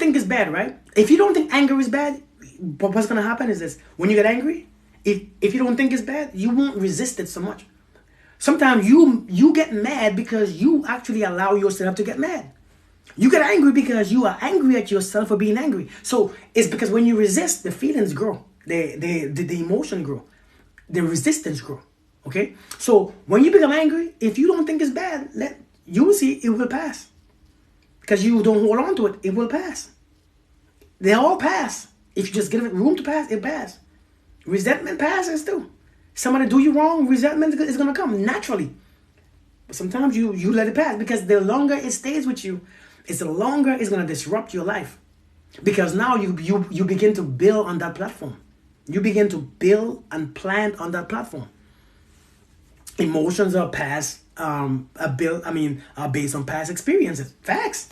think it's bad, right? If you don't think anger is bad, what's going to happen is this. When you get angry, if you don't think it's bad, you won't resist it so much. Sometimes you get mad because you actually allow yourself to get mad. You get angry because you are angry at yourself for being angry. So it's because when you resist, the feelings grow. The emotion grow. The resistance grow. Okay? So when you become angry, if you don't think it's bad, you will see it will pass. Because you don't hold on to it, it will pass. They all pass. If you just give it room to pass, it passes. Resentment passes too. Somebody do you wrong, resentment is going to come naturally. But sometimes you let it pass because the longer it stays with you, it's the longer it's going to disrupt your life. Because now you begin to build on that platform. You begin to build and plant on that platform. Emotions are are based on past experiences. Facts.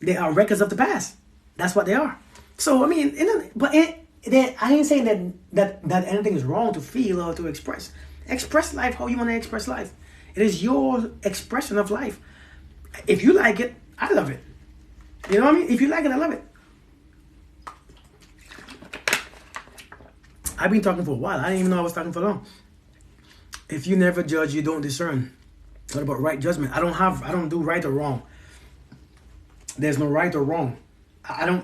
They are records of the past. That's what they are. So, I mean, I ain't saying that anything is wrong to feel or to express. Express life how you want to express life. It is your expression of life. If you like it, I love it. You know what I mean? If you like it, I love it. I've been talking for a while. I didn't even know I was talking for long. If you never judge, you don't discern. What about right judgment? I don't do right or wrong. There's no right or wrong.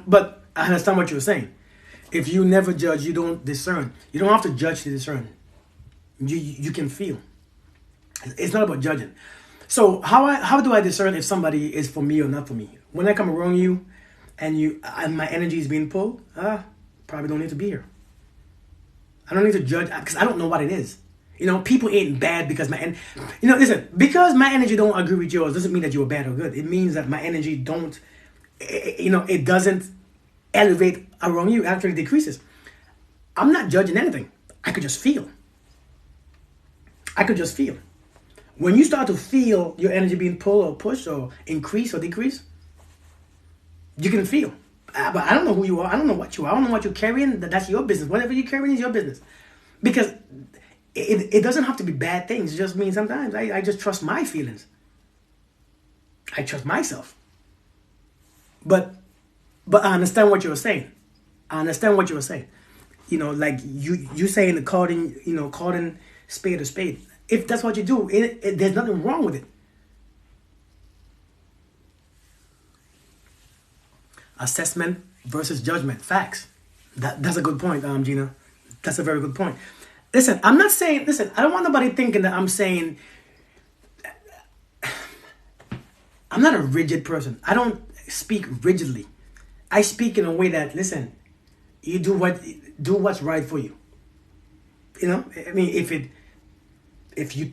But I understand what you're saying. If you never judge, you don't discern. You don't have to judge to discern. You can feel. It's not about judging. So how do I discern if somebody is for me or not for me? When I come around you and my energy is being pulled, probably don't need to be here. I don't need to judge because I don't know what it is. People ain't bad because listen, because my energy don't agree with yours doesn't mean that you're bad or good. It means that my energy it doesn't elevate around you, it actually decreases. I'm not judging anything. I could just feel. When you start to feel your energy being pulled or pushed or increase or decrease, you can feel. But I don't know who you are. I don't know what you are. I don't know what you're carrying. That's your business. Whatever you're carrying is your business. Because it doesn't have to be bad things. It just means sometimes I just trust my feelings. I trust myself. But I understand what you were saying. Like you saying calling spade a spade. If that's what you do, there's nothing wrong with it. Assessment versus judgment. Facts. That's a good point, Gina. That's a very good point. Listen, I don't want nobody thinking that I'm saying I'm not a rigid person. I don't speak rigidly. I speak in a way that, listen, you do what's right for you. I mean, if you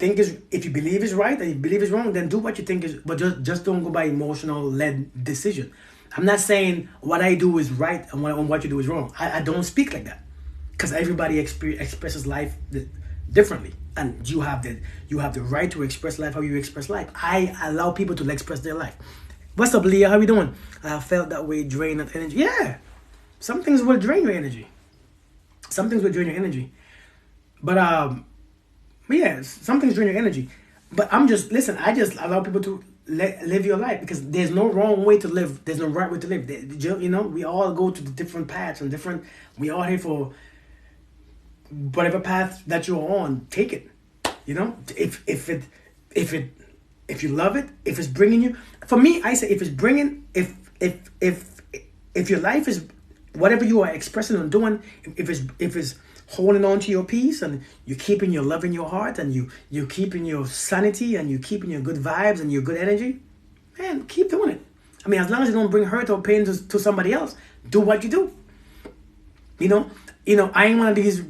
believe is right and you believe is wrong, then do what you think is, but just don't go by emotional led decision. I'm not saying what I do is right and what you do is wrong. I don't speak like that because everybody expresses life differently, and you have the right to express life how you express life. I allow people to express their life. What's up, Leah? How you doing? I felt that way, drain that energy. Yeah, some things will drain your energy. But yeah, some things drain your energy. But I just allow people to live your life because there's no wrong way to live. There's no right way to live. We all go to the different paths and we all here for whatever path that you're on. Take it. If you love it, if it's bringing you. For me, I say if it's bringing, if your life is whatever you are expressing and doing, if it's holding on to your peace and you're keeping your love in your heart and you're keeping your sanity and you're keeping your good vibes and your good energy, man, keep doing it. I mean, as long as you don't bring hurt or pain to somebody else, do what you do. I ain't one of these.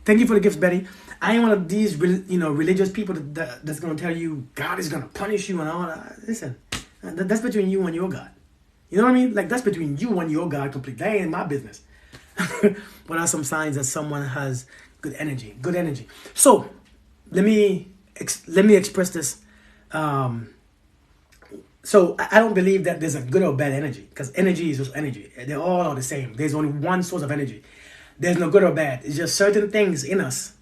Thank you for the gifts, Betty. I ain't one of these, religious people that's gonna tell you God is gonna punish you and all that. Listen, that's between you and your God. You know what I mean? Like that's between you and your God completely. That ain't my business. What are some signs that someone has good energy? Good energy. So let me express this. So I don't believe that there's a good or bad energy because energy is just energy. They all are the same. There's only one source of energy. There's no good or bad. It's just certain things in us,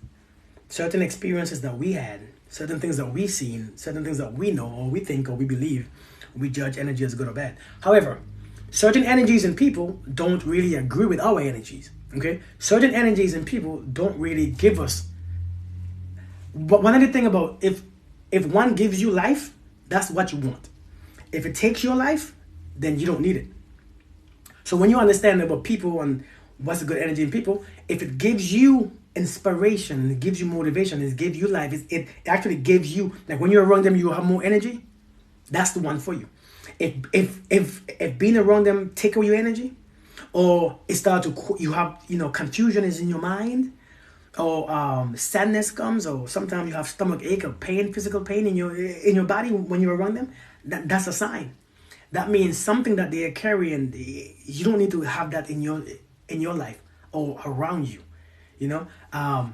certain experiences that we had, certain things that we've seen, certain things that we know or we think or we believe. We judge energy as good or bad. However, certain energies in people don't really agree with our energies. Okay, certain energies in people don't really give us. But one other thing about, if one gives you life, that's what you want. If it takes your life, then you don't need it. So when you understand about people and what's a good energy in people, if it gives you inspiration, it gives you motivation, it gives you life, it actually gives you, like when you're around them, you have more energy. That's the one for you. If being around them take away your energy, or it starts to, you have, confusion is in your mind, or sadness comes, or sometimes you have stomach ache or pain, physical pain in your body when you're around them, that's a sign. That means something that they are carrying, you don't need to have that in your life or around you. I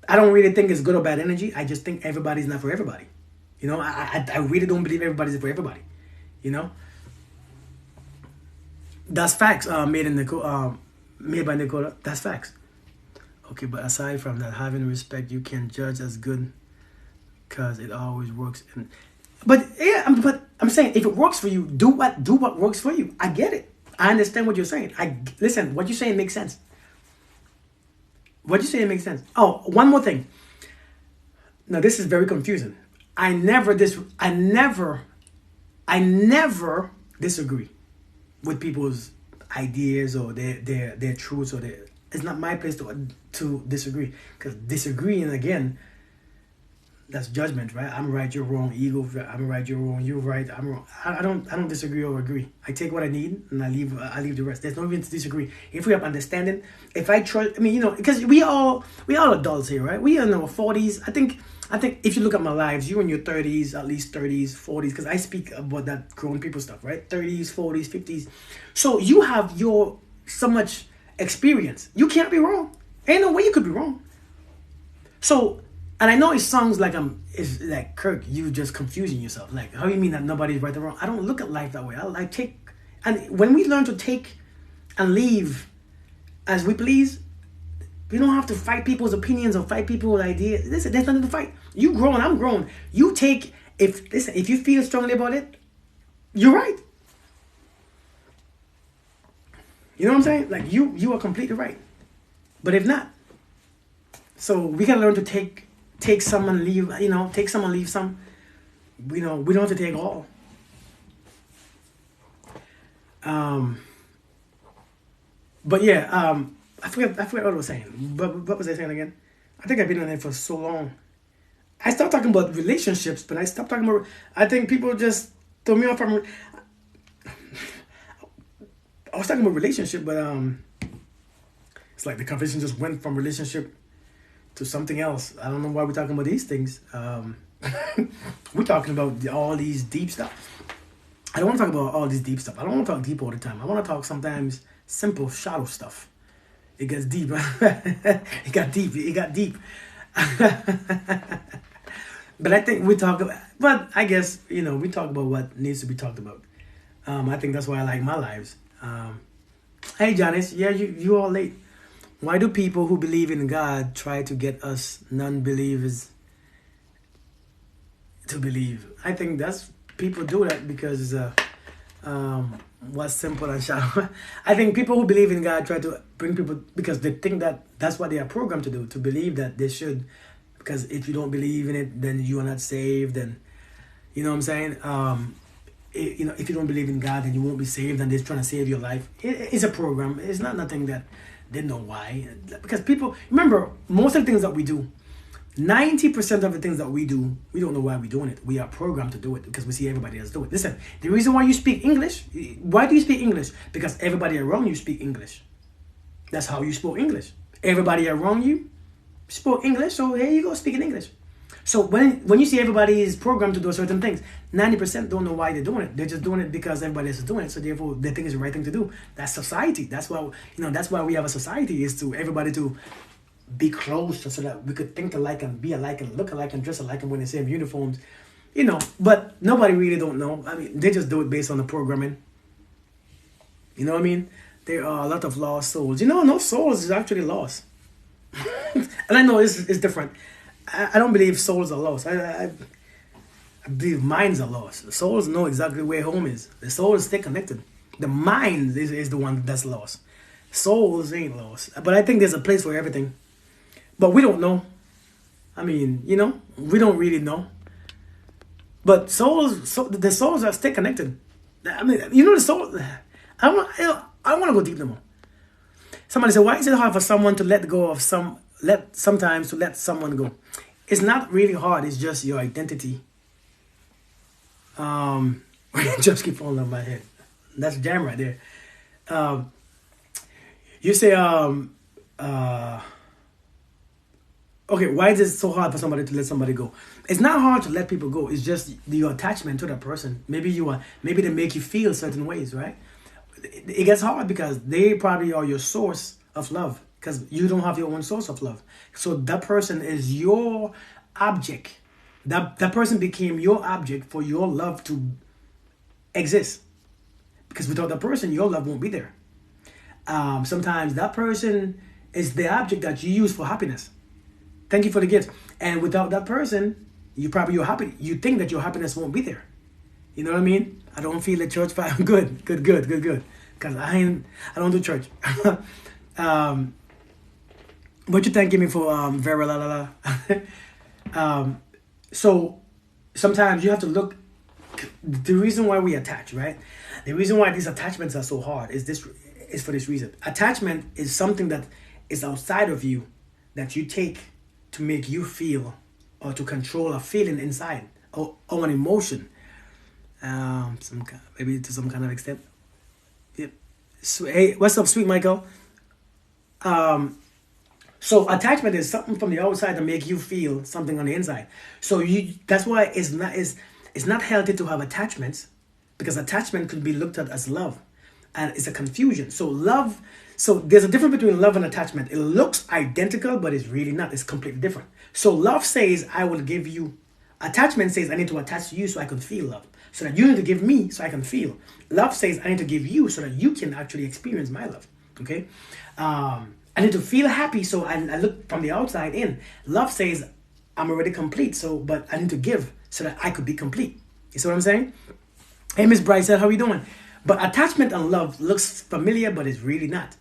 don't really think it's good or bad energy. I just think everybody's not for everybody. I really don't believe everybody's for everybody. That's facts. Made by Nicola. That's facts. Okay, but aside from that, having respect, you can judge as good because it always works. But I'm saying, if it works for you, do what works for you. I get it. I understand what you're saying. Listen. What you're saying makes sense. What you're saying makes sense. Oh, one more thing. Now this is very confusing. I never disagree with people's ideas or their truths, or it's not my place to disagree, because disagreeing, again, that's judgment, right? I'm right, you're wrong. Ego, I'm right, you're wrong. You're right, I'm wrong. I don't disagree or agree. I take what I need and I leave the rest. There's no reason to disagree. If we have understanding, if I trust, because we all adults here, right? We are in our 40s. I think if you look at my lives, you in your 30s, at least 30s, 40s, because I speak about that grown people stuff, right? 30s, 40s, 50s. So you have so much experience. You can't be wrong. Ain't no way you could be wrong. So, and I know it sounds like it's like, Kirk, you just confusing yourself. Like, how do you mean that nobody's right or wrong? I don't look at life that way. And when we learn to take and leave as we please, we don't have to fight people's opinions or fight people's ideas. Listen, there's nothing to fight. You grown, I'm grown. You take, if you feel strongly about it, you're right. You know what I'm saying? Like, you are completely right. But if not, so we gotta learn to take some and leave. Take some and leave some. We don't have to take all. But yeah, I forget what I was saying. What was I saying again? I think I've been on it for so long. I stopped talking about relationships, but I stopped talking about. I think people just throw me off from. I was talking about relationship, but it's like the conversation just went from relationship to something else. I don't know why we're talking about these things. We're talking about all these deep stuff. I don't want to talk about all this deep stuff. I don't want to talk deep all the time. I want to talk sometimes simple, shallow stuff. It gets deep. It got deep. But I think we talk about, but I guess, we talk about what needs to be talked about. I think that's why I like my lives. Hey, Janice. Yeah, you all late. Why do people who believe in God try to get us non-believers to believe? I think people do that because what's simple and shallow. I think people who believe in God try to bring people because they think that that's what they are programmed to do, to believe that they should. Because if you don't believe in it, then you are not saved. And you know what I'm saying? If you don't believe in God, then you won't be saved, and they're trying to save your life. It's a program. It's not nothing that they know why. Because people, remember, most of the things that we do, 90% of the things that we do, we don't know why we're doing it. We are programmed to do it because we see everybody else do it. Listen, the reason why you speak English, why do you speak English? Because everybody around you speak English. That's how you spoke English. Everybody around you spoke English, so here you go, speaking English. So when you see everybody is programmed to do certain things, 90% don't know why they're doing it. They're just doing it because everybody else is doing it. So therefore, they think it's the right thing to do. That's society. That's why that's why we have a society, is to everybody to be close, so that we could think alike and be alike and look alike and dress alike and wear the same uniforms. But nobody really don't know. I mean, they just do it based on the programming. You know what I mean? There are a lot of lost souls. No souls is actually lost. And I know it's different. I don't believe souls are lost. I believe minds are lost. The souls know exactly where home is. The souls stay connected. The mind is the one that's lost. Souls ain't lost. But I think there's a place for everything. But we don't know. I mean, we don't really know. But the souls are still connected. I mean, the soul. I want to go deep no more. Somebody said, why is it hard for someone to let go of sometimes to let someone go? It's not really hard. It's just your identity. Just keep falling on my head. That's jam right there. You say, okay, why is it so hard for somebody to let somebody go? It's not hard to let people go. It's just your attachment to that person. Maybe they make you feel certain ways, right? It gets hard because they probably are your source of love because you don't have your own source of love. So that person is your object. That person became your object for your love to exist. Because without that person, your love won't be there. Sometimes that person is the object that you use for happiness. Thank you for the gift. And without that person, you think that your happiness won't be there. You know what I mean? I don't feel the church fire. Good. Because I don't do church. But you thanking me for very la. So sometimes you have to look. The reason why we attach, right? The reason why these attachments are so hard is for this reason. Attachment is something that is outside of you that you take to make you feel or to control a feeling inside or an emotion. Maybe to some kind of extent. Yep. So, hey, what's up, sweet Michael? So attachment is something from the outside to make you feel something on the inside. So that's why it's not healthy to have attachments, because attachment could be looked at as love, and it's a confusion. So there's a difference between love and attachment. It looks identical, but it's really not. It's completely different. So love says, I will give you. Attachment says, I need to attach to you so I can feel love. So that you need to give me so I can feel. Love says, I need to give you so that you can actually experience my love. Okay? I need to feel happy, so I look from the outside in. Love says, I'm already complete, but I need to give so that I could be complete. You see what I'm saying? Hey, Miss Bryce, how are you doing? But attachment and love looks familiar, but it's really not.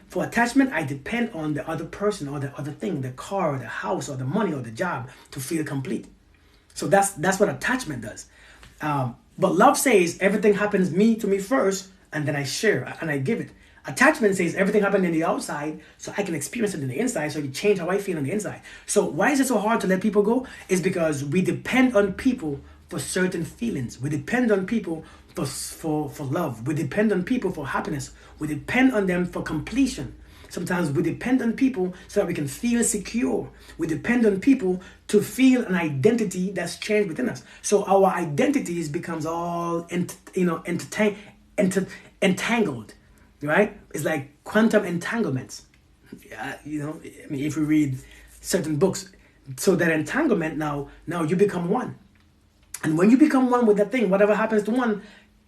For attachment, I depend on the other person or the other thing, the car or the house or the money or the job to feel complete. So that's what attachment does. But love says everything happens to me first, and then I share and I give it. Attachment says everything happened in the outside, so I can experience it in the inside, so you change how I feel on the inside. So why is it so hard to let people go? It's because we depend on people for certain feelings. We depend on people for love. We depend on people for happiness. We depend on them for completion. Sometimes we depend on people so that we can feel secure. We depend on people to feel an identity that's changed within us. So our identities becomes all entangled. Right? It's like quantum entanglements. If we read certain books, so that entanglement now you become one. And when you become one with that thing, whatever happens to one,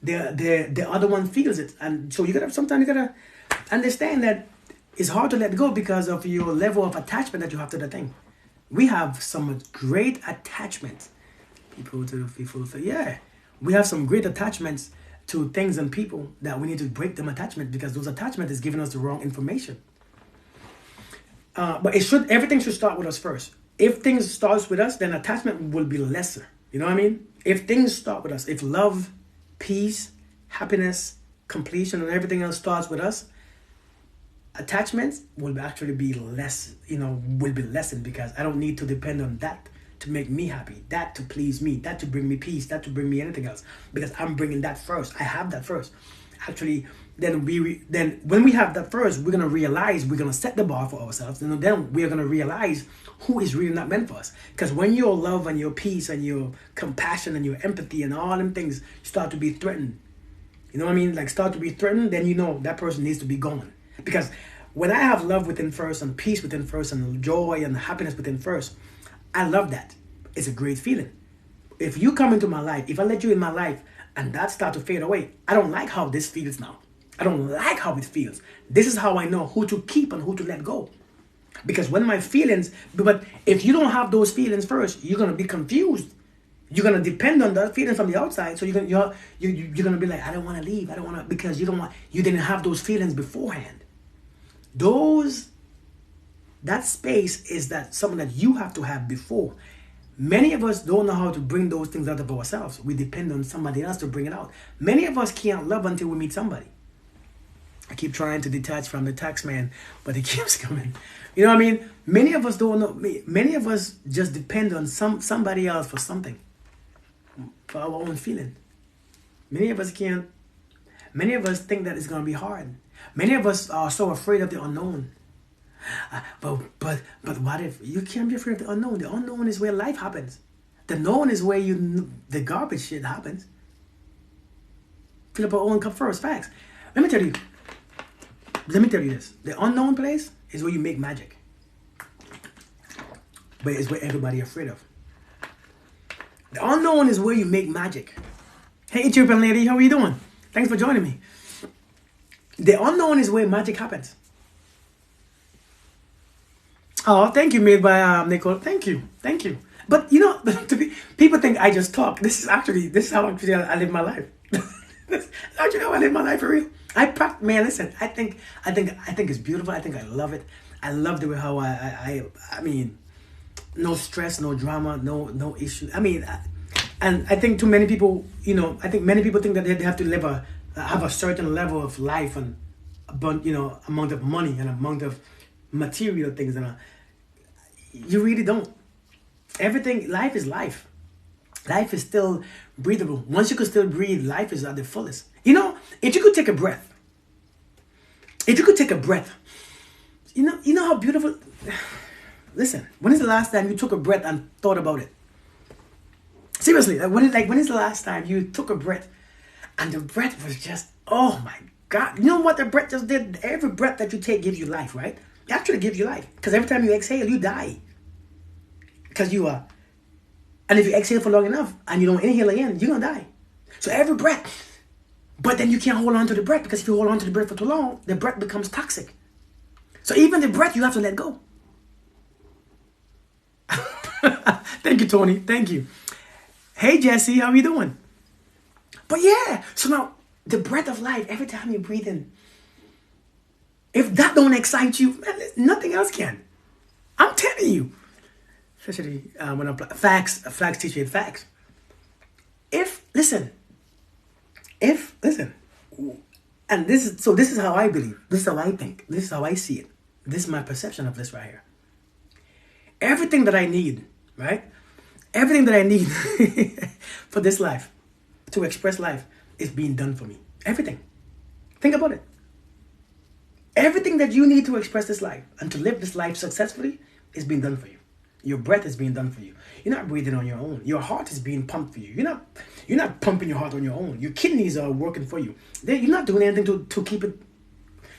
the other one feels it. And so sometimes you gotta understand that it's hard to let go because of your level of attachment that you have to the thing. We have some great attachments. People say, yeah, we have some great attachments to things and people that we need to break them attachment, because those attachment is giving us the wrong information. But everything should start with us first. If things starts with us, then attachment will be lesser. You know what I mean? If things start with us, if love, peace, happiness, completion, and everything else starts with us, attachments will actually be less. Will be lessened, because I don't need to depend on that to make me happy, that to please me, that to bring me peace, that to bring me anything else, because I'm bringing that first. I have that first. Actually, then when we have that first, we're gonna realize we're gonna set the bar for ourselves, and then we're gonna realize who is really not meant for us. Because when your love and your peace and your compassion and your empathy and all them things start to be threatened, you know what I mean? Like start to be threatened, then that person needs to be gone. Because when I have love within first and peace within first and joy and happiness within first, I love that. It's a great feeling. If you come into my life, if I let you in my life and that start to fade away, I don't like how this feels now. I don't like how it feels. This is how I know who to keep and who to let go. Because when my feelings, but if you don't have those feelings first, you're going to be confused. You're gonna depend on the feelings from the outside. So you're gonna be like, I don't want to leave. I don't want to, because you didn't have those feelings beforehand. That space is that something that you have to have before. Many of us don't know how to bring those things out of ourselves. We depend on somebody else to bring it out. Many of us can't love until we meet somebody. I keep trying to detach from the tax man, but it keeps coming. You know what I mean? Many of us don't know. Many of us just depend on somebody else for something, for our own feeling. Many of us can't. Many of us think that it's going to be hard. Many of us are so afraid of the unknown. But what if you can't be afraid of the unknown? The unknown is where life happens. The known is where the garbage shit happens. Fill up our own cup first. Facts. Let me tell you this. The unknown place is where you make magic. But it's where everybody's afraid of. The unknown is where you make magic. Hey, Ethiopian lady, how are you doing? Thanks for joining me. The unknown is where magic happens. Oh, thank you, made by Nicole. Thank you. But you know, people think I just talk. This is how actually I live my life. This is actually how I live my life for real. Man, listen. I think it's beautiful. I think I love it. I love the way how I mean, no stress, no drama, no issue. I mean, and I think too many people, I think many people think that they have to have a certain level of life and amount of money and amount of material things, and you really don't. Life is life. Life is still breathable. Once you can still breathe, life is at the fullest. If you could take a breath, you know how beautiful. Listen, when is the last time you took a breath and thought about it? Seriously, when is the last time you took a breath and the breath was just, oh my God? You know what the breath just did? Every breath that you take gives you life, right? It actually gives you life. Because every time you exhale, you die. Because you are. And if you exhale for long enough and you don't inhale again, you're going to die. So every breath. But then you can't hold on to the breath, because if you hold on to the breath for too long, the breath becomes toxic. So even the breath, you have to let go. Thank you, Tony. Thank you. Hey, Jesse, how are you doing? But yeah, so now the breath of life, every time you breathe in, if that don't excite you, man, nothing else can. I'm telling you. Especially when I'm facts teach you facts. Listen, and this is how I believe. This is how I think. This is how I see it. This is my perception of this right here. Everything that I need, right? Everything that I need for this life, to express life, is being done for me. Everything. Think about it. Everything that you need to express this life and to live this life successfully is being done for you. Your breath is being done for you. You're not breathing on your own. Your heart is being pumped for you. You're not pumping your heart on your own. Your kidneys are working for you. You're not doing anything to keep it.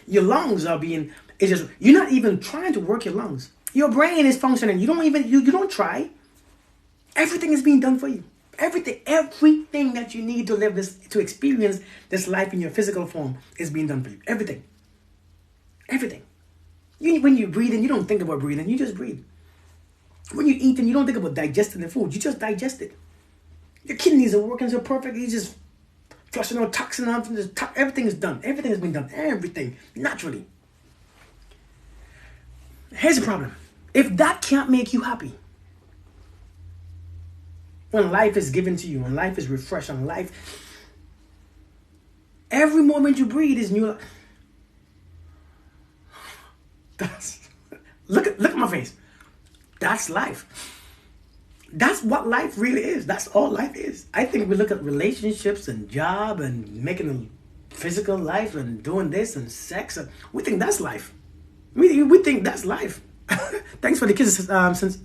Your lungs are being. You're not even trying to work your lungs. Your brain is functioning. You don't try. Everything is being done for you. Everything that you need to experience this life in your physical form is being done for you. Everything. When you breathe in, you don't think about breathing. You just breathe. When you eat, you don't think about digesting the food. You just digest it. Your kidneys are working so perfectly. You just flushing out toxin out. Everything is done. Everything has been done. Everything. Naturally. Here's the problem. If that can't make you happy, when life is given to you, when life is refreshed, and every moment you breathe is new. Look at my face. That's life. That's what life really is. That's all life is. I think we look at relationships and job and making a physical life and doing this and sex, and we think that's life. We think that's life. Thanks for the kisses,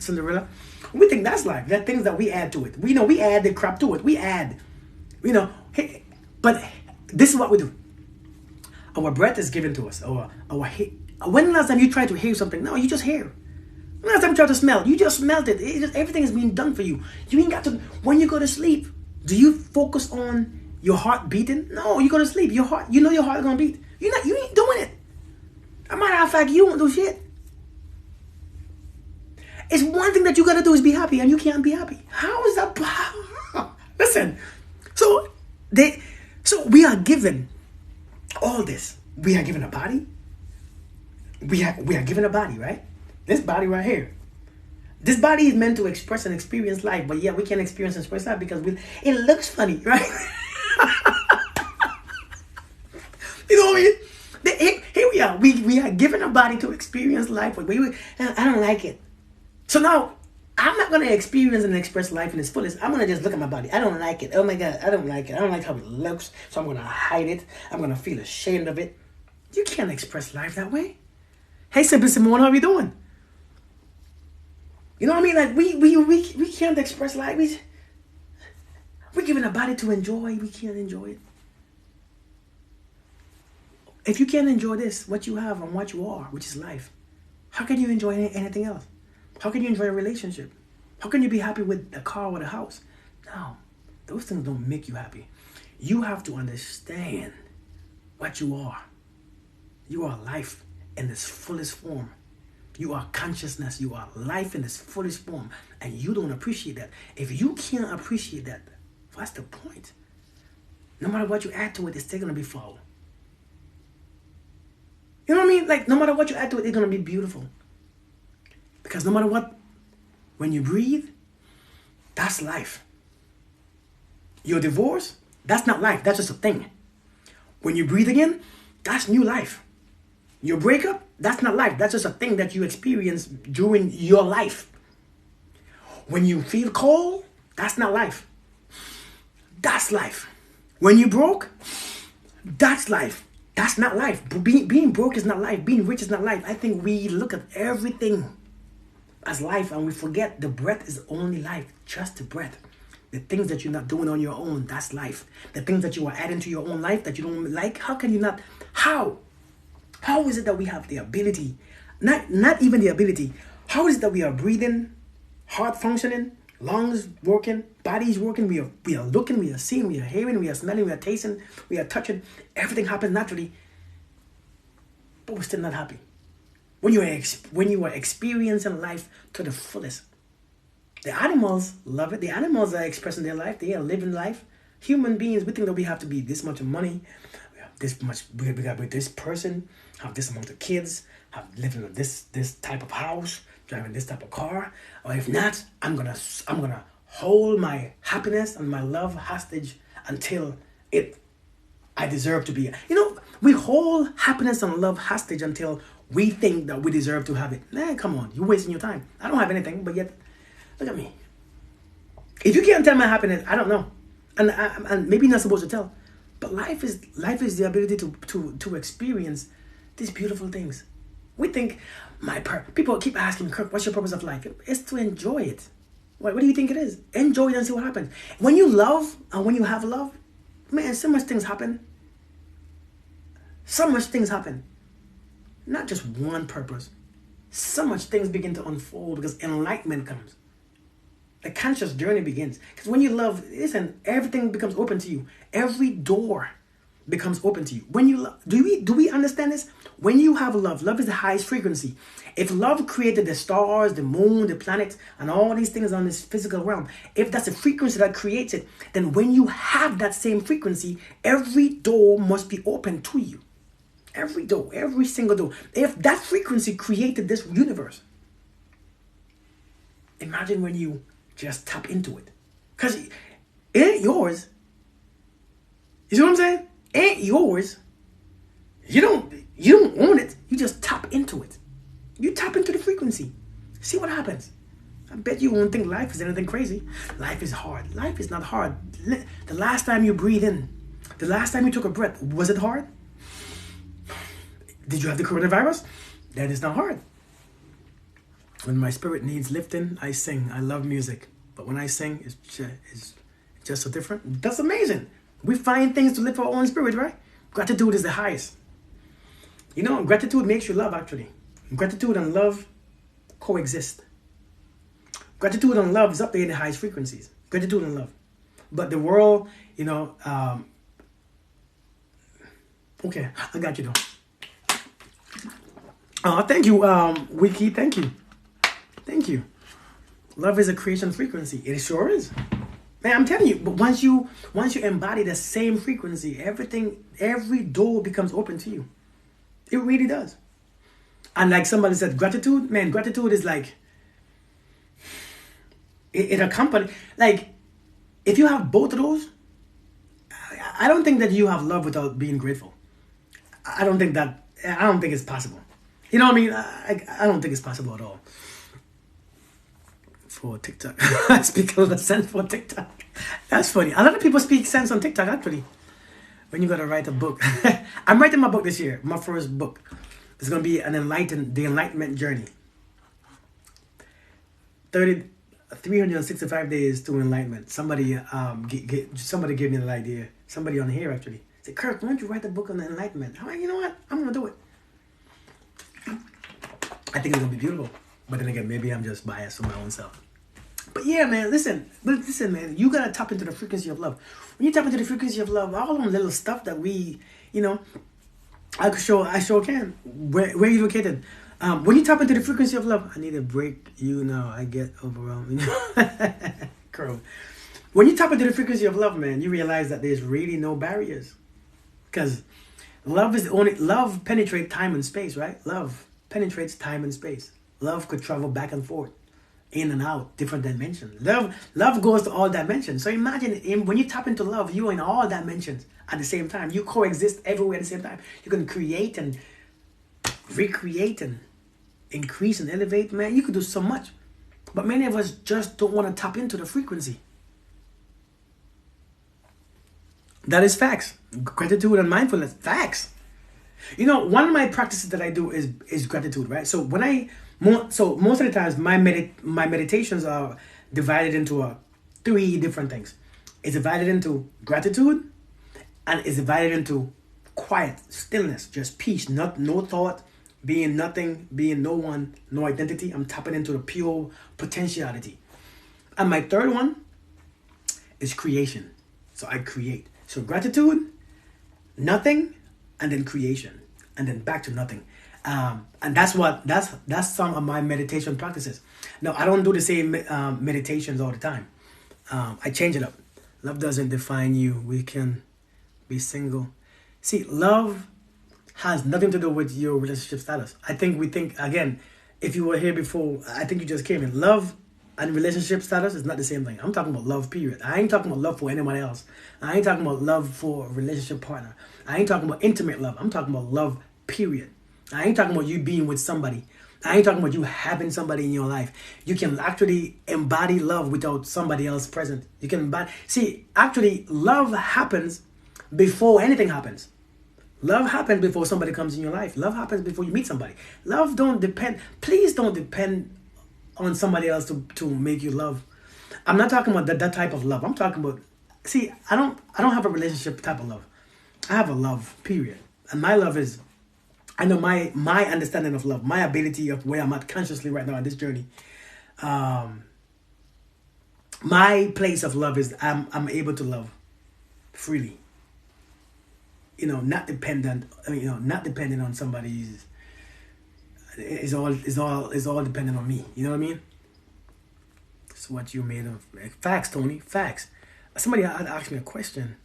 Cinderella. We think that's life. There are things that we add to it. We add the crap to it. We add. Hey, but this is what we do. Our breath is given to us. When the last time you tried to hear something? No, you just hear. When the last time you tried to smell? You just smelled it. Everything is being done for you. You ain't got to. When you go to sleep, do you focus on your heart beating? No, you go to sleep. Your heart. Your heart is gonna beat. You ain't doing it. As a matter of fact, you won't do shit. It's one thing that you gotta do is be happy, and you can't be happy. How is that? Listen. So we are given all this. We are given a body. We are given a body, right? This body right here. This body is meant to express and experience life, but we can't experience and express life because it looks funny, right? You know what I mean? Here we are. We are given a body to experience life, but I don't like it. So now, I'm not going to experience and express life in its fullest. I'm going to just look at my body. I don't like it. Oh my God, I don't like it. I don't like how it looks, so I'm going to hide it. I'm going to feel ashamed of it. You can't express life that way. Hey, Simple Simone, how are you doing? You know what I mean? Like, we can't express life. We're given a body to enjoy. We can't enjoy it. If you can't enjoy this, what you have and what you are, which is life, how can you enjoy anything else? How can you enjoy a relationship? How can you be happy with a car or a house? No, those things don't make you happy. You have to understand what you are. You are life in its fullest form. You are consciousness. You are life in its fullest form. And you don't appreciate that. If you can't appreciate that, what's the point? No matter what you add to it, it's still going to be foul. You know what I mean? Like, no matter what you add to it, it's going to be beautiful. Because no matter what, when you breathe, that's life. Your divorce, that's not life. That's just a thing. When you breathe again, that's new life. Your breakup, that's not life. That's just a thing that you experience during your life. When you feel cold, that's not life. That's life. When you broke, that's life. That's not life. Being broke is not life. Being rich is not life. I think we look at everything as life and we forget the breath is only life. Just the breath. The things that you're not doing on your own, that's life. The things that you are adding to your own life that you don't like, how can you not? How? How is it that we have the ability, not even the ability, how is it that we are breathing, heart functioning, lungs working, bodies working, we are looking, we are seeing, we are hearing, we are smelling, we are tasting, we are touching, everything happens naturally, but we're still not happy. When you are experiencing life to the fullest. The animals love it. The animals are expressing their life. They are living life. Human beings, we think that we have to be this much money, we have this much, we got to be this person, have this amount of kids, have living in this type of house, driving this type of car, or if not, I'm gonna hold my happiness and my love hostage until I deserve to be. You know, we hold happiness and love hostage until we think that we deserve to have it. Come on, you're wasting your time. I don't have anything, but yet, look at me. If you can't tell my happiness, I don't know, and maybe not supposed to tell. But life is the ability to experience these beautiful things. We think people keep asking, Kirk, what's your purpose of life? It's to enjoy it. What do you think it is? Enjoy it and see what happens. When you love and when you have love, man, so much things happen. So much things happen. Not just one purpose. So much things begin to unfold because enlightenment comes. The conscious journey begins. Because when you love, listen, everything becomes open to you. Every door becomes open to you. When you love, do we understand this? When you have love is the highest frequency. If love created the stars, the moon, the planets, and all these things on this physical realm, if that's a frequency that creates it, then when you have that same frequency, every door must be open to you. Every door, every single door. If that frequency created this universe, imagine when you just tap into it. Because it ain't yours. You see what I'm saying? It ain't yours. You don't own it. You just tap into it. You tap into the frequency. See what happens. I bet you won't think life is anything crazy. Life is hard. Life is not hard. The last time you breathed in, the last time you took a breath, was it hard? Did you have the coronavirus? That is not hard. When my spirit needs lifting, I sing. I love music. But when I sing, it's just so different. That's amazing. We find things to lift our own spirit, right? Gratitude is the highest. You know, gratitude makes you love, actually. Gratitude and love coexist. Gratitude and love is up there in the highest frequencies. Gratitude and love. But the world, you know, okay, I got you though. Thank you, Wiki. Thank you. Thank you. Love is a creation frequency. It sure is. And I'm telling you, but once you embody the same frequency, every door becomes open to you. It really does. And like somebody said, gratitude, man, gratitude is like it accompanies, like, if you have both of those, I don't think that you have love without being grateful. I don't think it's possible. You know what I mean? I don't think it's possible at all. For TikTok. I speak a lot of sense for TikTok. That's funny. A lot of people speak sense on TikTok, actually. When you gotta write a book. I'm writing my book this year. My first book. It's gonna be the enlightenment journey. 365 days to enlightenment. Somebody gave me that idea. Somebody on here actually said, Kirk, why don't you write the book on the enlightenment? I'm like, you know what? I'm gonna do it. I think it's gonna be beautiful. But then again, maybe I'm just biased for my own self. But yeah, man, listen, man, you gotta tap into the frequency of love. When you tap into the frequency of love, all them little stuff that we, I sure can. Where are you located? When you tap into the frequency of love, I need a break. I get overwhelmed. Girl. When you tap into the frequency of love, man, you realize that there's really no barriers. Because love penetrates time and space, right? Love penetrates time and space. Love could travel back and forth, in and out, different dimensions. Love goes to all dimensions. So imagine when you tap into love, you're in all dimensions at the same time. You coexist everywhere at the same time. You can create and recreate and increase and elevate, man. You could do so much. But many of us just don't want to tap into the frequency. That is facts. Gratitude and mindfulness, facts. One of my practices that I do is gratitude, right? So most of the times my meditations are divided into 3 different things. It's divided into gratitude, and it's divided into quiet, stillness, just peace, no thought, being nothing, being no one, no identity. I'm tapping into the pure potentiality. And my third one is creation. So I create. So gratitude, nothing, and then creation, and then back to nothing. And that's some of my meditation practices. Now, I don't do the same meditations all the time. I change it up. Love doesn't define you. We can be single. See, love has nothing to do with your relationship status. We think, again, if you were here before, I think you just came in. Love and relationship status is not the same thing. I'm talking about love, period. I ain't talking about love for anyone else. I ain't talking about love for a relationship partner. I ain't talking about intimate love. I'm talking about love, period. I ain't talking about you being with somebody. I ain't talking about you having somebody in your life. You can actually embody love without somebody else present. You can embody. See, actually, love happens before anything happens. Love happens before somebody comes in your life. Love happens before you meet somebody. Love don't depend. Please don't depend on somebody else to make you love. I'm not talking about that type of love. I'm talking about. See, I don't have a relationship type of love. I have a love, period. And my love is. I know my understanding of love, my ability of where I'm at consciously right now on this journey. My place of love is I'm able to love freely. Not dependent. Not dependent on somebody's. It's all dependent on me. You know what I mean? It's what you made of. Facts, Tony. Facts. Somebody had asked me a question.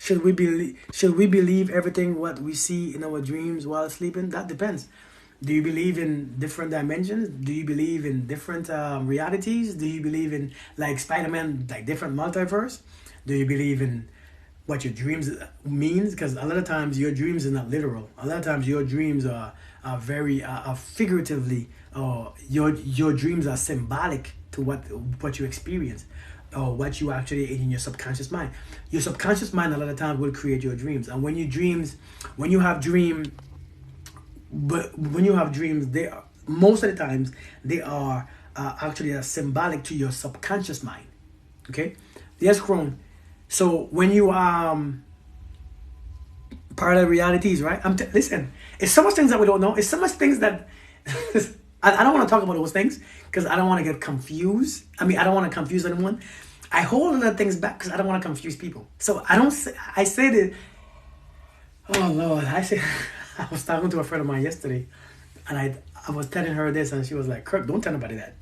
Should we believe everything what we see in our dreams while sleeping? That depends. Do you believe in different dimensions? Do you believe in different realities? Do you believe in, like Spider-Man, like different multiverse? Do you believe in what your dreams means? Because a lot of times your dreams are not literal. A lot of times your dreams are very figuratively, or your dreams are symbolic to what you experience. Or what you actually in your subconscious mind. Your subconscious mind a lot of times will create your dreams. And when you have dreams, they are, most of the times they are actually symbolic to your subconscious mind. Okay? Yes, Chrome. So when you parallel realities, right? Listen, it's so much things that we don't know. It's so much things that I don't want to talk about those things because I don't want to get confused. I don't want to confuse anyone. I hold a lot of things back because I don't want to confuse people. So I say that, oh Lord, I was talking to a friend of mine yesterday and I was telling her this and she was like, Kirk, don't tell nobody that.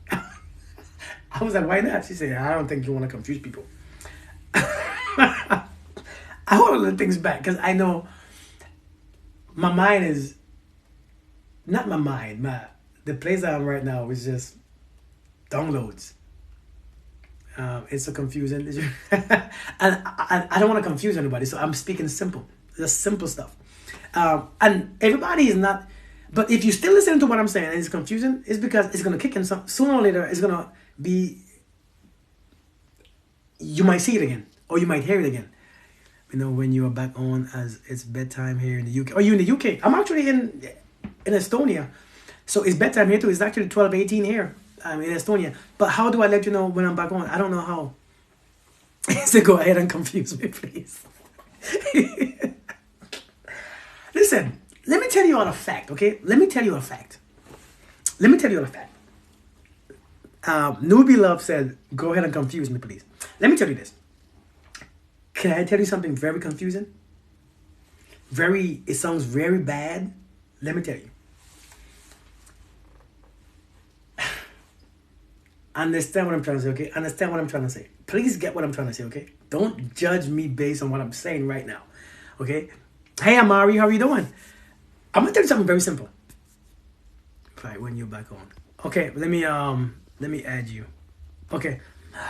I was like, why not? She said, I don't think you want to confuse people. I hold a little things back because I know my mind is not my mind. The place I am right now is just downloads. It's so confusing. And I don't want to confuse anybody, so I'm speaking simple. Just simple stuff. And everybody is not... But if you still listen to what I'm saying and it's confusing, it's because it's going to kick in sooner or later. It's going to be... You might see it again, or you might hear it again. You know, when you are back on as it's bedtime here in the UK. Are you in the UK? I'm actually in Estonia. So it's bedtime here too. It's actually 12:18 here. I'm in Estonia. But how do I let you know when I'm back on? I don't know how. So go ahead and confuse me, please. Listen, let me tell you all a fact, okay? Let me tell you a fact. Newbie Love said, go ahead and confuse me, please. Let me tell you this. Can I tell you something very confusing? It sounds very bad. Let me tell you. Understand what I'm trying to say, okay? Understand what I'm trying to say. Please get what I'm trying to say, okay? Don't judge me based on what I'm saying right now, okay? Hey, Amari, how are you doing? I'm going to tell you something very simple. Right, when you're back on. Okay, let me add you. Okay,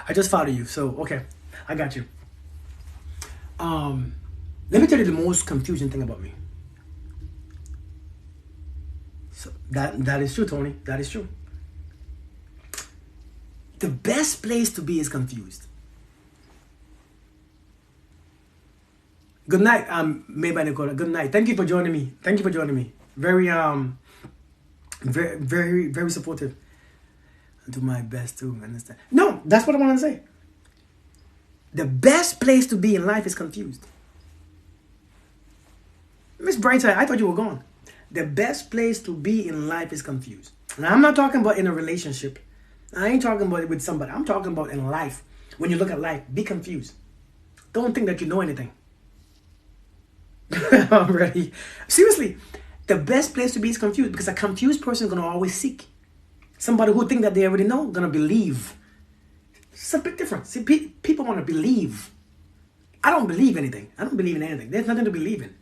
I just followed you, so, okay, I got you. Let me tell you the most confusing thing about me. So that is true, Tony. That is true. The best place to be is confused. Good night, made by Nicola. Good night. Thank you for joining me. Very very supportive. I do my best to understand. No, that's what I want to say. The best place to be in life is confused. Miss Brightside, I thought you were gone. The best place to be in life is confused. Now, I'm not talking about in a relationship. I ain't talking about it with somebody. I'm talking about in life. When you look at life, be confused. Don't think that you know anything. I'm ready. Seriously, the best place to be is confused, because a confused person is going to always seek. Somebody who think that they already know, going to believe. It's a big difference. See, people want to believe. I don't believe anything. I don't believe in anything. There's nothing to believe in.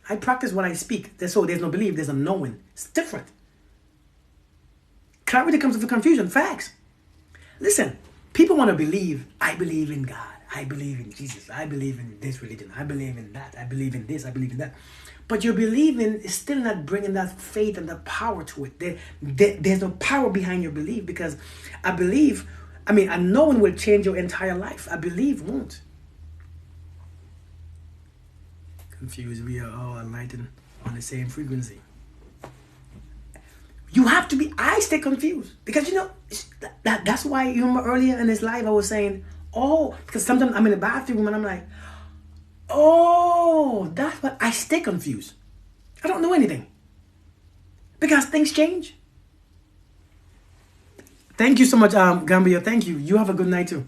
I practice what I speak. So there's no belief. There's a knowing. It's different. Clarity comes with confusion. Facts. Listen, people want to believe. I believe in God. I believe in Jesus. I believe in this religion. I believe in that. I believe in this. I believe in that. But your believing is still not bringing that faith and that power to it. There's no power behind your belief, because a knowing will change your entire life. I believe won't. Confused. We are all enlightened on the same frequency. You have to be. I stay confused because that's why you remember earlier in this live I was saying, because sometimes I'm in the bathroom and I'm like, that's what I stay confused. I don't know anything because things change. Thank you so much, Gambia. Thank you. You have a good night too.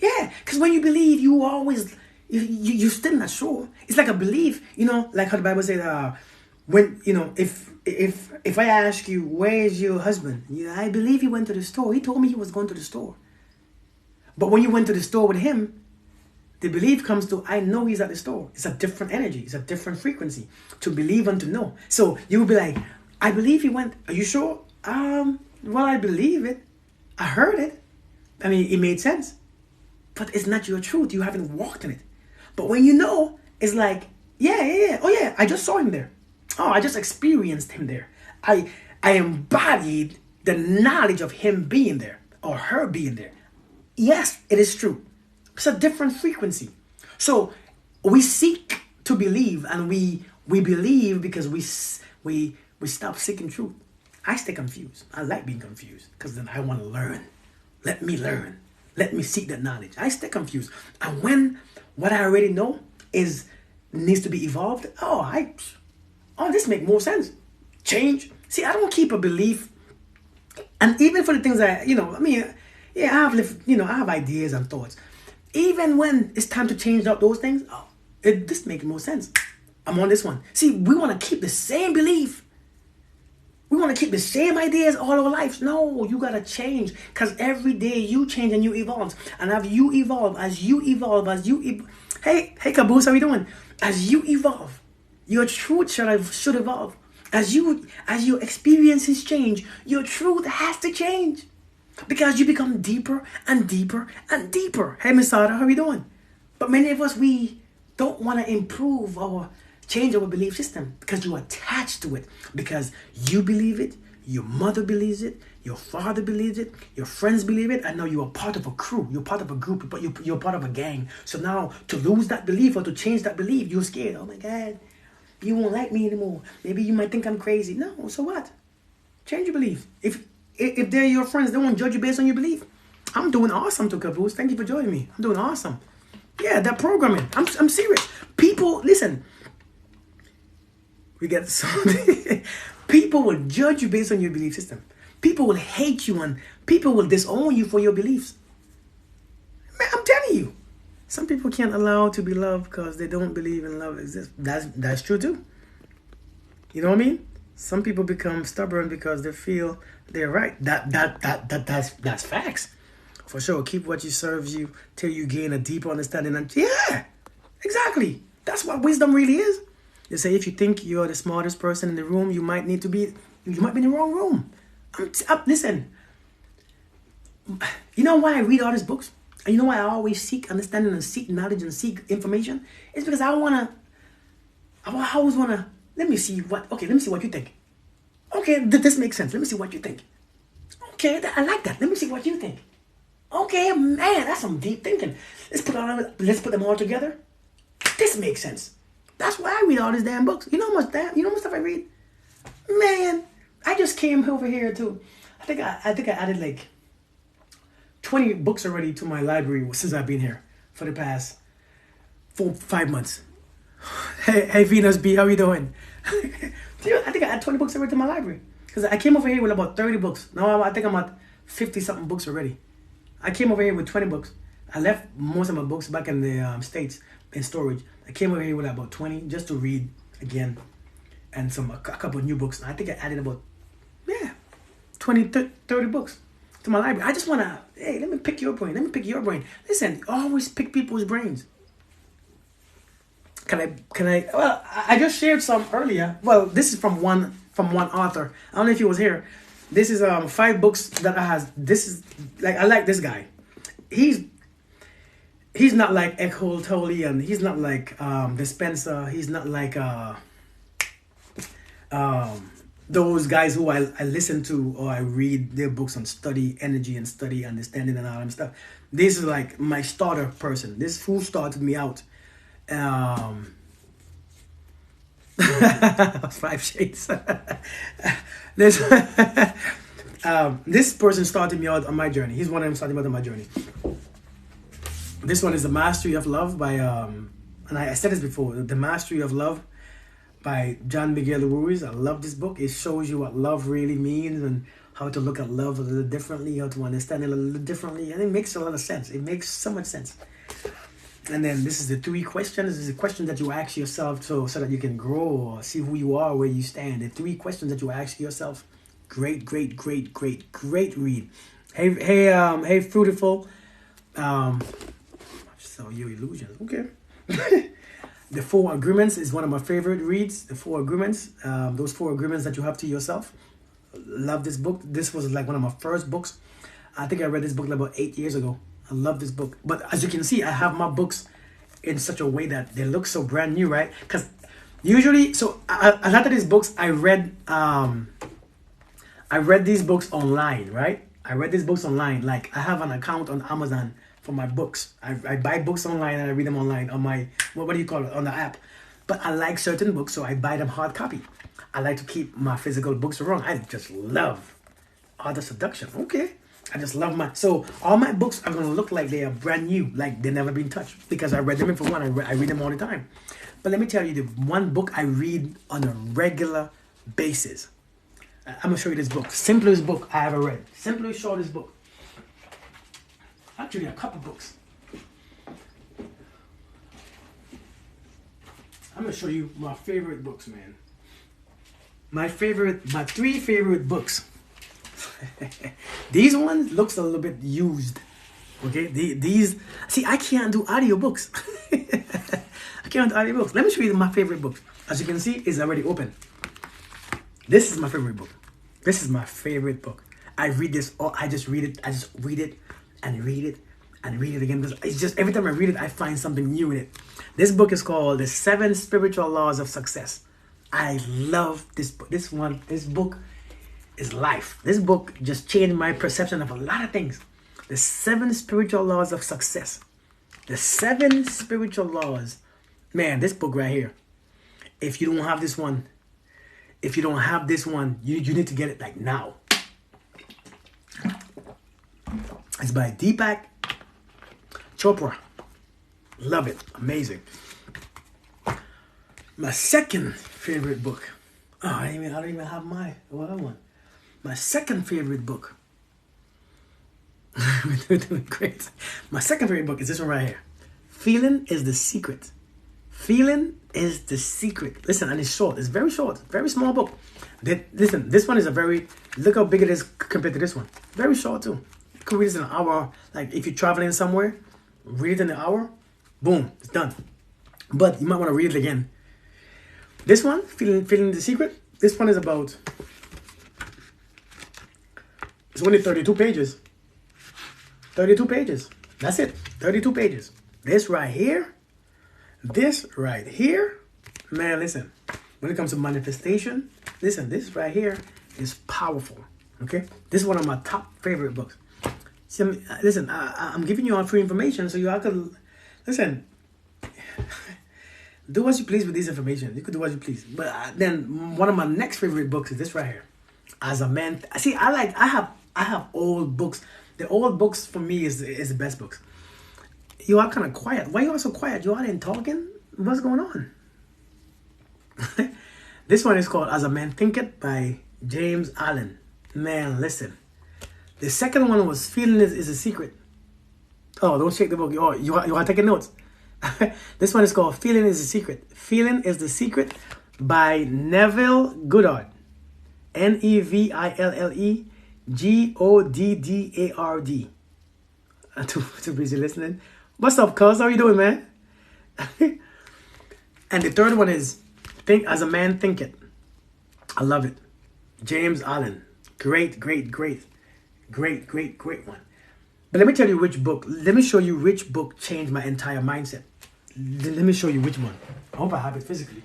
Yeah, because when you believe, you always you're still not sure. It's like a belief, like how the Bible says, when if I ask you, where's your husband? I believe he went to the store. He told me he was going to the store. But when you went to the store with him, the belief comes to, I know he's at the store. It's a different energy. It's a different frequency. To believe and to know. So you will be like, I believe he went. Are you sure? Well, I believe it. I heard it. It made sense. But it's not your truth. You haven't walked in it. But when you know, it's like, yeah. Oh, yeah, I just saw him there. Oh, I just experienced him there. I embodied the knowledge of him being there or her being there. Yes, it is true. It's a different frequency. So we seek to believe, and we believe because we stop seeking truth. I stay confused. I like being confused because then I want to learn. Let me learn. Let me seek that knowledge. I stay confused. And when what I already know needs to be evolved, this makes more sense. Change. See, I don't keep a belief. And even for the things I have ideas and thoughts. Even when it's time to change up those things, this makes more sense. I'm on this one. See, we want to keep the same belief. We want to keep the same ideas all our lives. No, you got to change. Because every day you change and you evolve. And as you evolve, Hey, Caboose, how you doing? As you evolve, your truth should evolve. As your experiences change, your truth has to change. Because you become deeper and deeper and deeper. Hey, Miss Sada, how you doing? But many of us, we don't want to improve or change our belief system because you're attached to it. Because you believe it, your mother believes it, your father believes it, your friends believe it, and now you are part of a crew, you're part of a group, but you're part of a gang. So now to lose that belief or to change that belief, you're scared. Oh my God, you won't like me anymore. Maybe you might think I'm crazy. No, so what? Change your belief. If they're your friends, they won't judge you based on your belief. I'm doing awesome to Caboose. Thank you for joining me. I'm doing awesome. Yeah, that programming. I'm serious. People, listen. We get something. People will judge you based on your belief system. People will hate you and people will disown you for your beliefs. Man, I'm telling you. Some people can't allow to be loved because they don't believe in love exists. That's true too. You know what I mean? Some people become stubborn because they feel they're right. That's facts. For sure. Keep what you serves you till you gain a deeper understanding. And yeah, exactly. That's what wisdom really is. They say if you think you're the smartest person in the room, you might be in the wrong room. Listen, you know why I read all these books? And you know why I always seek understanding and seek knowledge and seek information? It's because I always want to, let me see what you think. Okay, this makes sense. Let me see what you think. Okay, I like that. Let me see what you think. Okay, man, that's some deep thinking. Let's put them all together. This makes sense. That's why I read all these damn books. You know how much stuff I read? Man, I just came over here to, I think I added like 20 books already to my library since I've been here for the past 4-5 months. Hey Venus B, how you doing? I think I had 20 books already to my library. Because I came over here with about 30 books. Now I think I'm at 50 something books already. I came over here with 20 books. I left most of my books back in the States in storage. I came over here with about 20 just to read again. And a couple of new books. I think I added about 20, 30 books to my library. I just want to, hey, let me pick your brain. Listen, always pick people's brains. Can I, well, I just shared some earlier. Well, this is from one author. I don't know if he was here. This is 5 books that I has. This is, like, I like this guy. He's not like Eckhart Tolle, and he's not like Dispenser. He's not like those guys who I listen to or I read their books on study energy and study understanding and all that stuff. This is like my starter person. This who started me out. 5 Shades. This person started me out on my journey. He's one of them starting me out on my journey. This one is The Mastery of Love by and I said this before, The Mastery of Love by John Miguel Ruiz. I love this book. It shows you what love really means and how to look at love a little differently, how to understand it a little differently, and it makes a lot of sense. It makes so much sense. And then this is the 3 questions. This is a question that you ask yourself so that you can grow or see who you are, where you stand. The 3 questions that you ask yourself. Great read. Hey, Fruitful. So your illusions. Okay. The 4 Agreements is one of my favorite reads. The 4 Agreements. Those 4 agreements that you have to yourself. Love this book. This was like one of my first books. I think I read this book about 8 years ago. I love this book. But as you can see, I have my books in such a way that they look so brand new, right? Because usually, so a lot of these books I read these books online, right? I read these books online. Like I have an account on Amazon for my books. I buy books online and I read them online on my, what do you call it, on the app. But I like certain books, so I buy them hard copy. I like to keep my physical books around. I just love Art of Seduction. Okay. I just love so all my books are going to look like they are brand new, like they've never been touched, because I read them for one. I read them all the time. But let me tell you, the one book I read on a regular basis. I'm going to show you this book. Simplest book I ever read. Simplest, shortest book. Actually, a couple books. I'm going to show you my favorite books, man. my three favorite books. These ones looks a little bit used. Okay, these, see, I can't do audiobooks. I can't do audiobooks. Let me show you my favorite book. As you can see, it's already open. This is my favorite book. This is my favorite book. I read this, or I just read it. I just read it and read it and read it again, because it's just every time I read it, I find something new in it. This book is called The 7 Spiritual Laws of Success. I love this book. This book is life. This book just changed my perception of a lot of things. The 7 Spiritual Laws of Success. The 7 Spiritual Laws. Man, this book right here. If you don't have this one, you need to get it like now. It's by Deepak Chopra. Love it. Amazing. My second favorite book. Oh, I don't even have my other one. My second favorite book. We're doing great. My second favorite book is this one right here. Feeling is the Secret. Feeling is the Secret. Listen, and it's short. It's very short. Very small book. Listen, this one is look how big it is compared to this one. Very short too. You could read this in an hour. Like if you're traveling somewhere, read it in an hour. Boom, it's done. But you might want to read it again. This one, Feeling the Secret. This one is about, it's only 32 pages. 32 pages. That's it. 32 pages. This right here, man, listen. When it comes to manifestation, listen, this right here is powerful. Okay? This is one of my top favorite books. See, listen, I'm giving you all free information so you all could, listen, do as you please with this information. You could do what you please. But then one of my next favorite books is this right here. As a Man. See, I have old books. The old books for me is the best books. You are kind of quiet. Why you all so quiet? You all ain't talking? What's going on? This one is called As a Man Thinketh by James Allen. Man, listen. The second one was Feeling is a Secret. Oh, don't shake the book. Oh, you are taking notes. This one is called Feeling is the Secret. Feeling is the Secret by Neville Goddard. Neville Goddard. Too busy listening. What's up, cuz? How you doing, man? And the third one is Think As a Man Thinketh. I love it. James Allen. Great one. But let me tell you which book. Let me show you which book changed my entire mindset. Let me show you which one. I hope I have it physically.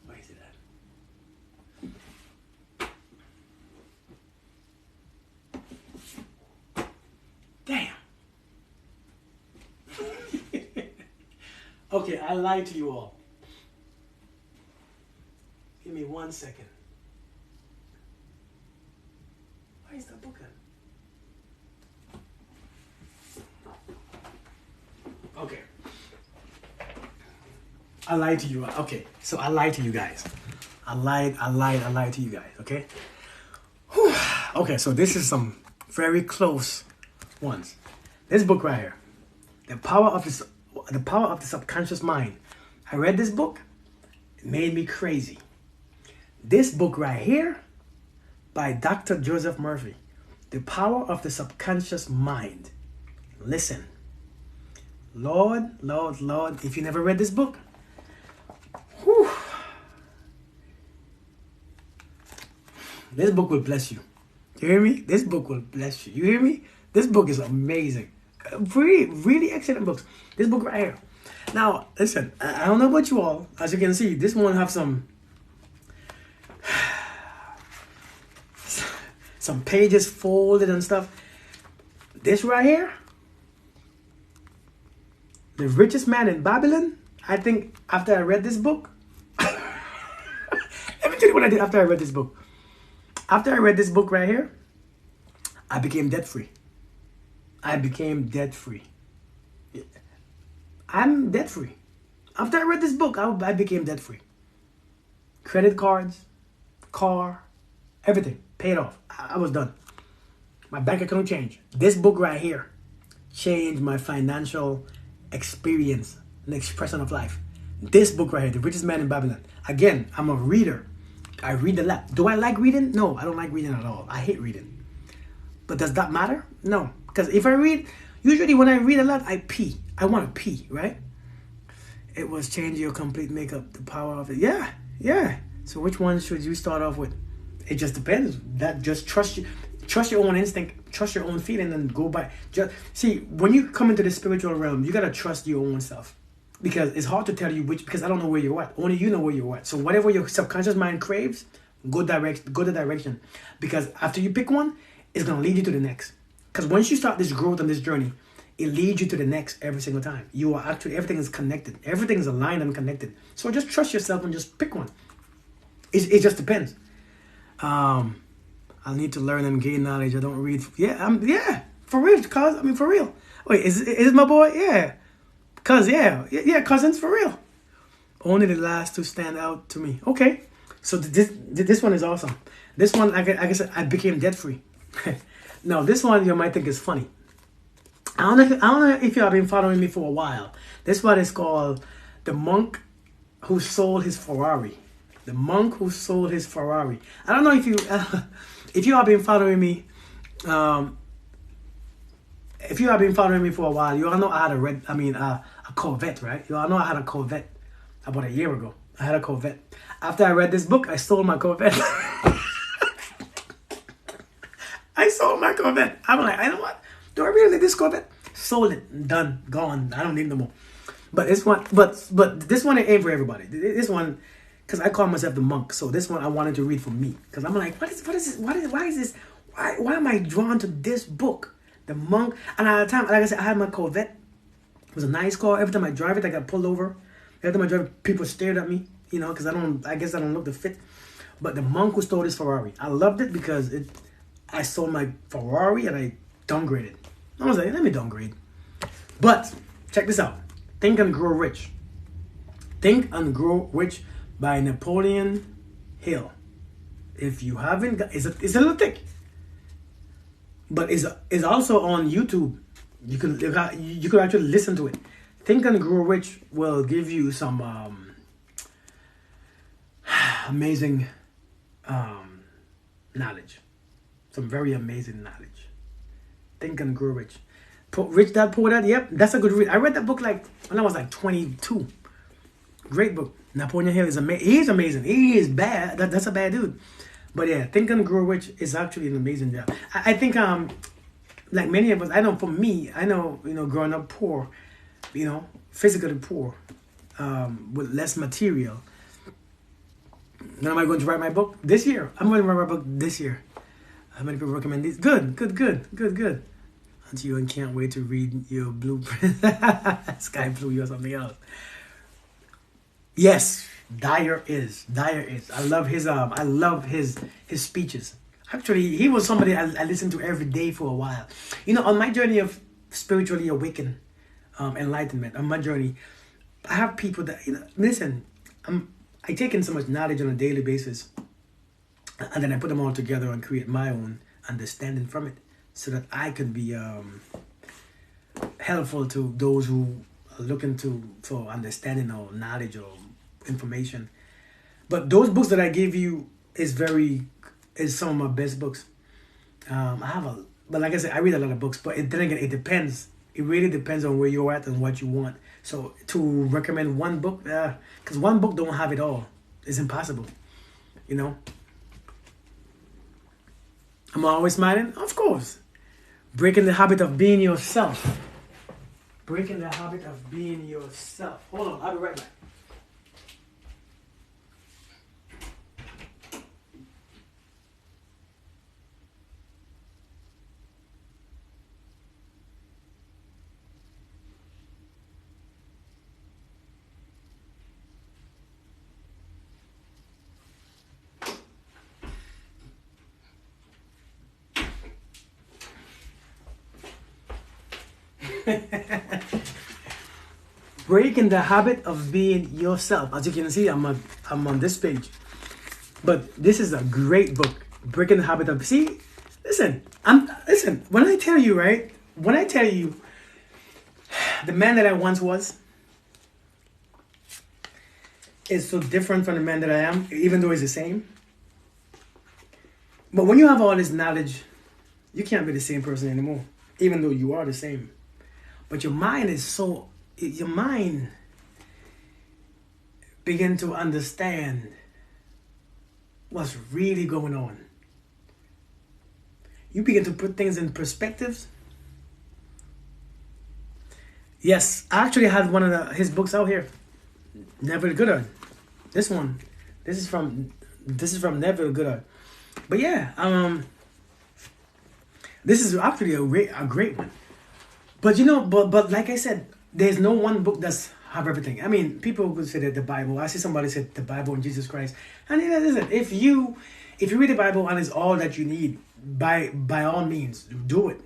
Where is it at? Damn. Okay, I lied to you all. Give me 1 second. Why is that book at? Okay. I lied to you. Okay, so I lied to you guys. I lied to you guys, okay? Whew. Okay, so this is some very close ones. This book right here. The Power of the Subconscious Mind. I read this book. It made me crazy. This book right here by Dr. Joseph Murphy. The Power of the Subconscious Mind. Listen. Lord, if you never read this book, whew, this book will bless you. You hear me? This book will bless you. You hear me? This book is amazing. Really excellent books. This book right here. Now, listen, I don't know about you all. As you can see, this one have some pages folded and stuff. This right here, The Richest Man in Babylon. I think after I read this book, let me tell you what I did after I read this book. After I read this book right here, I became debt free. I'm debt free. After I read this book, I became debt free. Credit cards, car, everything paid off. I was done. My bank account changed. This book right here changed my financial experience and expression of life. This book right here, The Richest Man in Babylon. Again, I'm a reader. I read a lot. Do I like reading? No, I don't like reading at all. I hate reading. But does that matter? No. Because if I read, usually when I read a lot, I pee. I want to pee, right? It was change your complete makeup, the power of it. Yeah, yeah. So which one should you start off with? It just depends. That just trust your own instinct, trust your own feeling, and go by. Just see, when you come into the spiritual realm, you gotta trust your own self, because it's hard to tell you which. Because I don't know where you're at. Only you know where you're at. So whatever your subconscious mind craves, go the direction. Because after you pick one, it's gonna lead you to the next. Because once you start this growth and this journey, it leads you to the next every single time. You are actually, everything is connected. Everything is aligned and connected. So just trust yourself and just pick one. It just depends. I'll need to learn and gain knowledge. I don't read. Yeah, for real. For real. Wait, is my boy? Yeah. Cousins, for real. Only the last two stand out to me. Okay. So this one is awesome. This one, like I said, I became debt free. Now, this one you might think is funny. I don't know if you have been following me for a while. This one is called The Monk Who Sold His Ferrari. The Monk Who Sold His Ferrari. I don't know if you have been following me. If you have been following me for a while, you all know I had a Corvette, right? You all know I had a Corvette about a year ago. I had a Corvette. After I read this book, I sold my Corvette. I sold my Corvette. I'm like, I know what? Do I really need this Corvette? Sold it. Done. Gone. I don't need no more. But this one, but this one ain't for everybody. This one, because I call myself the monk. So this one I wanted to read for me. Because I'm like, what is this? Why is this? Why am I drawn to this book? The Monk. And at the time, like I said, I had my Corvette. It was a nice car. Every time I drive it, I got pulled over. Every time I drive it, people stared at me, because I guess I don't look the fit. But the Monk Who Stole His Ferrari. I loved it because I sold my Ferrari and I downgraded. I was like, let me downgrade. But check this out. Think and Grow Rich. Think and Grow Rich by Napoleon Hill. If you haven't got, it's a little thick, but it's also on YouTube. You could actually listen to it. Think and Grow Rich will give you some amazing knowledge, some very amazing knowledge. Think and Grow Rich. Rich Dad Poor Dad. Yep, that's a good read. I read that book like when I was like 22. Great book. Napoleon Hill is amazing. He is amazing. He is bad. That's a bad dude. But yeah, Think and Grow Rich is actually an amazing job. I think like many of us, I know for me, growing up poor, physically poor, with less material. When am I going to write my book? This year. I'm going to write my book this year. How many people recommend these? Good. Until you can't wait to read your blueprint. Sky Blue or something else. Yes, Dyer is. I love his speeches. Actually, he was somebody I listened to every day for a while. On my journey of spiritually awakened, enlightenment, on my journey, I have people that, listen, I take in so much knowledge on a daily basis, and then I put them all together and create my own understanding from it, so that I can be helpful to those who are looking for understanding or knowledge or information. But those books that I give you is some of my best books. But like I said, I read a lot of books, but then again, it depends. It really depends on where you're at and what you want. So to recommend one book, because one book don't have it all. It's impossible, I'm always smiling? Of course. Breaking the habit of being yourself. Breaking the habit of being yourself. Hold on, I'll be right back. Breaking the habit of being yourself. As you can see, I'm on this page, but this is a great book. Breaking the habit of Listen. When I tell you, right? When I tell you, the man that I once was is so different from the man that I am, even though he's the same. But when you have all this knowledge, you can't be the same person anymore, even though you are the same. But your mind begin to understand what's really going on. You begin to put things in perspectives. Yes, I actually had one of his books out here, Neville Goddard. This is from Neville Goddard. But yeah, this is actually a great one. But but like I said, there's no one book that's have everything. I mean, people could say that the Bible. I see somebody said the Bible and Jesus Christ. And listen, if you read the Bible and it's all that you need, by all means, do it.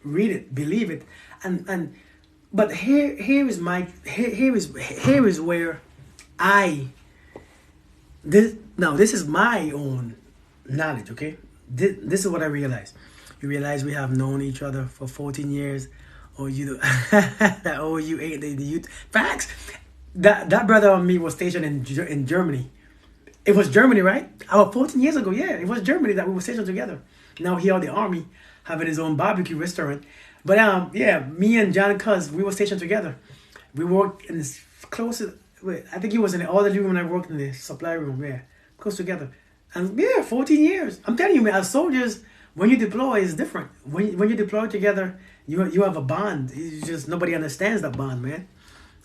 Read it, believe it, and but here is where this is my own knowledge. Okay, this is what I realized. You realize we have known each other for 14 years. Or you ain't the youth. Facts. That brother of me was stationed in Germany. It was Germany, right? About 14 years ago, yeah. It was Germany that we were stationed together. Now he out the army, having his own barbecue restaurant. But yeah, me and John Cuz, we were stationed together. We worked in this closest. I think he was in the orderly room and I worked in the supply room. Yeah, close together. And yeah, 14 years. I'm telling you, man, as soldiers, when you deploy, it's different. When you deploy together, you have a bond. It's just nobody understands that bond, man.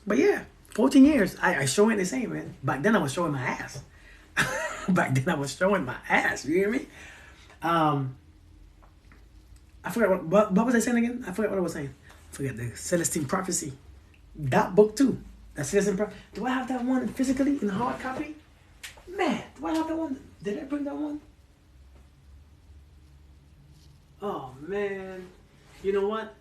But yeah, 14 years. I show it the same, man. Back then I was showing my ass. You hear me? I forgot what was I saying again? I forgot what I was saying. I forgot the Celestine Prophecy. That book too. That Celestine Prophecy. Do I have that one physically in hard copy? Man, do I have that one? Did I bring that one? Oh man. You know what?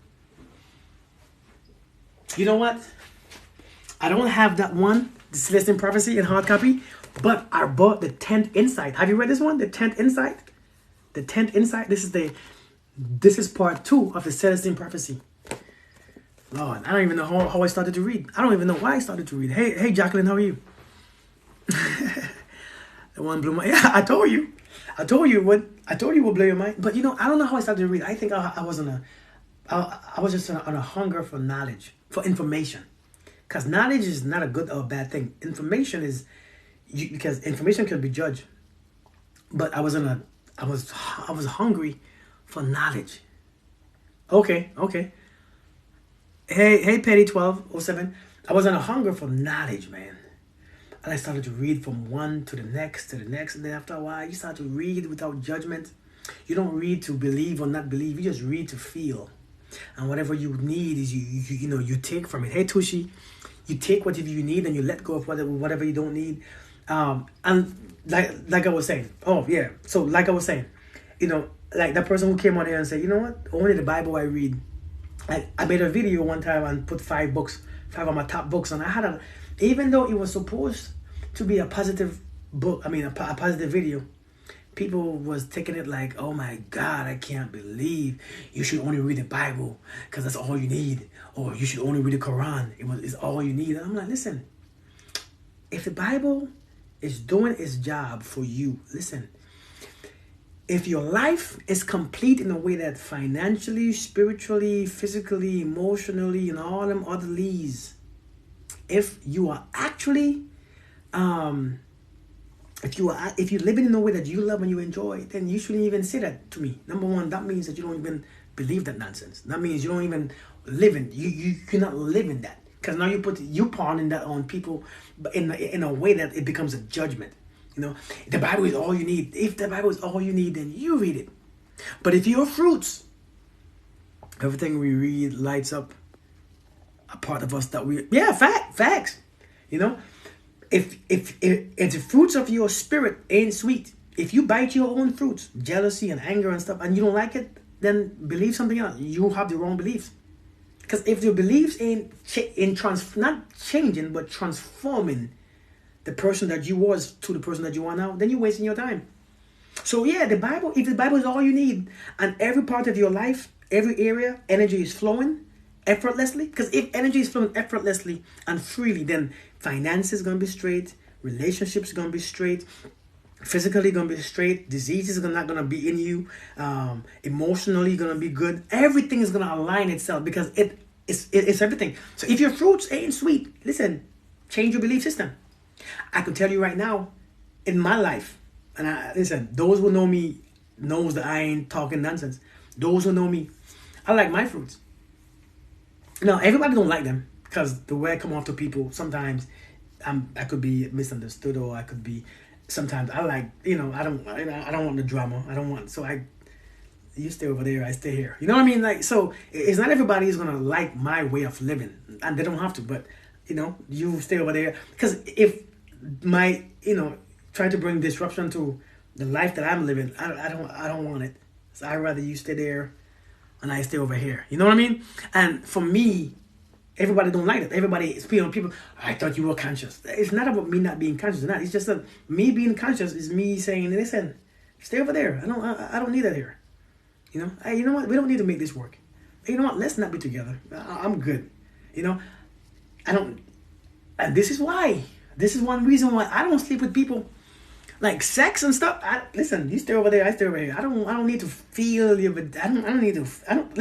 I don't have that one, the Celestine Prophecy in hard copy, but I bought the 10th Insight. Have you read this one? The 10th Insight? The 10th Insight. This is part 2 of the Celestine Prophecy. Lord, I don't even know how I started to read. I don't even know why I started to read. Hey Jacqueline, how are you? The one blew my. Yeah, I told you it would blow your mind. But I don't know how I started to read. I think I was just on a hunger for knowledge, for information. Because knowledge is not a good or bad thing. Information is, because information can be judged. But I was hungry for knowledge. Okay. Hey, Petty 1207. I was on a hunger for knowledge, man. And I started to read from one to the next, and then after a while, you start to read without judgment. You don't read to believe or not believe. You just read to feel. And whatever you need is you take from it. Hey, Tushi, you take whatever you need and you let go of whatever you don't need. And like I was saying, so like I was saying, like that person who came on here and said, you know what, only the Bible I read. I made a video one time and put 5 of my top books, and I had even though it was supposed to be a positive book, a positive video, people was taking it like, oh my God, I can't believe you should only read the Bible because that's all you need, or you should only read the Quran, it's all you need. And I'm like, listen, if the Bible is doing its job for you, listen, if your life is complete in a way that financially, spiritually, physically, emotionally, and all them other leads, if you are actually, if you're living in a way that you love and you enjoy, then you shouldn't even say that to me. Number one, that means that you don't even believe that nonsense. That means you don't even live in, you cannot live in that. Because now you pawning that on people in a way that it becomes a judgment. The Bible is all you need. If the Bible is all you need, then you read it. But if your fruits, everything we read lights up a part of us that facts. If the fruits of your spirit ain't sweet, if you bite your own fruits, jealousy and anger and stuff, and you don't like it, then believe something else. You have the wrong beliefs. Because if your beliefs ain't not changing but transforming the person that you was to the person that you are now, then you're wasting your time. So yeah, the Bible, if the Bible is all you need, and every part of your life, every area, energy is flowing effortlessly. Because if energy is flowing effortlessly and freely, then finance is gonna be straight, relationships gonna be straight, physically gonna be straight, diseases are not gonna be in you, emotionally gonna be good. Everything is gonna align itself because it's everything. So if your fruits ain't sweet, listen, change your belief system. I can tell you right now, in my life, and listen, those who know me knows that I ain't talking nonsense. Those who know me, I like my fruits. Now everybody don't like them because the way I come off to people sometimes, I could be misunderstood, or I could be. Sometimes I like, I don't want the drama. I don't want, so you stay over there, I stay here. You know what I mean? Like, so it's not everybody is gonna like my way of living, and they don't have to. But you stay over there because if my, try to bring disruption to the life that I'm living, I don't want it. So I'd rather you stay there, and I stay over here. You know what I mean? And for me, everybody don't like it. Everybody is people. I thought you were conscious. It's not about me not being conscious or not. It's just that me being conscious is me saying, listen, stay over there. I don't need that here. You know what? We don't need to make this work. You know what? Let's not be together. I'm good. I don't. And this is why. This is one reason why I don't sleep with people. Like sex and stuff. Listen, you stay over there, I stay over here. I don't need to feel you, but I don't need to. I don't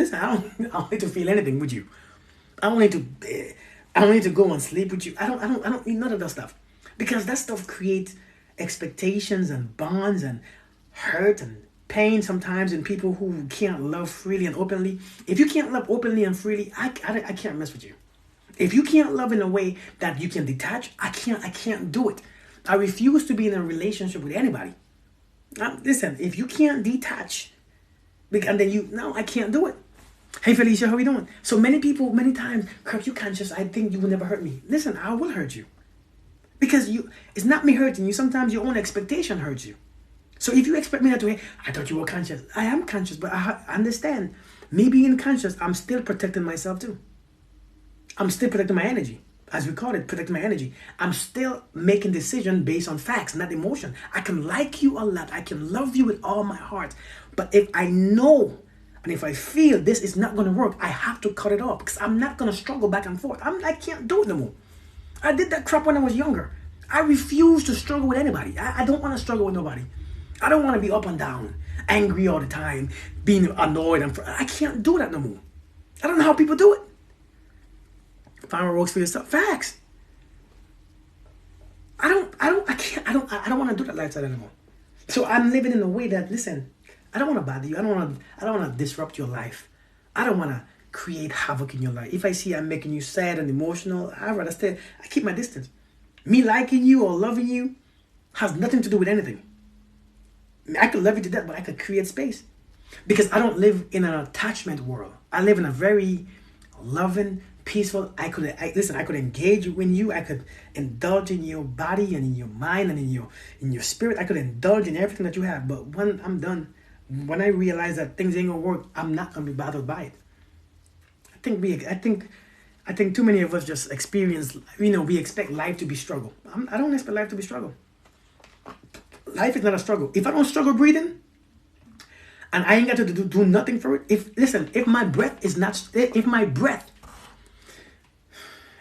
need to feel anything with you. I don't need to go and sleep with you. I don't need none of that stuff. Because that stuff creates expectations and bonds and hurt and pain sometimes in people who can't love freely and openly. If you can't love openly and freely, I can't mess with you. If you can't love in a way that you can detach, I can't do it. I refuse to be in a relationship with anybody. Listen, if you can't detach, and then I can't do it. Hey Felicia, how are you doing? So many people, many times, Kirk, you conscious, I think you will never hurt me. Listen, I will hurt you. Because it's not me hurting you. Sometimes your own expectation hurts you. So if you expect me not to, I thought you were conscious. I am conscious, but I understand. Me being conscious, I'm still protecting myself too. I'm still protecting my energy. As we call it, protecting my energy. I'm still making decisions based on facts, not emotion. I can like you a lot. I can love you with all my heart. But if I know, and if I feel this is not going to work, I have to cut it off because I'm not going to struggle back and forth. I can't do it no more. I did that crap when I was younger. I refuse to struggle with anybody. I don't want to struggle with nobody. I don't want to be up and down, angry all the time, being annoyed. I can't do that no more. I don't know how people do it. Find what works for yourself. Facts. I don't want to do that lifestyle anymore. So I'm living in a way that, listen, I don't want to bother you. I don't want to disrupt your life. I don't want to create havoc in your life. If I see I'm making you sad and emotional, I'd rather stay. I keep my distance. Me liking you or loving you has nothing to do with anything. I could love you to death, but I could create space. Because I don't live in an attachment world. I live in a very loving, peaceful. I could engage with you. I could indulge in your body and in your mind and in your spirit. I could indulge in everything that you have. But when I'm done, when I realize that things ain't gonna work, I'm not gonna be bothered by it. I think too many of us just experience. We expect life to be struggle. I don't expect life to be struggle. Life is not a struggle. If I don't struggle breathing, and I ain't got to do nothing for it. If my breath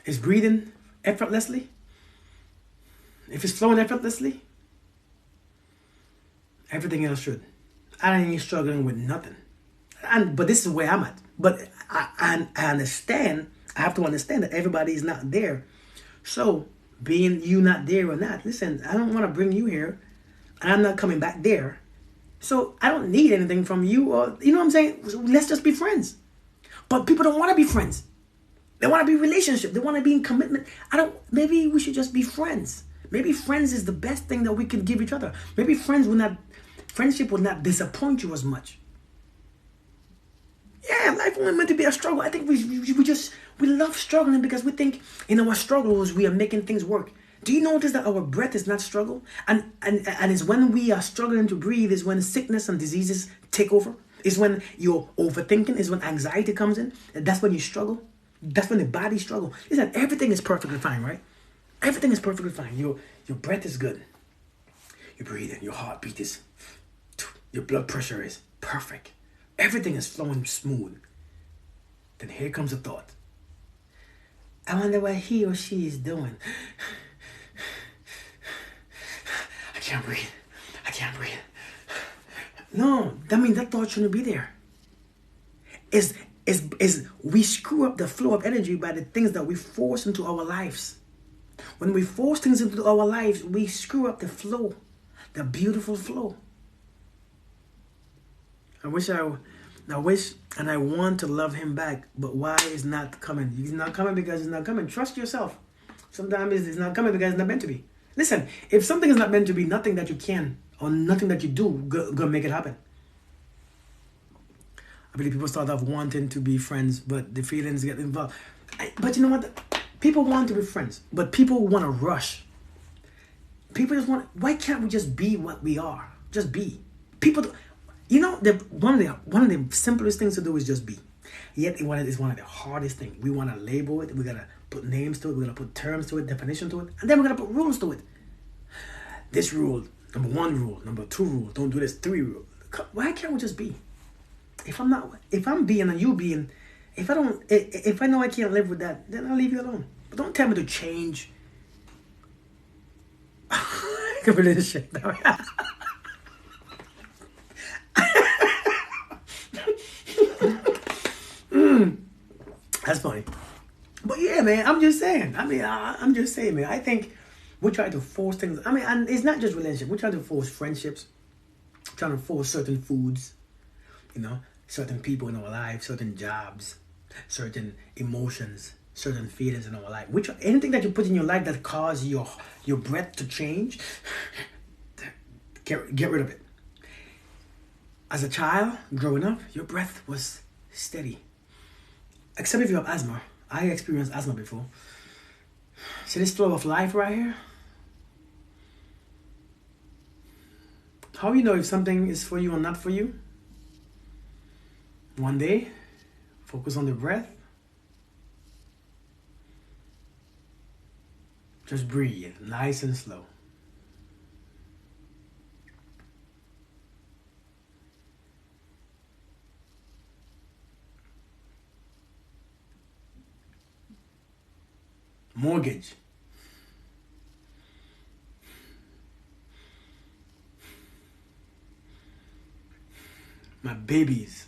is breathing effortlessly, if it's flowing effortlessly, everything else should. I ain't struggling with nothing. But this is where I'm at. But I understand. I have to understand that everybody is not there. So being you not there or not, listen, I don't want to bring you here, and I'm not coming back there. So I don't need anything from you, or you know what I'm saying? Let's just be friends. But people don't want to be friends. They want to be in relationship. They want to be in commitment. Maybe we should just be friends. Maybe friends is the best thing that we can give each other. Maybe friendship will not disappoint you as much. Yeah, life wasn't meant to be a struggle. I think we love struggling because we think in our struggles we are making things work. Do you notice that our breath is not struggle? And it's when we are struggling to breathe is when sickness and diseases take over. It's when you're overthinking. It's when anxiety comes in. That's when you struggle. That's when the body struggles. Listen, everything is perfectly fine, right? Everything is perfectly fine. Your breath is good. You're breathing. Your heartbeat is Your blood pressure is perfect. Everything is flowing smooth. Then here comes a thought. I wonder what he or she is doing. I can't breathe. I can't breathe. No, that thought shouldn't be there. Is we screw up the flow of energy by the things that we force into our lives. When we force things into our lives, we screw up the flow, the beautiful flow. I wish and I want to love him back, but why is not coming? He's not coming because he's not coming. Trust yourself. Sometimes it's not coming because it's not meant to be. Listen, if something is not meant to be, nothing that you can or nothing that you do gonna make it happen. I believe people start off wanting to be friends, but the feelings get involved. But you know what? People want to be friends, but people want to rush. People just want. Why can't we just be what we are? Just be. People. One of the simplest things to do is just be. Yet it's one of the hardest things. We want to label it. We gotta put names to it. We gotta put terms to it, definition to it, and then we're gonna put rules to it. This rule, number 1 rule, number 2 rule. Don't do this. 3 rule. Why can't we just be? If I'm being and you being, if I know I can't live with that, then I'll leave you alone. But don't tell me to change. I can believe this shit. That's funny. But yeah, man, I'm just saying. I'm just saying, man. I think we try to force things. And it's not just relationship. We try to force friendships. Trying to force certain foods. Certain people in our life, certain jobs, certain emotions, certain feelings in our life. Anything that you put in your life that causes your breath to change, get rid of it. As a child, growing up, your breath was steady. Except if you have asthma. I experienced asthma before. See this flow of life right here? How you know if something is for you or not for you? One day, focus on the breath. Just breathe, nice and slow. Mortgage. My babies.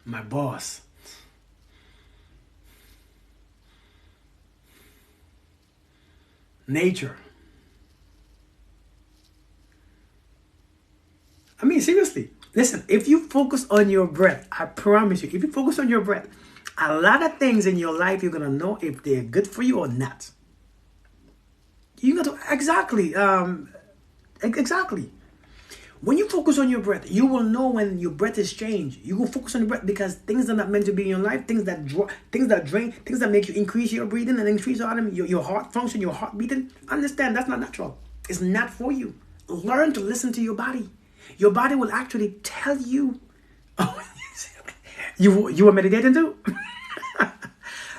My boss. Nature. Seriously. Listen, if you focus on your breath, I promise you, if you focus on your breath, a lot of things in your life, you're going to know if they're good for you or not. You got to, exactly. When you focus on your breath, you will know when your breath is changed. You will focus on your breath because things are not meant to be in your life. Things that drain, things that make you increase your breathing and increase your heart function, your heart beating. Understand, that's not natural. It's not for you. Learn to listen to your body. Your body will actually tell you. Oh, you were meditating too?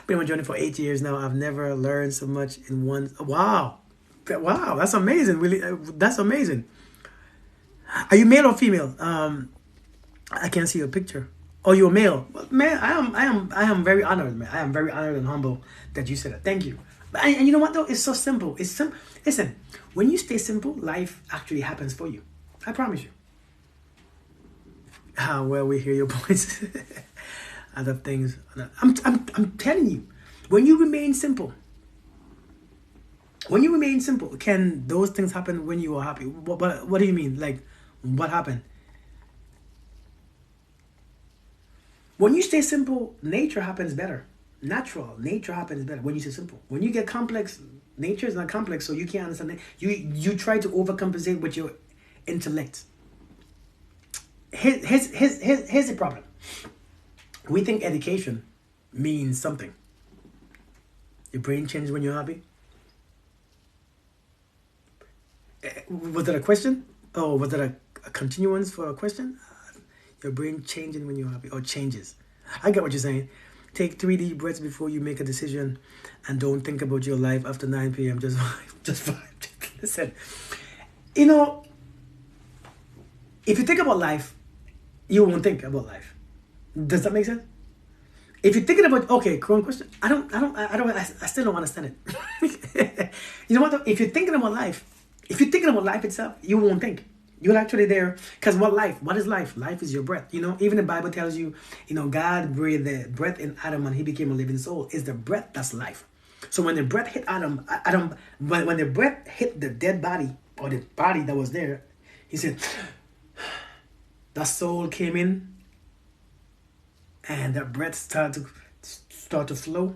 Been on my journey for 8 years now. I've never learned so much in one. Wow, that's amazing. Really, that's amazing. Are you male or female? I can't see your picture. Oh, you're male. Well, man, I am very honored, man. I am very honored and humble that you said that. Thank you. And you know what though? It's so simple. It's simple. Listen, when you stay simple, life actually happens for you. I promise you. Well, we hear your points. Other things. I'm telling you, when you remain simple, can those things happen when you are happy? What do you mean? Like, what happened? When you stay simple, nature happens better. Natural nature happens better when you stay simple. When you get complex, nature is not complex, so you can't understand it. You try to overcompensate with your intellect. Here's the problem. We think education means something. Your brain changes when you're happy. Was that a question? Oh, was that a continuance for a question? Your brain changing when you're happy, or changes. I get what you're saying. Take 3 deep breaths before you make a decision, and don't think about your life after 9 p.m. Just vibe. Just vibe. Listen, you know, if you think about life, you won't think about life. Does that make sense? If you're thinking about, okay, current question, I still don't understand it. You know what though? If you're thinking about life, itself, you won't think. You're actually there. Because what is life? Life is your breath. You know, even the Bible tells you, God breathed the breath in Adam and he became a living soul. It's the breath that's life. So when the breath hit when the breath hit the dead body or the body that was there, he said, that soul came in and that breath started to flow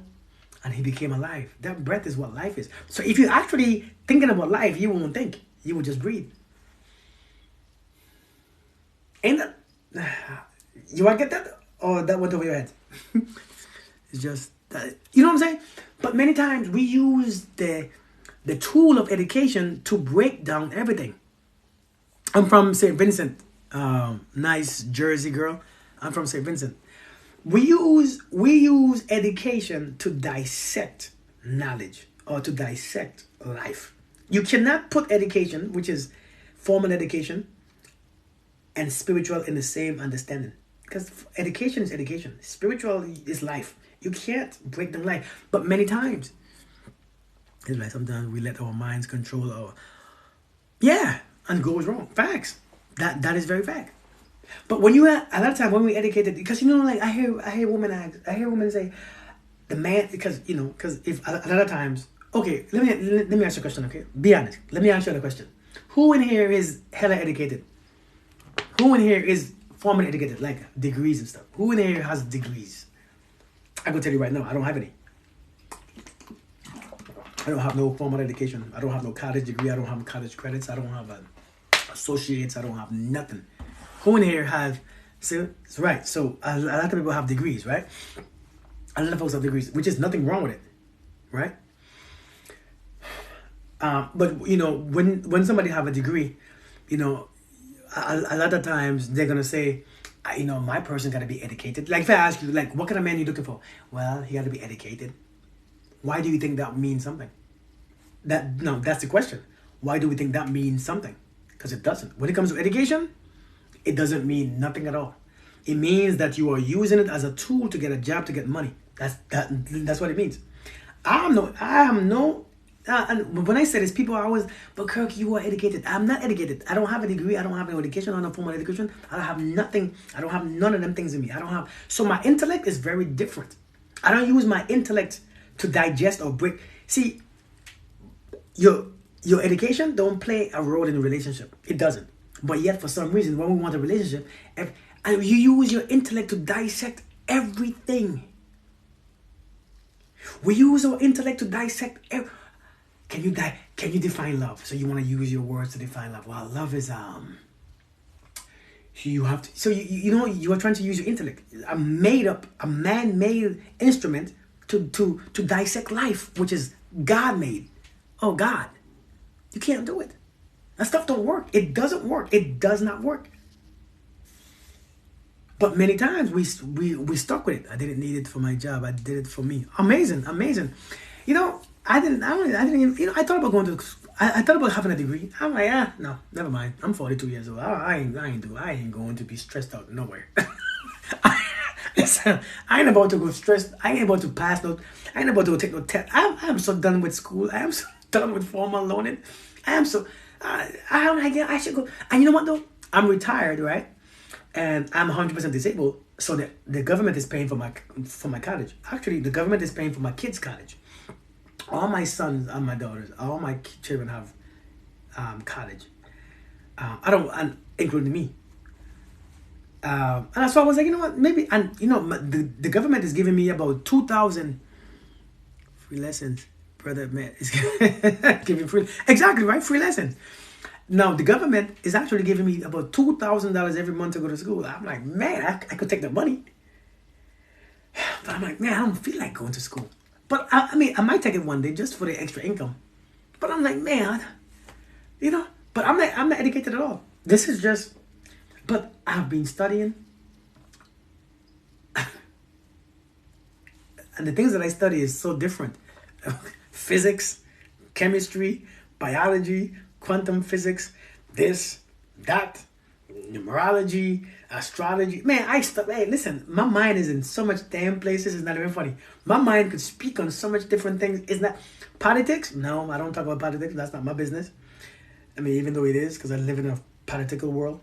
and he became alive. That breath is what life is. So if you're actually thinking about life, you won't think. You will just breathe. Ain't that? You want to get that? Or that went over your head? It's just that. You know what I'm saying? But many times we use the tool of education to break down everything. I'm from St. Vincent. Nice Jersey girl. I'm from St. Vincent. We use education to dissect knowledge or to dissect life. You cannot put education, which is formal education, and spiritual in the same understanding. Because education is education. Spiritual is life. You can't break down life. But many times, it's like sometimes we let our minds control our... Yeah, and goes wrong. Facts. That is very fact. But when you a lot of times when we educated, because like I hear women say, the man, because if a lot of times, okay, let me ask you a question, okay? Be honest. Let me ask you a question. Who in here is hella educated? Who in here is formally educated, like degrees and stuff? Who in here has degrees? I can tell you right now, I don't have any. I don't have no formal education. I don't have no college degree. I don't have college credits. I don't have associates. I don't have nothing. Who in here have... See, right. So a lot of people have degrees, right? A lot of folks have degrees, which is nothing wrong with it, right? But when somebody have a degree, a lot of times they're gonna say, my person gotta be educated. Like if I ask you, like, what kind of man you looking for? Well, he gotta be educated. Why do you think that means something? That's the question. Why do we think that means something? Because it doesn't. When it comes to education, it doesn't mean nothing at all. It means that you are using it as a tool to get a job, to get money. That's what it means. And when I say this, people are always, but Kirk, you are educated. I'm not educated. I don't have a degree. I don't have an education. I don't have formal education. I don't have nothing. I don't have none of them things in me. So my intellect is very different. I don't use my intellect to digest or break. See, your education don't play a role in a relationship. It doesn't. But yet, for some reason, when we want a relationship, and you use your intellect to dissect everything. We use our intellect to dissect. Can you define love? So you want to use your words to define love? Well, love is you have to. So you are trying to use your intellect, a man-made instrument to dissect life, which is God made. Oh God, you can't do it. That stuff don't work. It doesn't work. It does not work. But many times we stuck with it. I didn't need it for my job. I did it for me. Amazing. I didn't even, I thought about going to, I thought about having a degree. I'm like, no, never mind. I'm 42 years old. I ain't going to be stressed out nowhere. Listen, I ain't about to go stressed. I ain't about to pass no, I ain't about to go take no test. I'm so done with school. I am so done with formal learning. I should go. And you know what though? I'm retired, right? And I'm 100% disabled. So the government is paying for my college. Actually, the government is paying for my kids' college. All my sons and my daughters, all my children have college. Including me. And so I was like, you know what? Maybe, and the government is giving me about 2,000 free lessons. Brother, man, is giving free, exactly right, free lessons. Now the government is actually giving me about $2,000 every month to go to school. I'm like, man, I could take that money, but I'm like, man, I don't feel like going to school. But I mean, I might take it one day just for the extra income. But I'm like, man, but I'm not educated at all. This is just, but I've been studying. And the things that I study is so different. Physics, chemistry, biology, quantum physics, this, that, numerology, astrology. Man, hey, listen, my mind is in so much damn places, it's not even funny. My mind could speak on so much different things. It's not politics. No, I don't talk about politics. That's not my business. I mean, even though it is, because I live in a political world.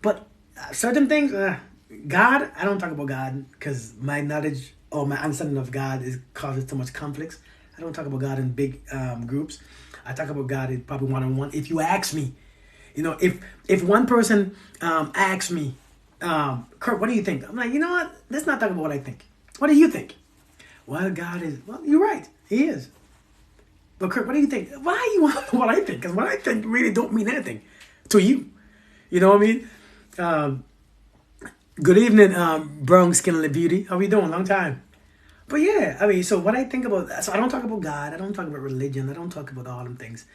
But certain things, God, I don't talk about God because my knowledge or my understanding of God causes too much conflicts. I don't talk about God in big groups. I talk about God in probably one-on-one. If you ask me, if one person asks me, Kurt, what do you think? I'm like, you know what? Let's not talk about what I think. What do you think? Well, God is, well, you're right. He is. But Kurt, what do you think? Why you want to know what I think? Because what I think really don't mean anything to you. You know what I mean? Good evening, Brown Skin Beauty. How we doing? Long time. But yeah, I mean, so what I think about, so I don't talk about God. I don't talk about religion. I don't talk about all them things.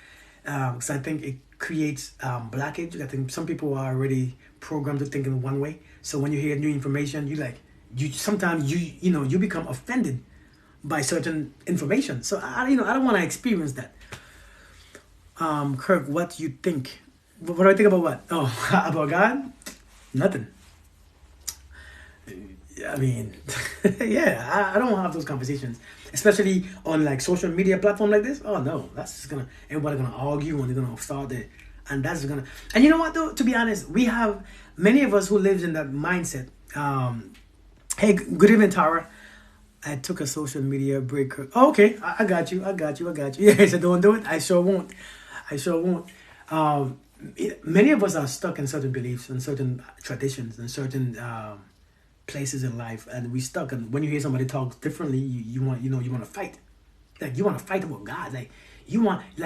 Because I think it creates blockage. I think some people are already programmed to think in one way. So when you hear new information, sometimes you become offended by certain information. So I don't want to experience that. Kirk, what do you think? What do I think about what? Oh, about God? Nothing. I mean, yeah, I don't have those conversations, especially on like social media platform like this. Oh no, that's just everybody gonna argue and they're gonna start it, and that's gonna. And you know what though? To be honest, we have many of us who lives in that mindset. Hey, good evening, Tara. I took a social media break. Oh, okay, I got you. Yeah, so don't do it. I sure won't. Many of us are stuck in certain beliefs and certain traditions and certain places in life, and we stuck. And when you hear somebody talk differently, you want to fight. Like you want to fight about God. Like you want to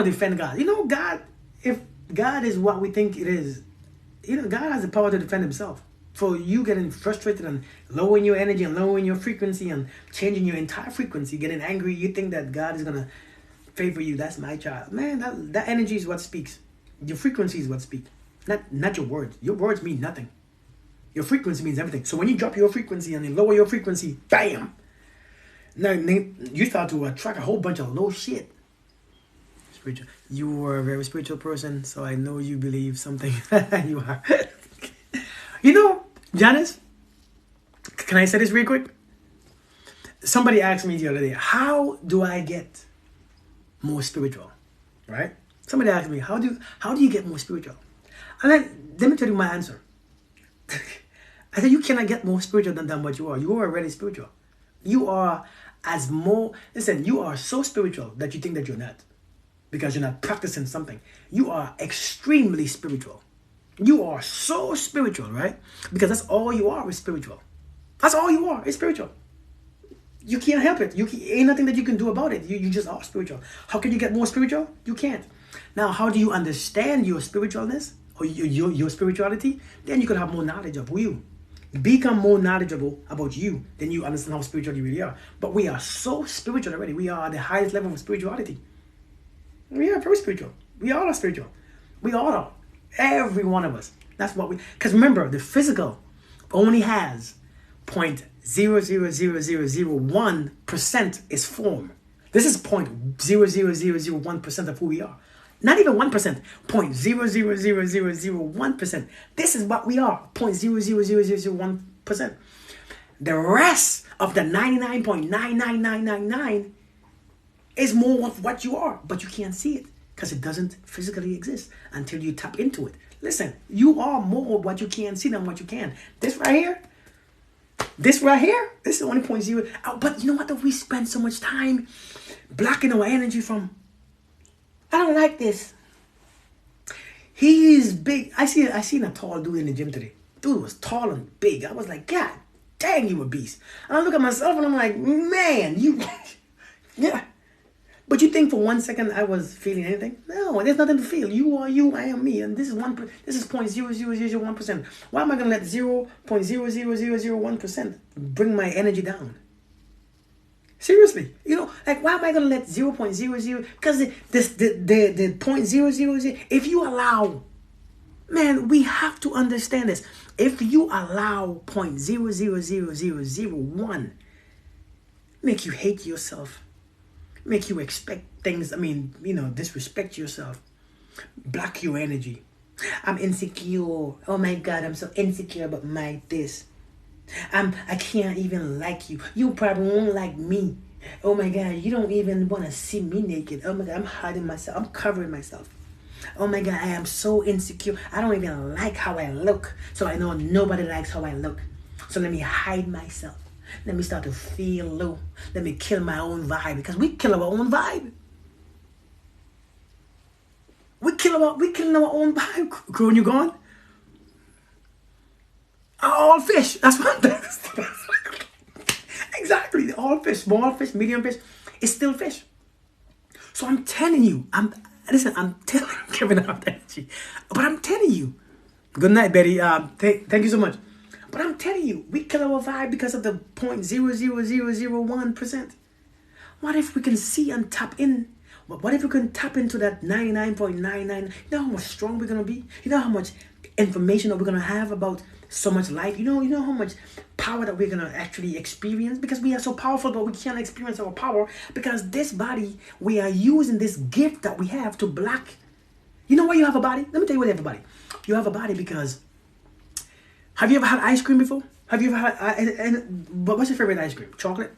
defend God. God. If God is what we think it is, God has the power to defend Himself. For you getting frustrated and lowering your energy and lowering your frequency and changing your entire frequency, getting angry, you think that God is gonna favor you. That's my child, man. That energy is what speaks. Your frequency is what speaks, not your words. Your words mean nothing. Your frequency means everything. So when you drop your frequency and you lower your frequency, bam! Now you start to attract a whole bunch of low shit. Spiritual. You are a very spiritual person, so I know you believe something. You are. Janice, can I say this real quick? Somebody asked me the other day, how do I get more spiritual? Right? Somebody asked me, how do you get more spiritual? And let me tell you my answer. I said, you cannot get more spiritual than what you are. You are already spiritual. You are you are so spiritual that you think that you're not. Because you're not practicing something. You are extremely spiritual. You are so spiritual, right? Because that's all you are is spiritual. That's all you are is spiritual. You can't help it. Ain't nothing that you can do about it. You just are spiritual. How can you get more spiritual? You can't. Now, how do you understand your spiritualness or your spirituality? Then you can have more knowledge of you. Become more knowledgeable about you. Then you understand how spiritual you really are. But we are so spiritual already. We are at the highest level of spirituality. We are very spiritual. We all are spiritual. We all are. Every one of us. That's what because remember, the physical only has 0.00001% is form. This is 0.00001% of who we are. Not even 1%. 0.00001%. This is what we are. 0.00001%. The rest of the 99.99999 is more of what you are, but you can't see it. Because it doesn't physically exist until you tap into it. Listen, you are more of what you can see than what you can. This right here, this is only 0.0. But you know what? Though we spend so much time blocking our energy from. I don't like this. He's big. I seen a tall dude in the gym today. Dude was tall and big. I was like, God dang, you a beast. And I look at myself and I'm like, man, you, yeah. But you think for 1 second I was feeling anything? No, there's nothing to feel. You are you, I am me, and this is 0.00001%. Why am I gonna let 0.00001% bring my energy down? Seriously, why am I gonna let 0.00? Because the 0.000. If you allow, man, we have to understand this. If you allow 0.00001 make you hate yourself, make you expect things, disrespect yourself, block your energy. I'm insecure. Oh my God, I'm so insecure about my this. I can't even like you. You probably won't like me. Oh my God, you don't even want to see me naked. Oh my God, I'm hiding myself. I'm covering myself. Oh my God, I am so insecure. I don't even like how I look. So I know nobody likes how I look. So let me hide myself. Let me start to feel low. Let me kill my own vibe. Because we kill our own vibe. We killing our own vibe. Crew, you gone? All fish. That's what exactly. All fish, small fish, medium fish. It's still fish. So I'm telling you, I'm telling you, giving up energy. But I'm telling you. Good night, Betty. Thank you so much. But I'm telling you, we kill our vibe because of the 0.00001%. What if we can see and tap in? What if we can tap into that 99.99? You know how much strong we're gonna be? You know how much information that we're gonna have about so much life? You know how much power that we're gonna actually experience? Because we are so powerful, but we can't experience our power because this body, we are using this gift that we have to block. You know why you have a body? Let me tell you why you have a body. You have a body because, have you ever had ice cream before? Have you ever had, what's your favorite ice cream? Chocolate?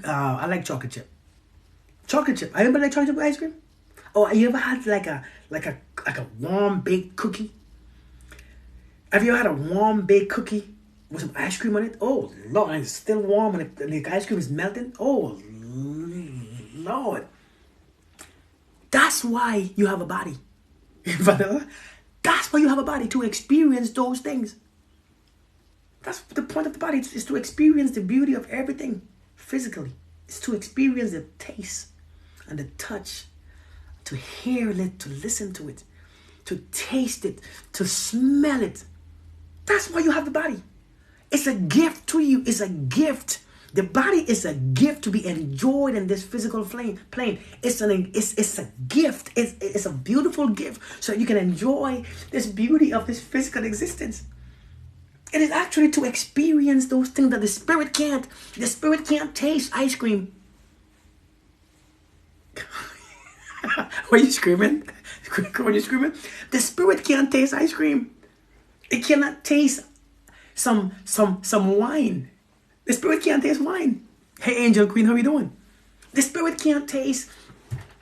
I like chocolate chip. Chocolate chip. Anybody like chocolate chip ice cream? Oh, you ever had like a warm baked cookie? Have you ever had a warm baked cookie with some ice cream on it? Oh Lord, and it's still warm and the ice cream is melting. Oh Lord. That's why you have a body. That's why you have a body, to experience those things. That's the point of the body, is to experience the beauty of everything physically. It's to experience the taste and the touch, to hear it, to listen to it, to taste it, to smell it. That's why you have the body. It's a gift to you. It's a gift. The body is a gift to be enjoyed in this physical plane. It's a gift. It's a beautiful gift, so you can enjoy this beauty of this physical existence. It is actually to experience those things that the spirit can't. The spirit can't taste ice cream. Were you screaming? When you screaming? The spirit can't taste ice cream. It cannot taste some wine. The spirit can't taste wine. Hey, Angel Queen, how you doing? The spirit can't taste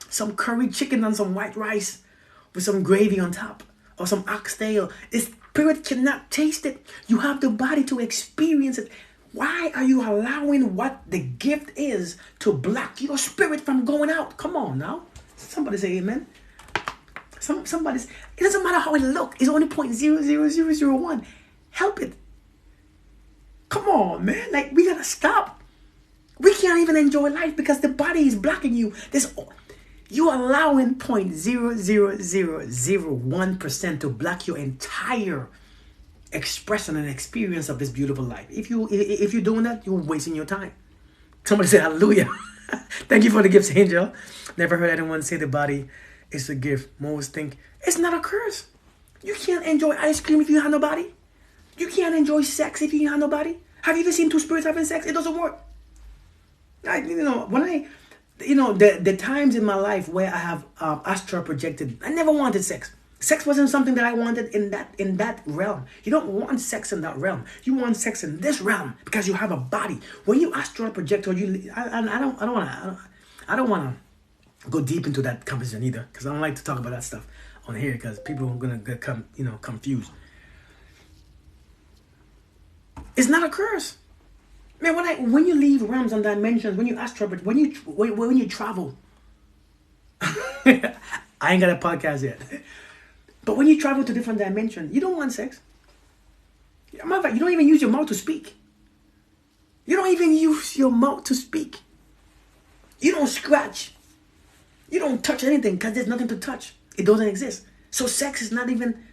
some curry chicken and some white rice with some gravy on top, or some oxtail. The spirit cannot taste it. You have the body to experience it. Why are you allowing what the gift is to block your spirit from going out? Come on now. Somebody say amen. Somebody's, it doesn't matter how it looks. It's only 0.00001. Help it. Come on, man. Like, we gotta stop. We can't even enjoy life because the body is blocking you. You allowing 0.00001% to block your entire expression and experience of this beautiful life. If you're doing that, you're wasting your time. Somebody say hallelujah. Thank you for the gifts, Angel. Never heard anyone say the body is a gift. Most think it's not a curse. You can't enjoy ice cream if you have no body. You can't enjoy sex if you have no body. Have you ever seen two spirits having sex? It doesn't work. The times in my life where I have astral projected, I never wanted sex. Sex wasn't something that I wanted in that realm. You don't want sex in that realm. You want sex in this realm because you have a body. When you astral project, or I don't want to go deep into that conversation either, because I don't like to talk about that stuff on here because people are gonna get confused. It's not a curse, man. When you leave realms and dimensions, when you astral, when you travel, I ain't got a podcast yet. But when you travel to different dimensions, you don't want sex. Matter of fact, you don't even use your mouth to speak. You don't even use your mouth to speak. You don't scratch. You don't touch anything because there's nothing to touch. It doesn't exist. So sex is not even.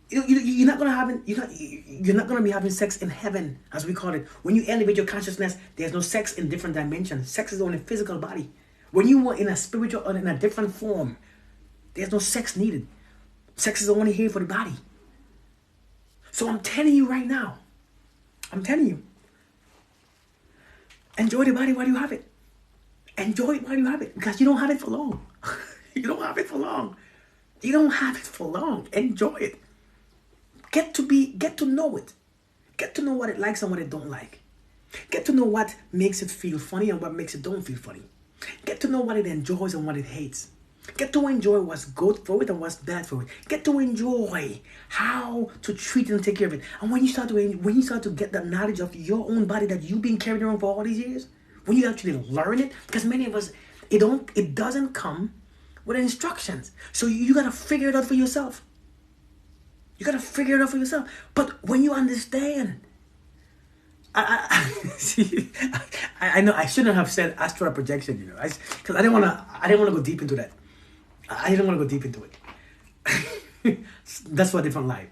You're not gonna be having sex in heaven, as we call it. When you elevate your consciousness, there's no sex in different dimensions. Sex is only physical body. When you were in a spiritual or in a different form, there's no sex needed. Sex is only here for the body. So I'm telling you right now, I'm telling you, enjoy the body while you have it. Enjoy it while you have it, because you don't have it for long. You don't have it for long. You don't have it for long. Enjoy it. Get to know it. Get to know what it likes and what it don't like. Get to know what makes it feel funny and what makes it don't feel funny. Get to know what it enjoys and what it hates. Get to enjoy what's good for it and what's bad for it. Get to enjoy how to treat and take care of it. And when you start to get that knowledge of your own body that you've been carrying around for all these years, when you actually learn it, because many of us, it doesn't come with instructions. So you gotta figure it out for yourself. You gotta figure it out for yourself. But when you understand, I know I shouldn't have said astral projection, because I didn't wanna go deep into that. I didn't want to go deep into it. That's for a different life.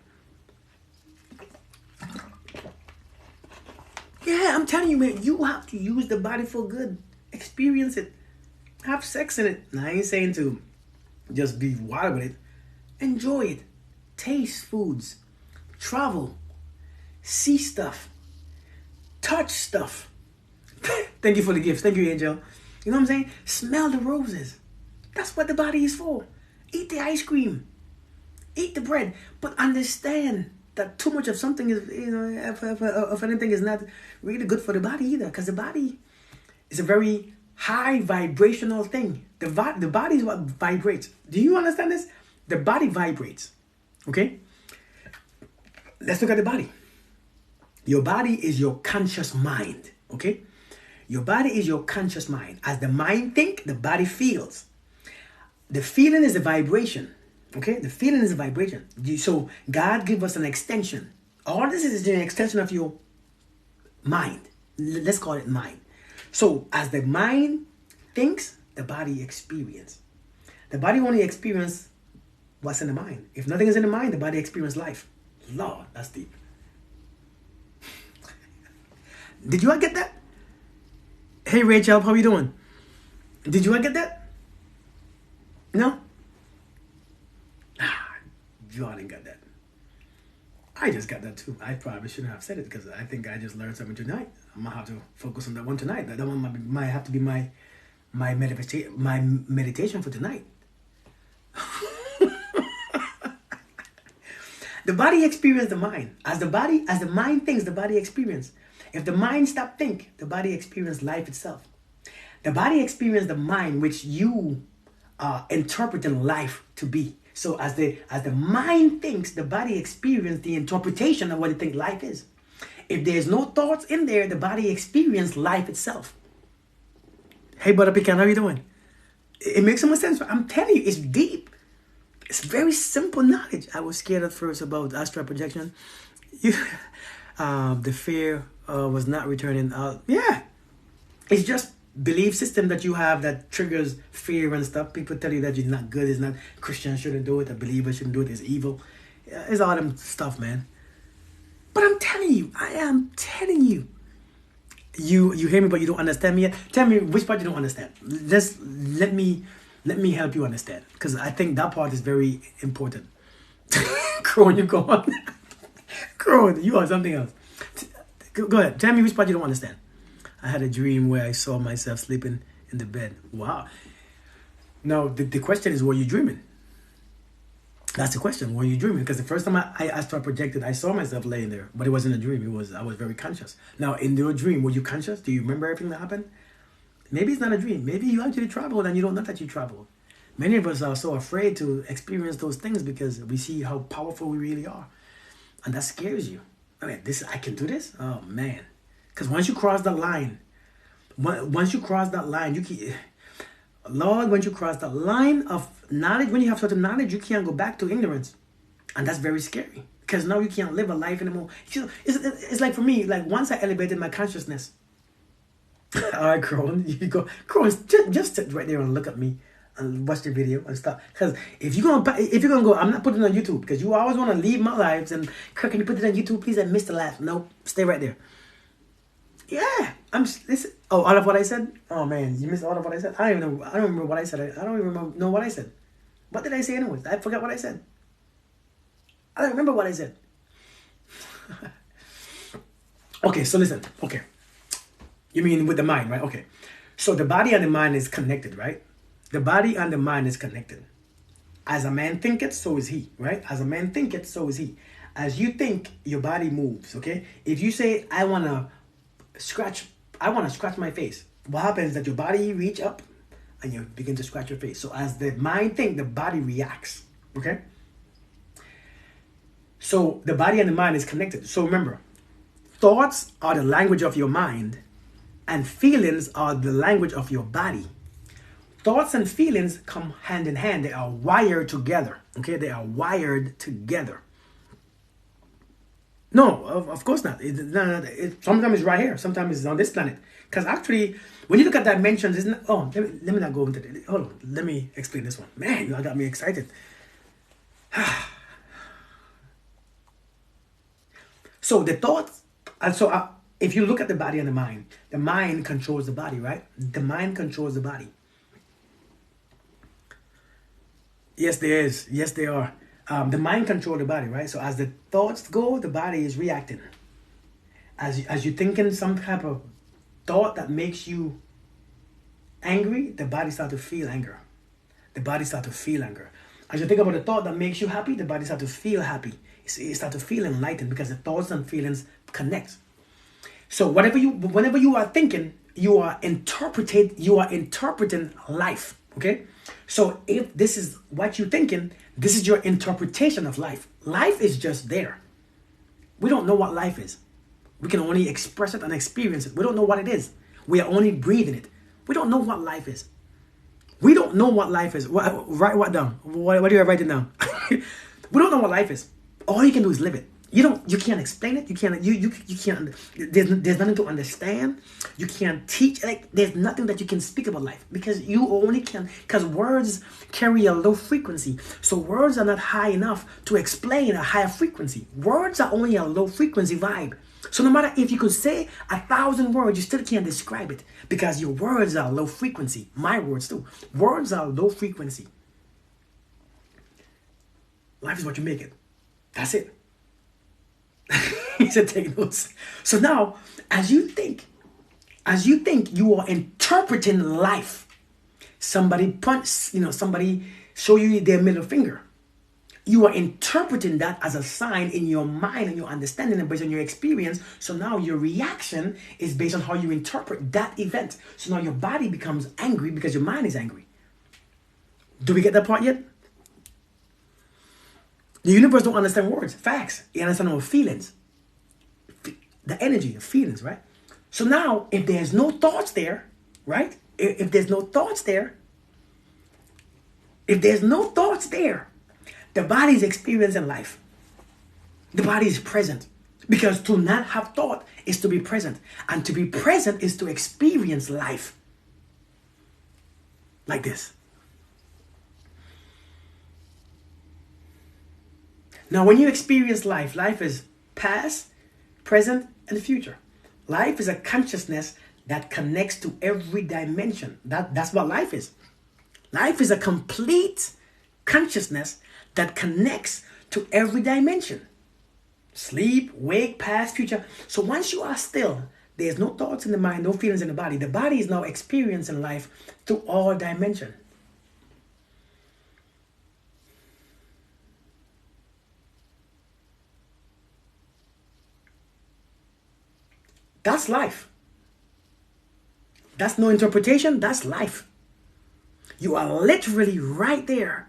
Yeah, I'm telling you, man, you have to use the body for good. Experience it. Have sex in it. Now, I ain't saying to just be wild with it. Enjoy it. Taste foods. Travel. See stuff. Touch stuff. Thank you for the gifts. Thank you, Angel. You know what I'm saying? Smell the roses. That's what the body is for. Eat the ice cream. Eat the bread. But understand that too much of something is, if anything, is not really good for the body either. Because the body is a very high vibrational thing. The body is what vibrates. Do you understand this? The body vibrates. Okay? Let's look at the body. Your body is your conscious mind. Okay? Your body is your conscious mind. As the mind thinks, the body feels. The feeling is a vibration. Okay? The feeling is a vibration. So God give us an extension. All this is an extension of your mind. Let's call it mind. So as the mind thinks, the body experiences. The body only experiences what's in the mind. If nothing is in the mind, the body experiences life. Lord, that's deep. Did you all get that? Hey Rachel, how you doing? Did you all get that? No? You all didn't get that. I just got that too. I probably shouldn't have said it because I think I just learned something tonight. I'm gonna have to focus on that one tonight. That one might have to be my meditation for tonight. The body experiences the mind. As the mind thinks, the body experiences. If the mind stop think, the body experiences life itself. The body experiences the mind which you interpreting life to be. So as the mind thinks, the body experiences the interpretation of what it thinks life is. If there's no thoughts in there, the body experiences life itself. Hey, Brother Pecan, how you doing? It makes so much sense. I'm telling you, it's deep. It's very simple knowledge. I was scared at first about astral projection. The fear was not returning. Yeah, it's just belief system that you have that triggers fear and stuff. People tell you that you're not good, it's not, Christians shouldn't do it, a believer shouldn't do it, it's evil. It's all them stuff, man. But I'm telling you, I am telling you. You hear me, but you don't understand me yet. Tell me which part you don't understand. Let me help you understand, because I think that part is very important. Crone, you go on. Crone, you are something else. Go ahead. Tell me which part you don't understand. I had a dream where I saw myself sleeping in the bed. Wow. Now, the question is, were you dreaming? That's the question. Were you dreaming? Because the first time I astral projected, I saw myself laying there, but it wasn't a dream. I was very conscious. Now, in your dream, were you conscious? Do you remember everything that happened? Maybe it's not a dream. Maybe you actually traveled and you don't know that you traveled. Many of us are so afraid to experience those things because we see how powerful we really are. And that scares you. I mean, I can do this? Oh, man. Because once you cross that line, once you cross that line, Lord, once you cross that line of knowledge, when you have certain knowledge, you can't go back to ignorance. And that's very scary. Because now you can't live a life anymore. It's like for me, like once I elevated my consciousness. All right, Crone, you go. Crone, just sit right there and look at me and watch the video and stuff. Because if you're gonna go, I'm not putting it on YouTube because you always want to leave my lives and Kirk, can you put it on YouTube, please? I missed the laugh. No, stay right there. Yeah, listen. Oh, all of what I said? Oh man, you missed all of what I said. I don't even know. I don't remember what I said. I don't even know what I said. What did I say anyways? I forgot what I said. I don't remember what I said. Okay, so listen. Okay. You mean with the mind, right? Okay. So the body and the mind is connected, right? The body and the mind is connected. As a man thinketh, so is he, right? As a man thinketh, so is he. As you think, your body moves, okay? If you say, I want to scratch my face, what happens is that your body reach up and you begin to scratch your face. So as the mind thinks, the body reacts, okay? So the body and the mind is connected. So remember, thoughts are the language of your mind and feelings are the language of your body. Thoughts and feelings come hand in hand. They are wired together. Okay, they are wired together. No, of course not. Sometimes it's right here. Sometimes it's on this planet. Because actually, when you look at dimensions, isn't it? Oh, let me not go into it. Hold on. Let me explain this one. Man, you all got me excited. So the thoughts, and so if you look at the body and the mind controls the body, right? The mind controls the body. Yes, there is. Yes, there are. The mind controls the body, right? So as the thoughts go, the body is reacting. As you're thinking some type of thought that makes you angry, the body starts to feel anger. The body starts to feel anger. As you think about a thought that makes you happy, the body starts to feel happy. It starts to feel enlightened because the thoughts and feelings connect. So whenever you are thinking, you are interpreting life. Okay? So if this is what you're thinking, this is your interpretation of life. Life is just there. We don't know what life is. We can only express it and experience it. We don't know what it is. We are only breathing it. We don't know what life is. We don't know what life is. Write what down? What do you write it down? We don't know what life is. All you can do is live it. You can't explain it. You can't. There's nothing to understand. You can't teach. Like there's nothing that you can speak about life because you only can. Because words carry a low frequency, so words are not high enough to explain a higher frequency. Words are only a low frequency vibe. So no matter if you could say 1,000 words, you still can't describe it because your words are low frequency. My words too. Words are low frequency. Life is what you make it. That's it. He said, take notes. So now, as you think, you are interpreting life. Somebody somebody show you their middle finger. You are interpreting that as a sign in your mind and your understanding and based on your experience. So now your reaction is based on how you interpret that event. So now your body becomes angry because your mind is angry. Do we get that part yet? The universe don't understand words, facts. It understands our feelings. The energy, the feelings, right? So now, if there's no thoughts there, right? If there's no thoughts there, the body is experiencing life. The body is present. Because to not have thought is to be present. And to be present is to experience life. Like this. Now, when you experience life, life is past, present, and future. Life is a consciousness that connects to every dimension. That's what life is. Life is a complete consciousness that connects to every dimension. Sleep, wake, past, future. So once you are still, there's no thoughts in the mind, no feelings in the body. The body is now experiencing life through all dimensions. That's life. That's no interpretation. That's life. You are literally right there.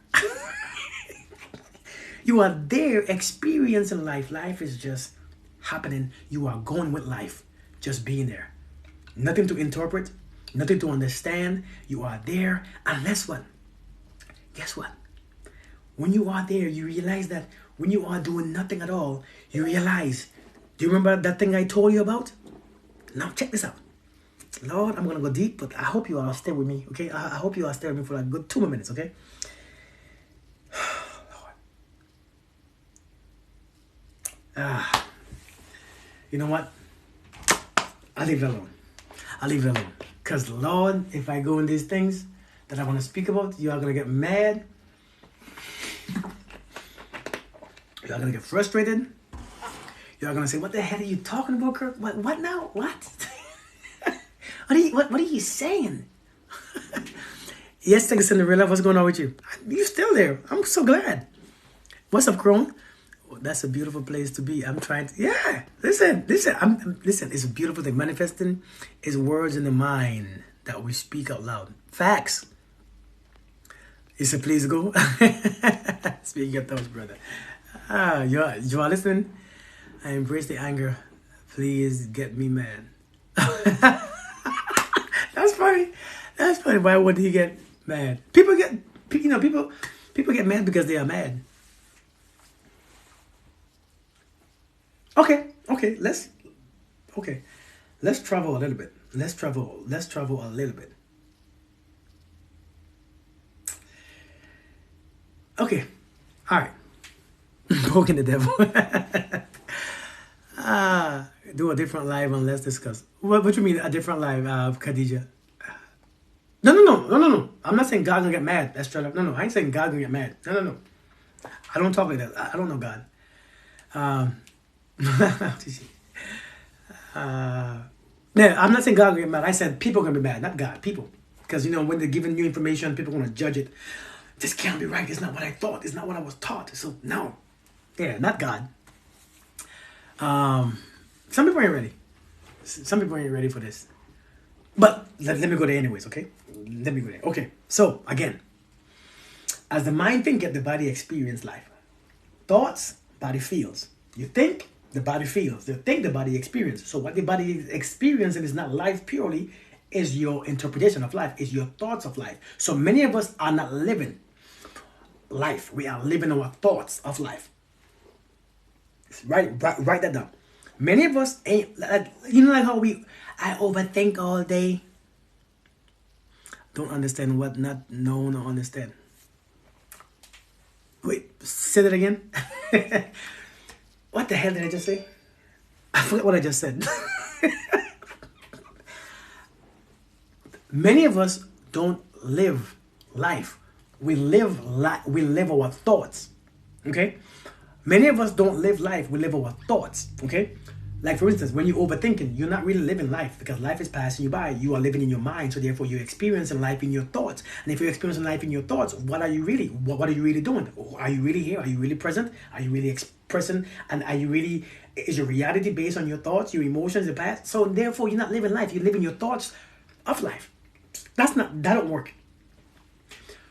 You are there experiencing life. Life is just happening. You are going with life. Just being there. Nothing to interpret. Nothing to understand. You are there. And guess what? Guess what? When you are there, you realize that when you are doing nothing at all, you realize, do you remember that thing I told you about? Now check this out. Lord, I'm going to go deep, but I hope you all stay with me, okay? I hope you all stay with me for a good 2 more minutes, okay? Lord. You know what? I'll leave it alone. Because, Lord, if I go in these things that I want to speak about, you are going to get mad. You are going to get frustrated. Y'all gonna say, what the hell are you talking about, Kirk? What now? What? What are you saying? Yes, take a Cinderella. What's going on with you? You still there? I'm so glad. What's up, Crone? Oh, that's a beautiful place to be. I'm trying to. Yeah, listen. Listen. It's a beautiful thing. Manifesting is words in the mind that we speak out loud. Facts. It's a please go. Speaking of those, brother. You are listening. I embrace the anger. Please get me mad. That's funny. That's funny. Why would he get mad? People get mad because they are mad. Okay. Let's travel a little bit. Let's travel a little bit. Okay. All right. Poking the devil. Do a different live and let's discuss. What you mean a different live, Khadija? No. I'm not saying God gonna get mad. That's straight up. No. I ain't saying God gonna get mad. No. I don't talk like that. I don't know God. Yeah, I'm not saying God gonna get mad. I said people gonna be mad, not God. People, because when they're giving new information, people gonna judge it. This can't be right. It's not what I thought. It's not what I was taught. So no, yeah, not God. Some people ain't ready. Some people ain't ready for this. But let me go there anyways, okay? Let me go there. Okay, so again, as the mind thinketh, the body experience life. Thoughts, body feels. You think, the body feels. You think, the body experiences. So what the body is experiencing is not life purely, is your interpretation of life, is your thoughts of life. So many of us are not living life. We are living our thoughts of life. Write that down. Many of us ain't, like how I overthink all day. Don't understand what not known or understand. Wait, say that again. What the hell did I just say? I forgot what I just said. Many of us don't live life. We live our thoughts. Okay? Many of us don't live life. We live our thoughts. Okay? Like for instance, when you're overthinking, you're not really living life because life is passing you by. You are living in your mind, so therefore you're experiencing life in your thoughts. And if you're experiencing life in your thoughts, what are you really? What are you really doing? Are you really here? Are you really present? Are you really expressing? And are you really? Is your reality based on your thoughts, your emotions, the past? So therefore, you're not living life. You're living your thoughts of life. That don't work.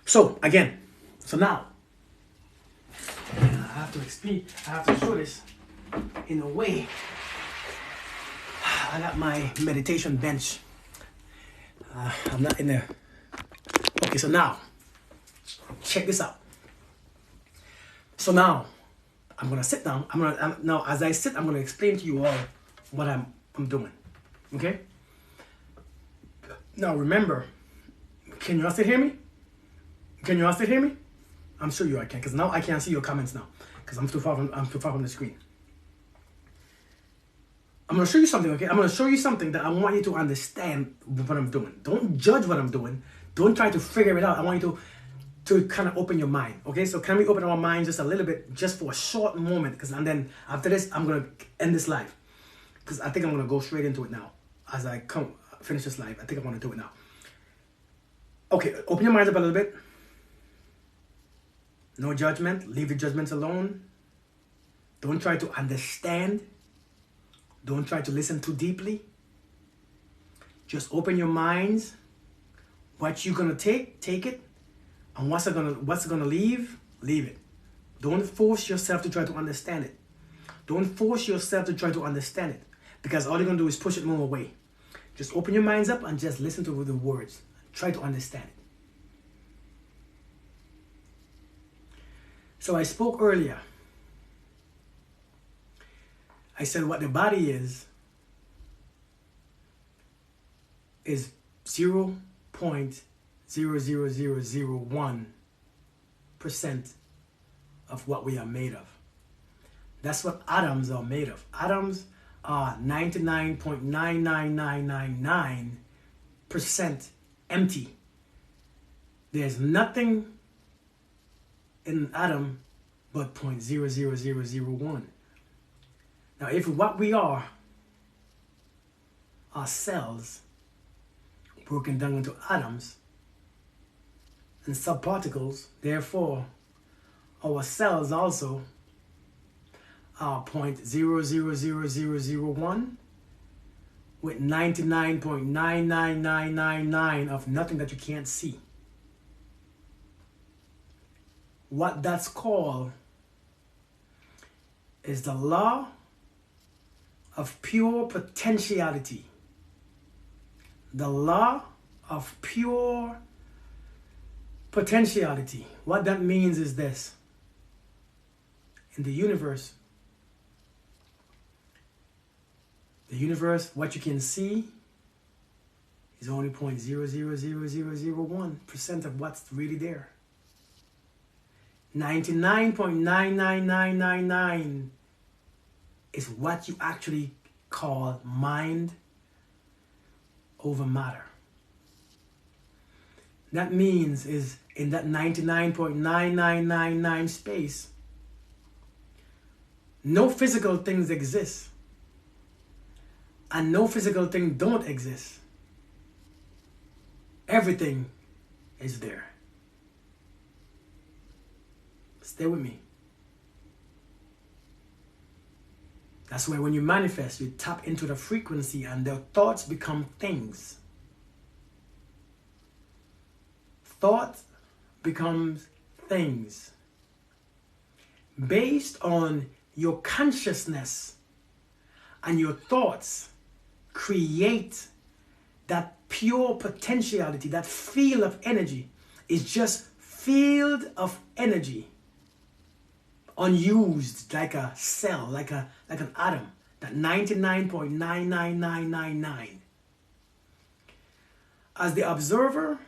So again, now I have to show this in a way. I got my meditation bench. I'm not in there. Okay, so now, check this out. So now, I'm gonna sit down. Now as I sit, I'm gonna explain to you all what I'm doing. Okay. Now remember, can you all still hear me? I'm sure you all can, because now I can't see your comments now, because I'm too far from the screen. I'm going to show you something, okay? I'm going to show you something that I want you to understand what I'm doing. Don't judge what I'm doing. Don't try to figure it out. I want you to kind of open your mind, okay? So can we open our mind just a little bit, just for a short moment? And then after this, I'm going to end this live, because I think I'm going to go straight into it now. As I finish this live, I think I want to do it now. Okay, open your minds up a little bit. No judgment. Leave the judgments alone. Don't try to understand. Don't try to listen too deeply. Just open your minds. What you're gonna take it. And what's gonna leave it. Don't force yourself to try to understand it. Don't force yourself to try to understand it, because all you're gonna do is push it more away. Just open your minds up and just listen to the words. Try to understand it. So I spoke earlier. I said what the body is 0.00001% of what we are made of. That's what atoms are made of. Atoms are 99.99999% empty. There's nothing in an atom but 0.00001. Now, if what we are cells broken down into atoms and subparticles, therefore, our cells also are 0.000001 with 99.99999 of nothing that you can't see. What that's called is the law of pure potentiality. The law of pure potentiality. What that means is this. In the universe, what you can see is only 0.000001% of what's really there. 99.99999 is what you actually call mind over matter. That means is in that 99.9999 space, no physical things exist and no physical thing don't exist. Everything is there. Stay with me. That's why when you manifest, you tap into the frequency and the thoughts become things. Thought becomes things. Based on your consciousness and your thoughts create that pure potentiality, that field of energy is just field of energy. Unused, like a cell, like an atom, that 99.99999. As the observer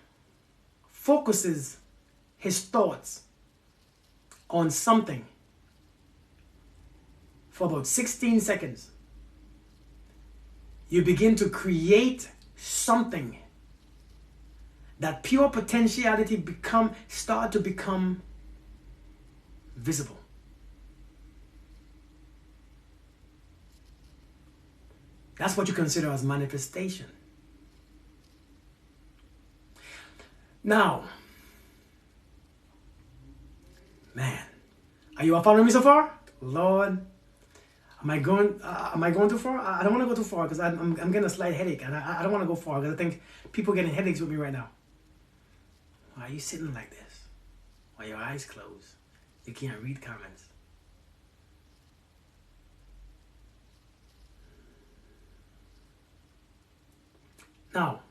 focuses his thoughts on something for about 16 seconds, you begin to create something. That pure potentiality start to become visible. That's what you consider as manifestation. Now, man, are you all following me so far? Lord, am I going too far? I don't want to go too far because I'm getting a slight headache, and I don't want to go far because I think people are getting headaches with me right now. Why are you sitting like this? Why are your eyes closed? You can't read comments. Now,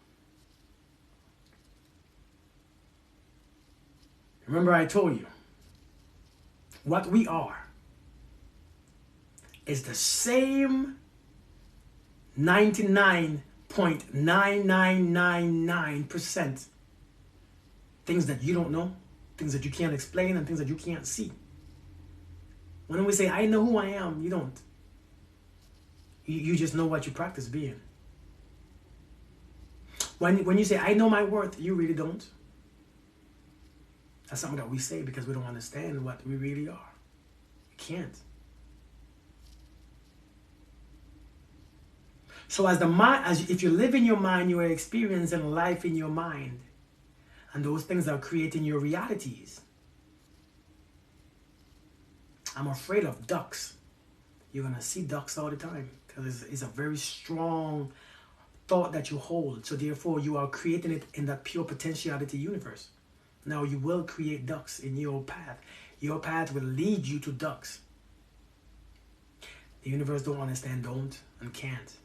remember I told you, what we are is the same 99.9999% things that you don't know, things that you can't explain, and things that you can't see. When we say, I know who I am, you don't. You just know what you practice being. When you say, I know my worth, you really don't. That's something that we say because we don't understand what we really are. You can't. So if you live in your mind, you are experiencing life in your mind. And those things are creating your realities. I'm afraid of ducks. You're going to see ducks all the time because it's a very strong thought that you hold. So therefore, you are creating it in that pure potentiality universe. Now, you will create ducks in your path. Your path will lead you to ducks. The universe don't understand, don't, and can't.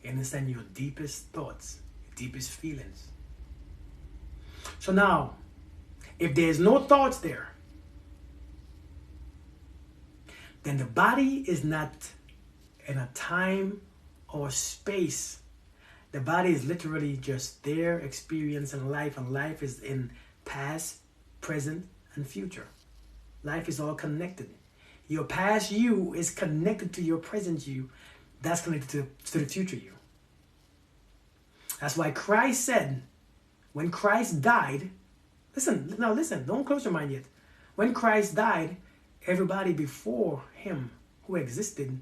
You understand your deepest thoughts, your deepest feelings. So now, if there's no thoughts there, then the body is not in a time or space. The body is literally just there experiencing life, and life is in past, present, and future. Life is all connected. Your past you is connected to your present you. That's connected to the future you. That's why Christ said, when Christ died, listen, don't close your mind yet. When Christ died, everybody before him who existed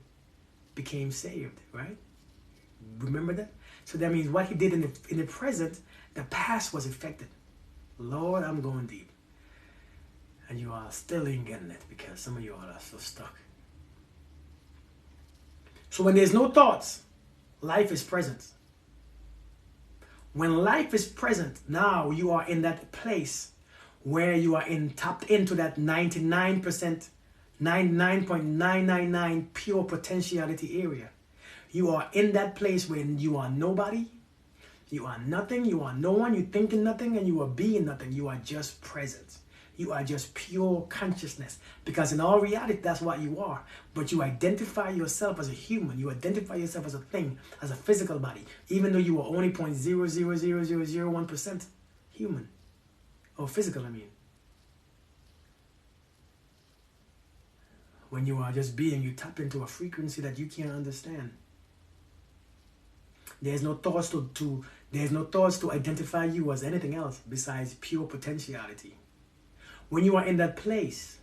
became saved, right? Remember that? So that means what he did in the present, the past was affected. Lord, I'm going deep. And you all still ain't getting it because some of you all are so stuck. So when there's no thoughts, life is present. When life is present, now you are in that place where you are tapped into that 99%, 99.999 pure potentiality area. You are in that place when you are nobody, you are nothing, you are no one, you're thinking nothing, and you are being nothing. You are just present. You are just pure consciousness. Because in all reality, that's what you are. But you identify yourself as a human. You identify yourself as a thing, as a physical body. Even though you are only 0.00001% human. Or physical, I mean. When you are just being, you tap into a frequency that you can't understand. There's no thoughts there's no thoughts to identify you as anything else besides pure potentiality. When you are in that place,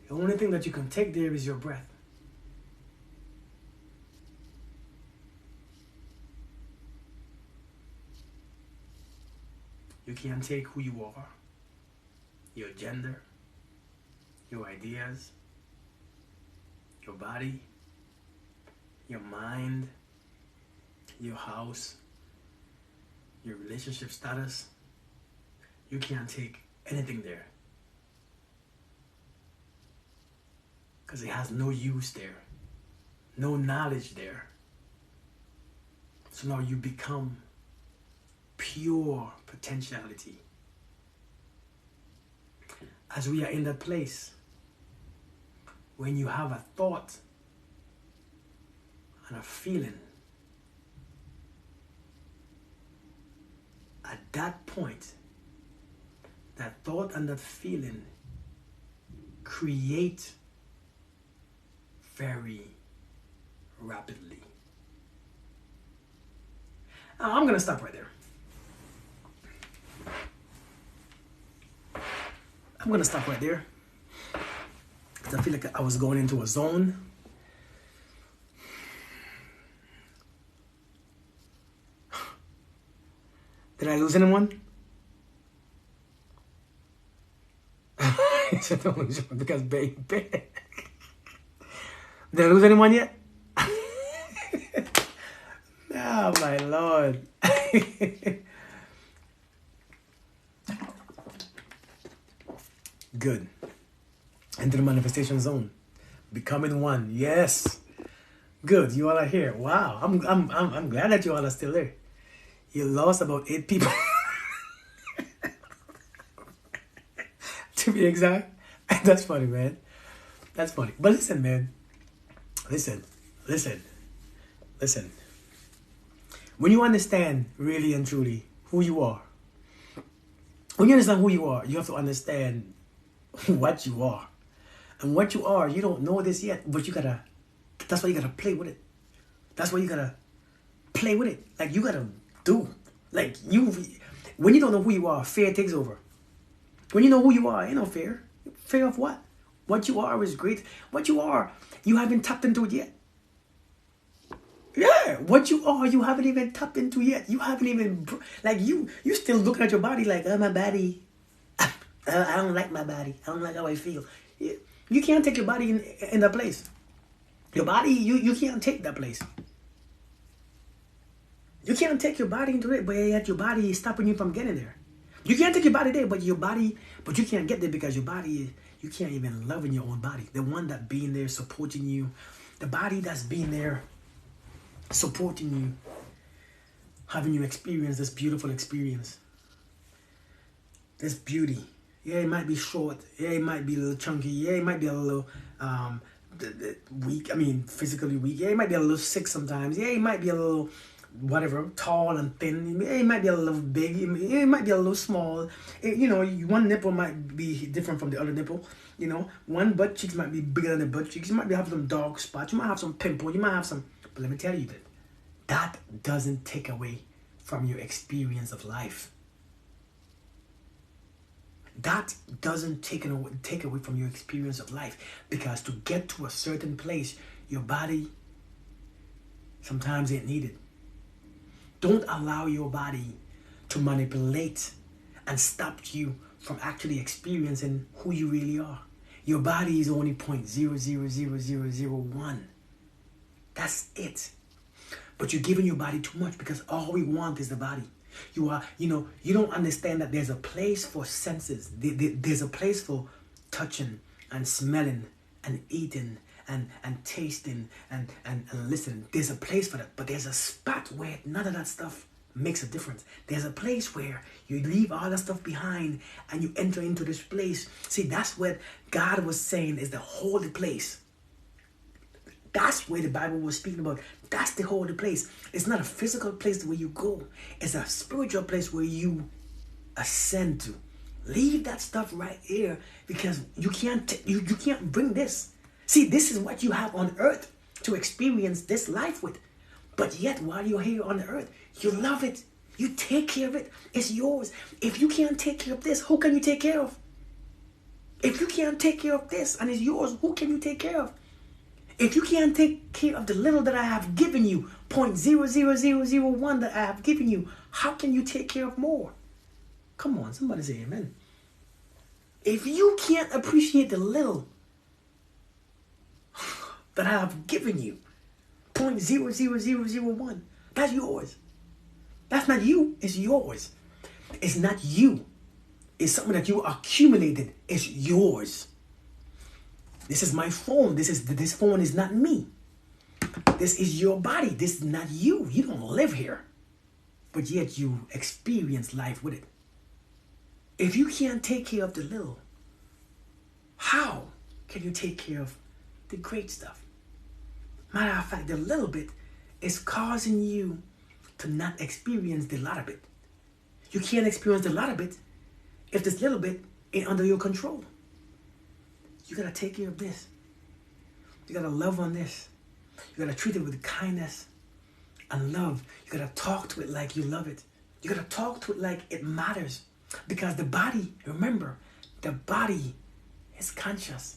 the only thing that you can take there is your breath. You can't take who you are, your gender, your ideas, your body, your mind, your house, your relationship status. You can't take anything there. Because it has no use there, no knowledge there. So now you become pure potentiality. As we are in that place, when you have a thought and a feeling, at that point, that thought and that feeling create very rapidly. Now, I'm going to stop right there. I'm going to stop right there. Because I feel like I was going into a zone. Did I lose anyone? Because baby. Did I lose anyone yet? Oh my Lord. Good. Enter the manifestation zone. Becoming one. Yes. Good. You all are here. Wow. I'm glad that you all are still there. You lost about 8 people. To be exact. That's funny, man. That's funny. But listen, man. Listen. When you understand really and truly who you are, when you understand who you are, you have to understand what you are. And what you are, you don't know this yet, but that's why you gotta play with it. That's why you gotta play with it. Like, you gotta do. Like, when you don't know who you are, fear takes over. When you know who you are, ain't no fear. Fear of what? What you are is great. What you are, you haven't tapped into it yet. Yeah, what you are, you haven't even tapped into yet. You haven't even, like, you still looking at your body like, oh, my body. I don't like my body. I don't like how I feel. You can't take your body in that place. Your body, you can't take that place. You can't take your body into it, but yet your body is stopping you from getting there. You can't take your body there, but you can't get there because your body, you can't even love in your own body. The one that being there supporting you, the body that's being there supporting you, having you experience this beautiful experience, this beauty. Yeah, it might be short. Yeah, it might be a little chunky. Yeah, it might be a little weak. I mean, physically weak. Yeah, it might be a little sick sometimes. Yeah, it might be a little whatever, tall and thin. It might be a little big. It might be a little small. One nipple might be different from the other nipple. One butt cheeks might be bigger than the butt cheeks. You might have some dark spots. You might have some pimple. You might have some But let me tell you that that doesn't take away from your experience of life. That doesn't take away from your experience of life. Because to get to a certain place, your body sometimes ain't needed. Don't allow your body to manipulate and stop you from actually experiencing who you really are. Your body is only 0.000001. That's it. But you're giving your body too much because all we want is the body. You don't understand that there's a place for senses. There's a place for touching and smelling and eating and tasting and listening. There's a place for that. But there's a spot where none of that stuff makes a difference. There's a place where you leave all that stuff behind and you enter into this place. See, that's what God was saying is the holy place. That's where the Bible was speaking about. That's the holy place. It's not a physical place where you go. It's a spiritual place where you ascend to. Leave that stuff right here because you can't you can't bring this. See, this is what you have on earth to experience this life with. But yet, while you're here on earth, you love it. You take care of it. It's yours. If you can't take care of this, who can you take care of? If you can't take care of this and it's yours, who can you take care of? If you can't take care of the little that I have given you, 0.00001 that I have given you, how can you take care of more? Come on, somebody say amen. If you can't appreciate the little that I have given you, 0.00001, that's yours. That's not you, it's yours. It's not you. It's something that you accumulated. It's yours. This is my phone. This phone is not me. This is your body. This is not you. You don't live here. But yet you experience life with it. If you can't take care of the little, how can you take care of the great stuff? Matter of fact, the little bit is causing you to not experience the lot of it. You can't experience the lot of it if this little bit ain't under your control. You gotta take care of this. You gotta love on this. You gotta treat it with kindness and love. You gotta talk to it like you love it. You gotta talk to it like it matters. Because the body, remember, the body is conscious.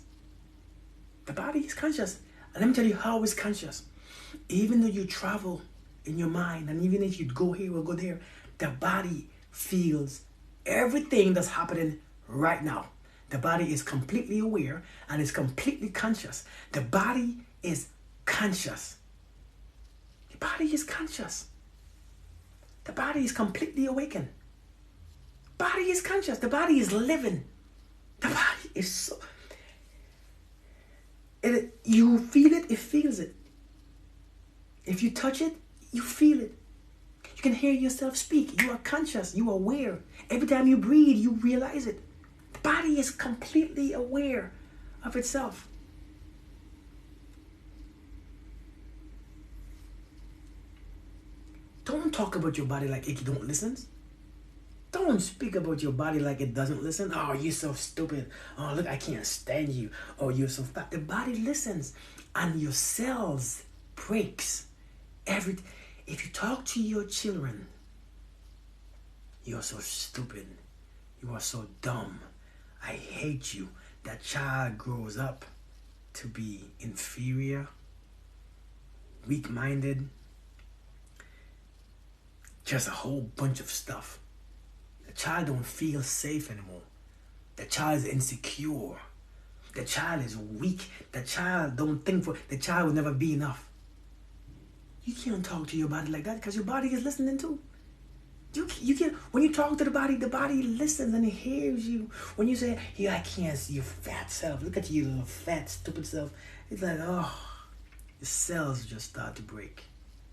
The body is conscious. And let me tell you how it's conscious. Even though you travel in your mind, and even if you go here or go there, the body feels everything that's happening right now. The body is completely aware and is completely conscious. The body is conscious. The body is conscious. The body is completely awakened. Body is conscious. The body is living. The body is so... You feel it, it feels it. If you touch it, you feel it. You can hear yourself speak. You are conscious. You are aware. Every time you breathe, you realize it. The body is completely aware of itself. Don't talk about your body like it don't listen. Don't speak about your body like it doesn't listen. Oh, you're so stupid. Oh, look, I can't stand you. Oh, you're so fat. The body listens. And your cells breaks. If you talk to your children, you're so stupid. You are so dumb. I hate you. That child grows up to be inferior, weak-minded, just a whole bunch of stuff. The child don't feel safe anymore. The child is insecure. The child is weak. The child don't think for... The child will never be enough. You can't talk to your body like that because your body is listening too. You can't... When you talk to the body listens and it hears you. When you say, yeah, I can't see your fat self. Look at you, little fat, stupid self. It's like, oh, the cells just start to break.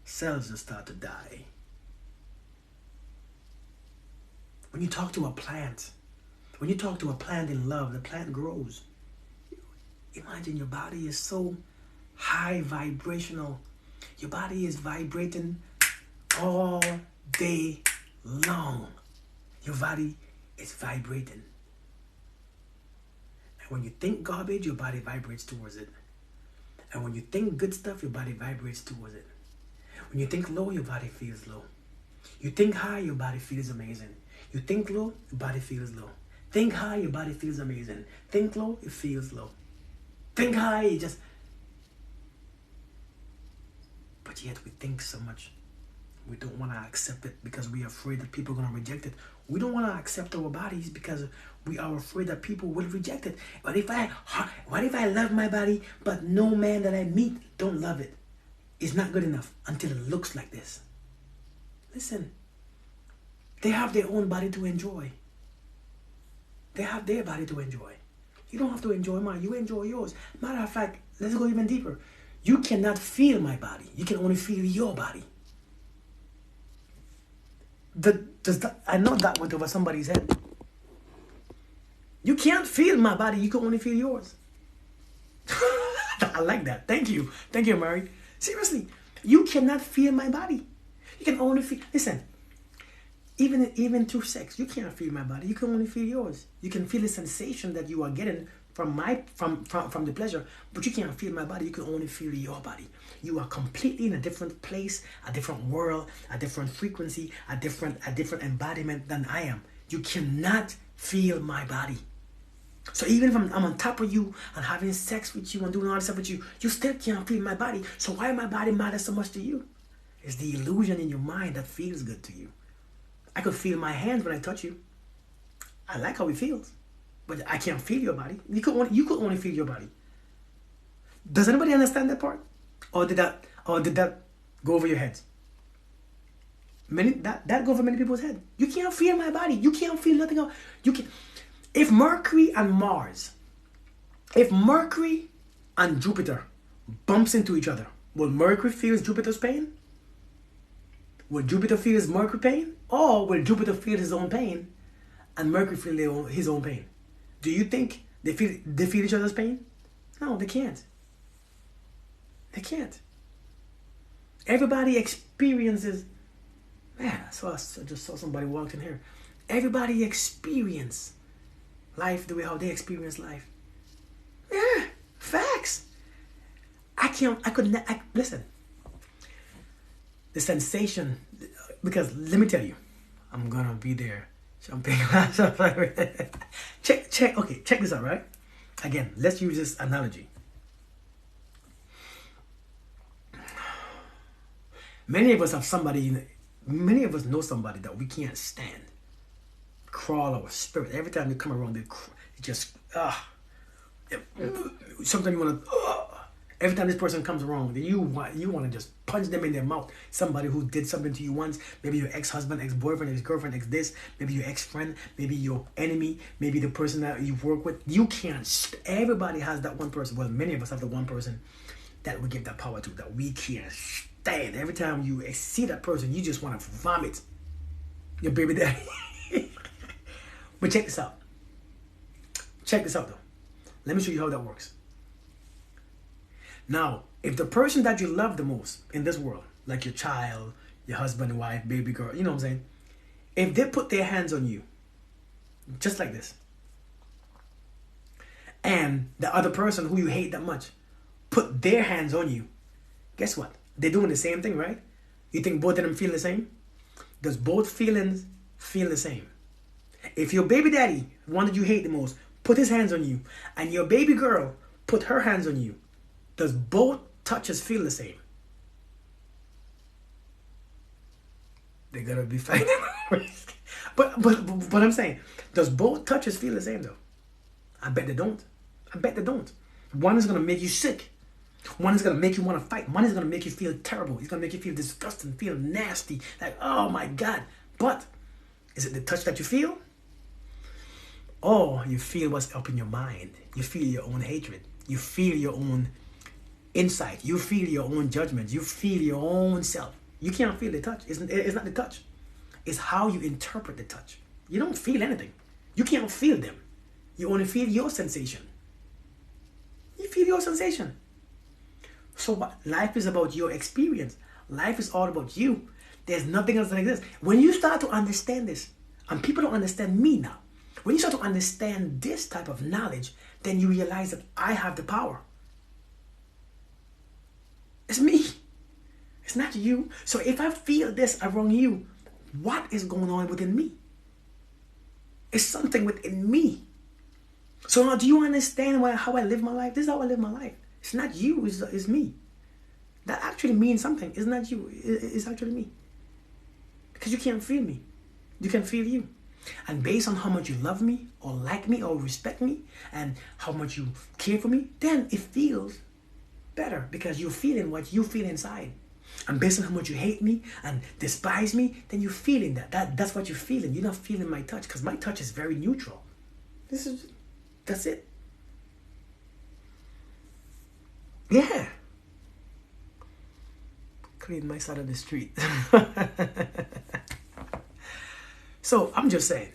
Cells just start to die. When you talk to a plant, when you talk to a plant in love, the plant grows. Imagine your body is so high vibrational. Your body is vibrating all day long. Your body is vibrating. And when you think garbage, your body vibrates towards it. And when you think good stuff, your body vibrates towards it. When you think low, your body feels low. You think high, your body feels amazing. You think low, your body feels low. Think high, your body feels amazing. Think low, it feels low. Think high, it just... But yet we think so much. We don't want to accept it because we are afraid that people are going to reject it. We don't want to accept our bodies because we are afraid that people will reject it. What if I love my body, but no man that I meet don't love it? It's not good enough until it looks like this. Listen, they have their own body to enjoy. They have their body to enjoy. You don't have to enjoy mine. You enjoy yours. Matter of fact, let's go even deeper. You cannot feel my body. You can only feel your body. I know that went over somebody's head. You can't feel my body. You can only feel yours. I like that. Thank you. Thank you, Mary. Seriously, you cannot feel my body. You can only feel... Listen, even through sex, you can't feel my body. You can only feel yours. You can feel the sensation that you are getting from the pleasure, but you can't feel my body. You can only feel your body. You are completely in a different place, a different world, a different frequency, a different embodiment than I am. You cannot feel my body. So even if I'm on top of you and having sex with you and doing all this stuff with you, you still can't feel my body. So why my body matters so much to you? It's the illusion in your mind that feels good to you. I could feel my hands when I touch you. I like how it feels. But I can't feel your body. You could only feel your body. Does anybody understand that part? Or did that go over your heads? That go over many people's head. You can't feel my body. You can't feel nothing else. If Mercury and Jupiter bumps into each other, will Mercury feel Jupiter's pain? Will Jupiter feel Mercury pain? Or will Jupiter feel his own pain and Mercury feel his own pain? Do you think they feel each other's pain? No, they can't. They can't. Everybody experiences... Man, I just saw somebody walked in here. Everybody experience life the way how they experience life. Yeah, facts. Listen. The sensation, because let me tell you, I'm gonna be there. Champagne glass. Check this out, right? Again, let's use this analogy. Many of us know somebody that we can't stand. Crawl our spirit. Every time they come around, they just, sometimes you want to, every time this person comes around, you want to just punch them in their mouth. Somebody who did something to you once, maybe your ex-husband, ex-boyfriend, ex-girlfriend, ex-this, maybe your ex-friend, maybe your enemy, maybe the person that you work with. You can't, everybody has that one person. Well, many of us have the one person that we give that power to, that we can't stand. Every time you see that person, you just want to vomit your baby daddy. But check this out. Check this out though. Let me show you how that works. Now, if the person that you love the most in this world, like your child, your husband, wife, baby girl, you know what I'm saying? If they put their hands on you, just like this, and the other person who you hate that much put their hands on you, guess what? They're doing the same thing, right? You think both of them feel the same? Does both feelings feel the same? If your baby daddy, one that you hate the most, put his hands on you, and your baby girl put her hands on you, does both touches feel the same? They're gonna be fighting. but I'm saying, does both touches feel the same though? I bet they don't. I bet they don't. One is gonna make you sick. One is gonna make you want to fight. One is gonna make you feel terrible. It's gonna make you feel disgusting, feel nasty, like, oh my God. But is it the touch that you feel? Or you feel what's up in your mind. You feel your own hatred. You feel your own insight. You feel your own judgment. You feel your own self. You can't feel the touch. It's not the touch. It's how you interpret the touch. You don't feel anything. You can't feel them. You only feel your sensation. You feel your sensation. So what? Life is about your experience. Life is all about you. There's nothing else like this. When you start to understand this, and people don't understand me now, when you start to understand this type of knowledge, then you realize that I have the power. It's me. It's not you. So if I feel this around you, what is going on within me? It's something within me. So now do you understand how I live my life? This is how I live my life. It's not you, it's me. That actually means something. It's not you, it's actually me. Because you can't feel me. You can feel you. And based on how much you love me, or like me, or respect me, and how much you care for me, then it feels better because you're feeling what you feel inside. And based on how much you hate me and despise me, then you're feeling that's what you're feeling. You're not feeling my touch, because my touch is very neutral. That's it. Yeah. Clean my side of the street. So I'm just saying,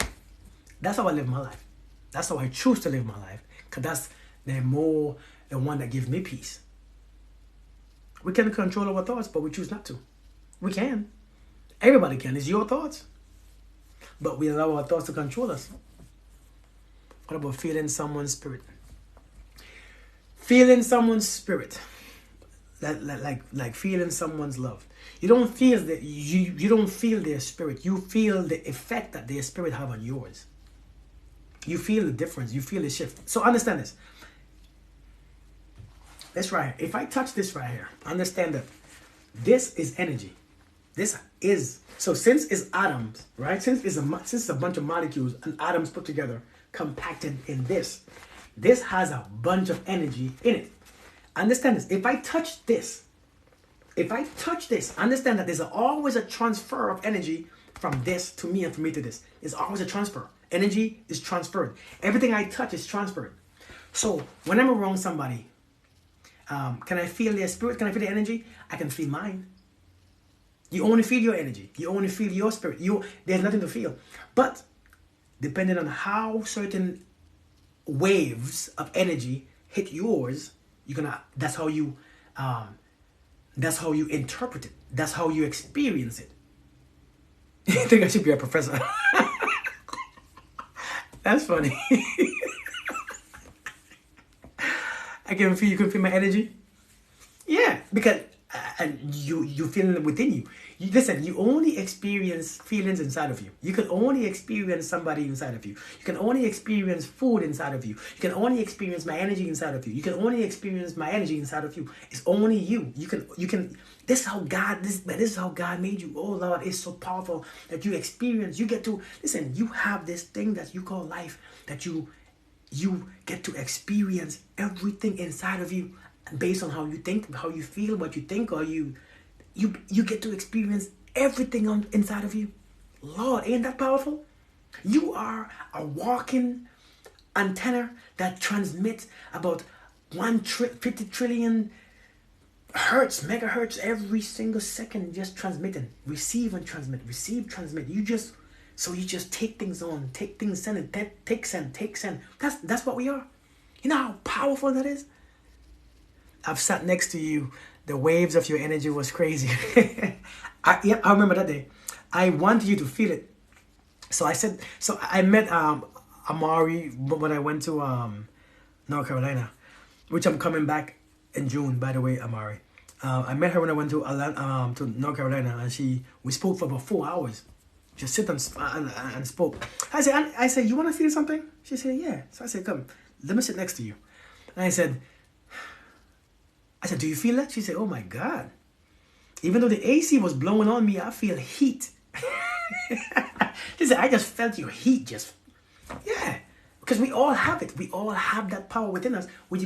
that's how I live my life. That's how I choose to live my life, because that's the one that gives me peace. We can control our thoughts, but we choose not to. We can. Everybody can. It's your thoughts. But we allow our thoughts to control us. What about feeling someone's spirit? Feeling someone's spirit. Like feeling someone's love. You don't feel you don't feel their spirit. You feel the effect that their spirit have on yours. You feel the difference. You feel the shift. So understand this. This right here. If I touch this right here, understand that this is energy. This is, so since it's atoms, right? Since it's a bunch of molecules and atoms put together, compacted in this has a bunch of energy in it. Understand this. If I touch this, understand that there's always a transfer of energy from this to me and from me to this. It's always a transfer. Energy is transferred. Everything I touch is transferred. So when I'm around somebody, can I feel their spirit? Can I feel their energy? I can feel mine. You only feel your energy. You only feel your spirit. There's nothing to feel. But depending on how certain waves of energy hit yours, that's how you interpret it. That's how you experience it. I think I should be a professor. That's funny. You can feel my energy? Yeah, because and you feel it within you. Listen, you only experience feelings inside of you. You can only experience somebody inside of you. You can only experience food inside of you. You can only experience my energy inside of you. You can only experience my energy inside of you. It's only you. You can this is how God made you. Oh Lord, it's so powerful that you experience, you get to listen, you have this thing that you call life, that you get to experience everything inside of you based on how you think, how you feel, what you think, or you get to experience everything inside of you. Lord, ain't that powerful? You are a walking antenna that transmits about 50 trillion hertz, megahertz every single second, just transmitting. Receive and transmit, receive, transmit. You just take things on, take things, send it, take send. That's what we are. You know how powerful that is? I've sat next to you. The waves of your energy was crazy. I remember that day. I wanted you to feel it. So I met Amari when I went to North Carolina, which I'm coming back in June, by the way, Amari. I met her when I went to North Carolina, and we spoke for about 4 hours. Just sit and spoke. I said, you want to feel something? She said, yeah. So I said, come, let me sit next to you. And I said, do you feel that? She said, oh my God. Even though the AC was blowing on me, I feel heat. She said, I just felt your heat yeah. Because we all have it. We all have that power within us. We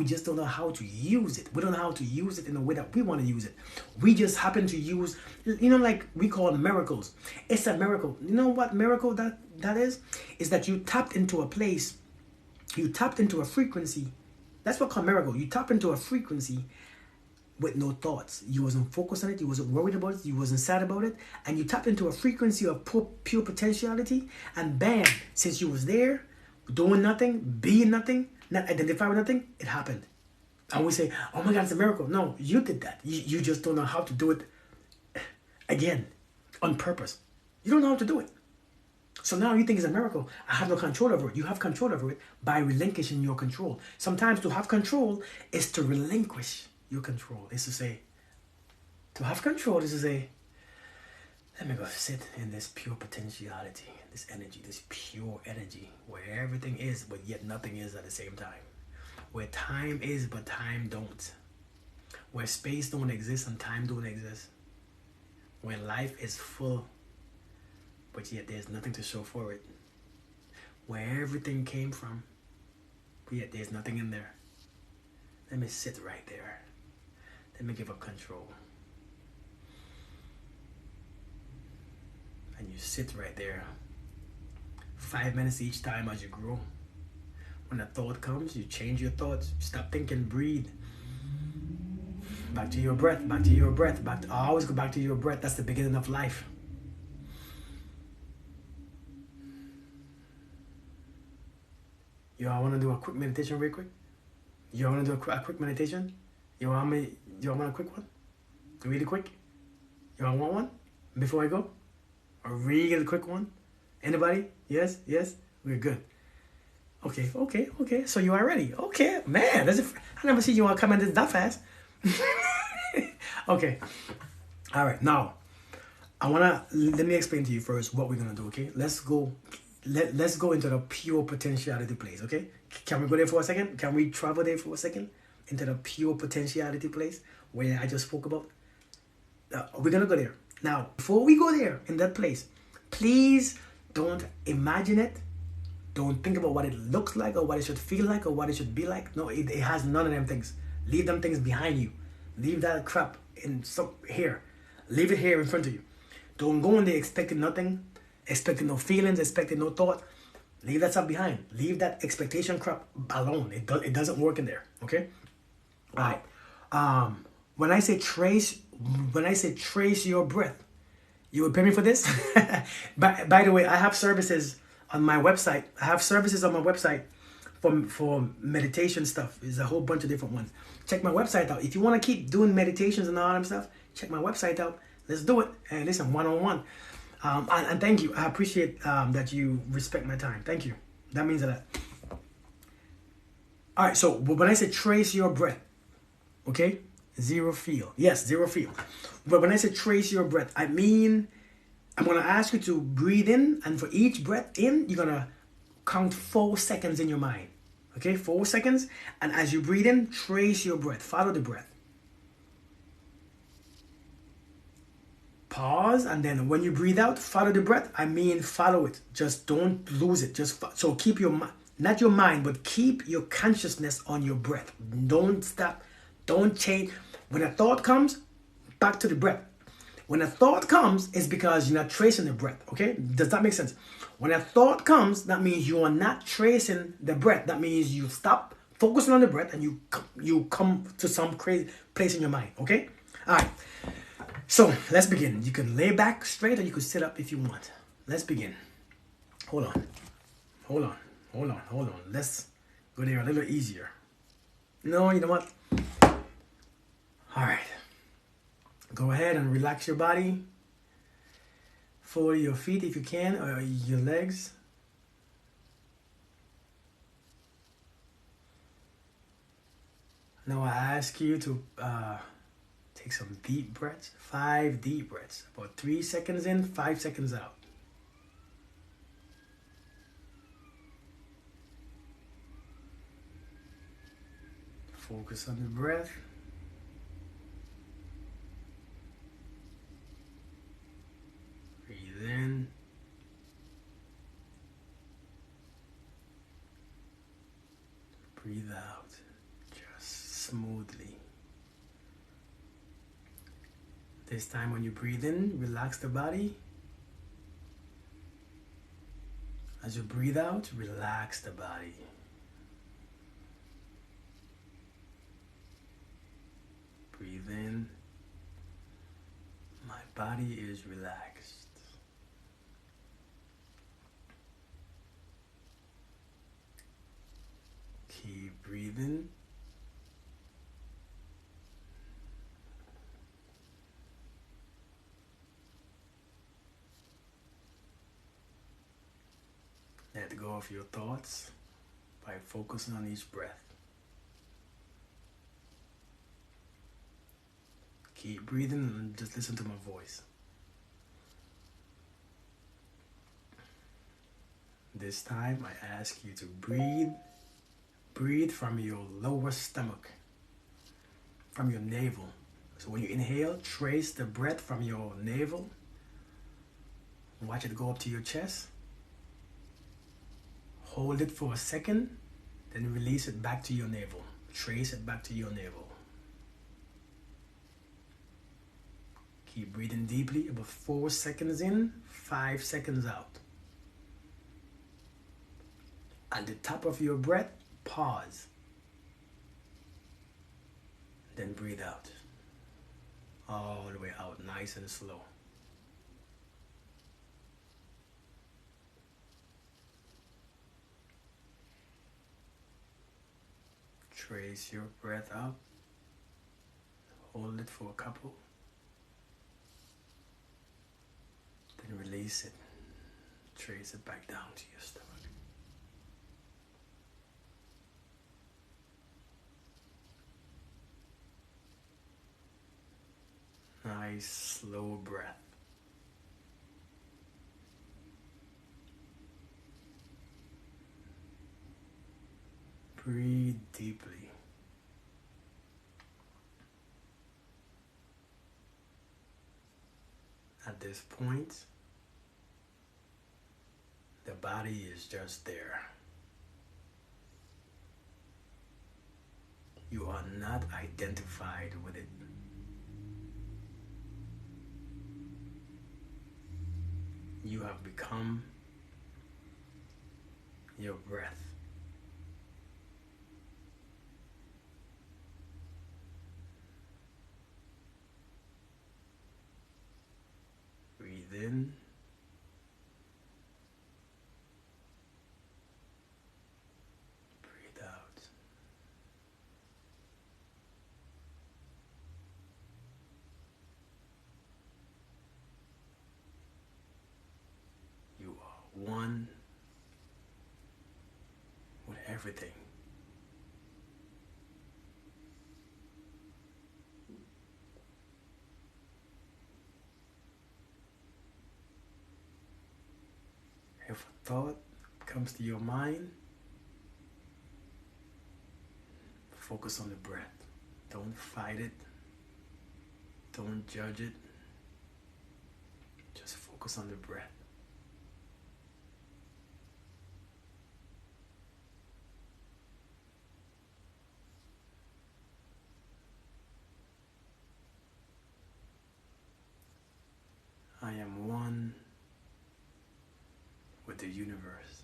just don't know how to use it. We don't know how to use it in the way that we want to use it. We just happen to use, like we call miracles. It's a miracle. You know what miracle that is? Is that you tapped into a place, you tapped into a frequency. That's what called miracle. You tap into a frequency with no thoughts. You wasn't focused on it. You wasn't worried about it. You wasn't sad about it. And you tapped into a frequency of pure potentiality. And bam, since you was there, doing nothing, being nothing, not identifying with nothing, it happened. And we say, oh my God, it's a miracle. No, you did that. You just don't know how to do it again, on purpose. You don't know how to do it. So now you think it's a miracle. I have no control over it. You have control over it by relinquishing your control. Sometimes to have control is to relinquish your control. Is to say, To have control is to say, let me go sit in this pure potentiality, this energy, this pure energy, where everything is, but yet nothing is at the same time. Where time is, but time don't. Where space don't exist and time don't exist. Where life is full, but yet there's nothing to show for it. Where everything came from, but yet there's nothing in there. Let me sit right there. Let me give up control. And you sit right there. 5 minutes each time as you grow. When a thought comes, you change your thoughts. Stop thinking, breathe. Back to your breath, back to your breath. I always go back to your breath. That's the beginning of life. Y'all want to do a quick meditation real quick? Y'all want to do a quick meditation? You want a quick one? Really quick? Y'all want one? Before I go? A really quick one? Anybody? Yes? Yes? We're good. Okay. So you are ready. Okay, man. I never see you all come in that fast. Okay. All right. Now, let me explain to you first what we're gonna do. Okay. Let's go into the pure potentiality place. Okay. Can we go there for a second? Can we travel there for a second into the pure potentiality place where I just spoke about? We're gonna go there. Now, before we go there in that place, please don't imagine it. Don't think about what it looks like or what it should feel like or what it should be like. No, it has none of them things. Leave them things behind you. Leave that crap here. Leave it here in front of you. Don't go in there expecting nothing, expecting no feelings, expecting no thought. Leave that stuff behind. Leave that expectation crap alone. It doesn't work in there. Okay? All right. When I say trace your breath, you would pay me for this? By the way, I have services on my website. For meditation stuff. There's a whole bunch of different ones. Check my website out. If you want to keep doing meditations and all that stuff, check my website out. Let's do it. And listen, one-on-one. And thank you. I appreciate that you respect my time. Thank you. That means a lot. All right. So when I say trace your breath, okay? Zero feel. Yes, zero feel. But when I say trace your breath, I mean, I'm going to ask you to breathe in. And for each breath in, you're going to count 4 seconds in your mind. Okay, 4 seconds. And as you breathe in, trace your breath. Follow the breath. Pause. And then when you breathe out, follow the breath. I mean, follow it. Just don't lose it. So keep not your mind, but keep your consciousness on your breath. Don't stop. Don't change. When a thought comes, back to the breath. When a thought comes, it's because you're not tracing the breath. Okay? Does that make sense? When a thought comes, that means you are not tracing the breath. That means you stop focusing on the breath and you come to some crazy place in your mind. Okay? All right. So let's begin. You can lay back straight or you can sit up if you want. Let's begin. Hold on. Let's go there a little easier. No, you know what? All right. Go ahead and relax your body. Fold your feet if you can, or your legs. Now I ask you to take some deep breaths. 5 deep breaths. About 3 seconds in, 5 seconds out. Focus on the breath. Breathe in. Breathe out. Just smoothly. This time when you breathe in, relax the body. As you breathe out, relax the body. Breathe in. My body is relaxed. Keep breathing. Let go of your thoughts by focusing on each breath. Keep breathing and just listen to my voice. This time I ask you to breathe from your lower stomach, from your navel. So when you inhale, trace the breath from your navel. Watch it go up to your chest. Hold it for a second, then release it back to your navel. Trace it back to your navel. Keep breathing deeply, about 4 seconds in, 5 seconds out. At the top of your breath, pause. Then breathe out. All the way out, nice and slow. Trace your breath up. Hold it for a couple. Then release it. Trace it back down to your stomach. Nice, slow breath. Breathe deeply. At this point, the body is just there. You are not identified with it. You have become your breath. Breathe in. Breathe out. You are one with everything. If a thought comes to your mind, focus on the breath. Don't fight it. Don't judge it. Just focus on the breath. I am one with the universe.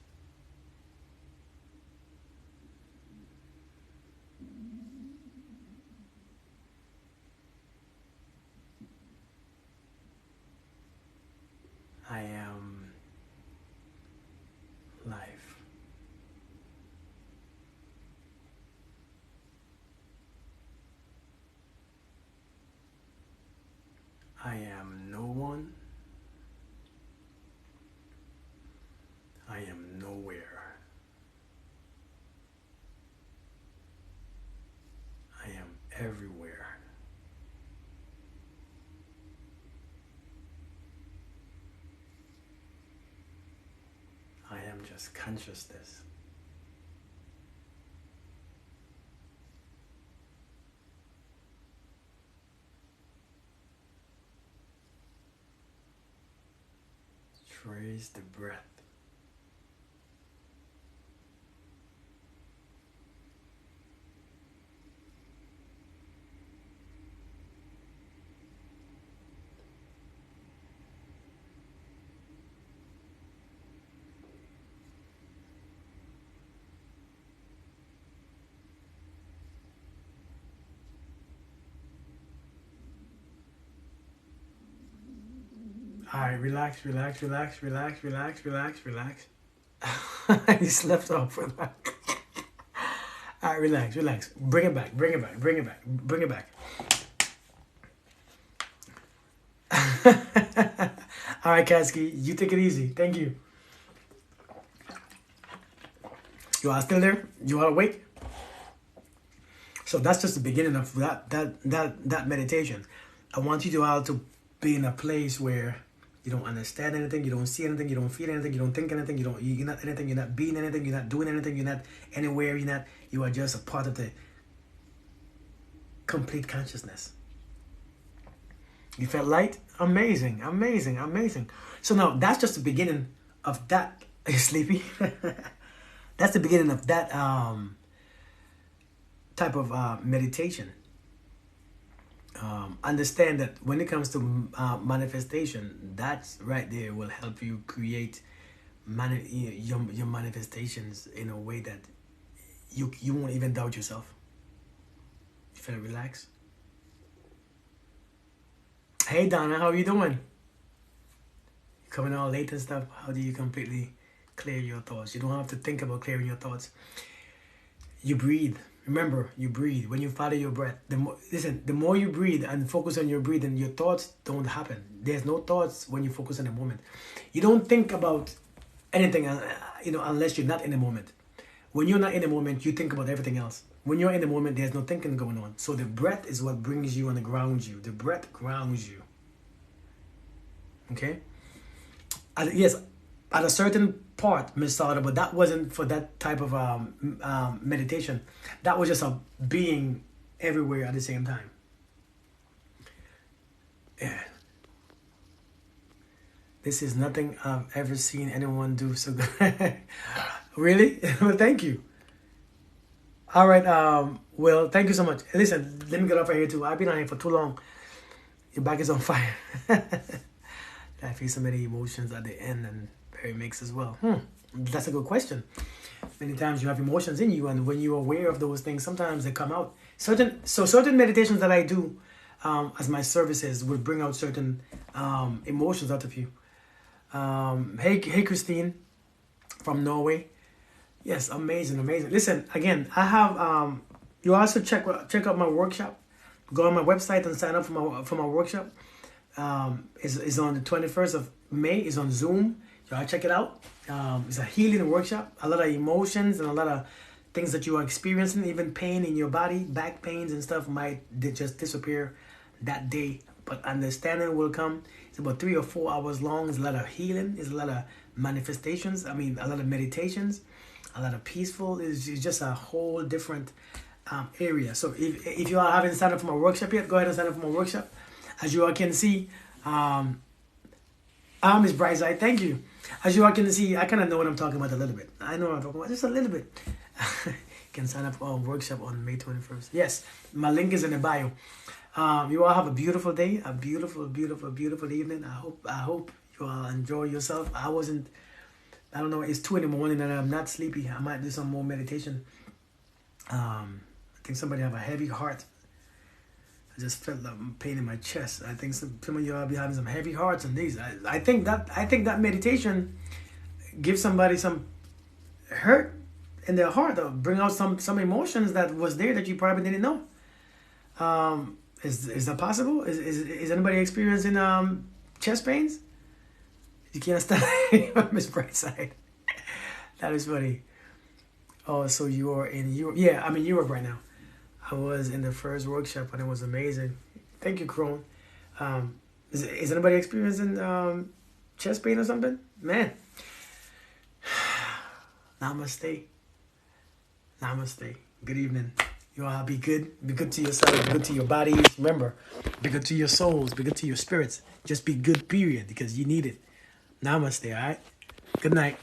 I am life. I am no one. I am nowhere. I am everywhere. I am just consciousness. Trace the breath. All right, relax. He slept off with that. All right, relax. Bring it back. All right, Kasky, you take it easy. Thank you. You are still there? You are awake? So that's just the beginning of that meditation. I want you to all to be in a place where you don't understand anything, you don't see anything, you don't feel anything, you don't think anything, you're not anything, you're not being anything, you're not doing anything, you're not anywhere, you are just a part of the complete consciousness. You felt light? Amazing, amazing, amazing. So now that's just the beginning of that. Are you sleepy? That's the beginning of that type of meditation. Understand that when it comes to manifestation, that's right there will help you create your manifestations in a way that you won't even doubt yourself. You feel relaxed? Hey Donna, how are you doing? You coming all late and stuff. How do you completely clear your thoughts? You don't have to think about clearing your thoughts. You breathe. Remember, you breathe. When you follow your breath, the more you breathe and focus on your breathing, your thoughts don't happen. There's no thoughts when you focus on the moment. You don't think about anything, unless you're not in the moment. When you're not in the moment, you think about everything else. When you're in the moment, there's no thinking going on. So the breath is what brings you and grounds you. The breath grounds you. Okay? Yes, at a certain part, Miss Sauter, but that wasn't for that type of meditation. That was just a being everywhere at the same time. Yeah. This is nothing I've ever seen anyone do so good. Really? Well, thank you. All right. Well, thank you so much. Listen, let me get off right here too. I've been on here for too long. Your back is on fire. I feel so many emotions at the end, and very mixed as well. That's a good question. Many times you have emotions in you, and when you're aware of those things, sometimes they come out. Certain meditations that I do as my services would bring out certain emotions out of you. Hey Christine from Norway. Yes, amazing. Listen, again, I have you also check out my workshop. Go on my website and sign up for my workshop. Is on the 21st of May. It's on Zoom. Y'all check it out. It's a healing workshop. A lot of emotions and a lot of things that you are experiencing, even pain in your body, back pains and stuff might just disappear that day. But understanding will come. It's about 3 or 4 hours long. It's a lot of healing. It's a lot of manifestations. A lot of meditations. A lot of peaceful. It's just a whole different area. So if you all haven't signed up for my workshop yet, go ahead and sign up for my workshop. As you all can see, Miss Brightside, thank you. As you all can see, I kind of know what I'm talking about a little bit. I know what I'm talking about just a little bit. You can sign up for a workshop on May 21st. Yes, my link is in the bio. You all have a beautiful day, a beautiful, beautiful, beautiful evening. I hope you all enjoy yourself. I don't know, it's 2 in the morning and I'm not sleepy. I might do some more meditation. I think somebody have a heavy heart. I just felt that pain in my chest. I think some of you all be having some heavy hearts and these. I think that meditation gives somebody some hurt in their heart, or bring out some emotions that was there that you probably didn't know. Is that possible? Is anybody experiencing chest pains? You can't stand Miss Brightside. That is funny. Oh, so you're in Europe? Yeah, I'm in Europe right now. I was in the first workshop and it was amazing. Thank you, Crone. Is anybody experiencing chest pain or something? Man. Namaste. Namaste. Good evening. You all be good. Be good to yourself. Be good to your bodies. Remember, be good to your souls. Be good to your spirits. Just be good, period, because you need it. Namaste, all right? Good night.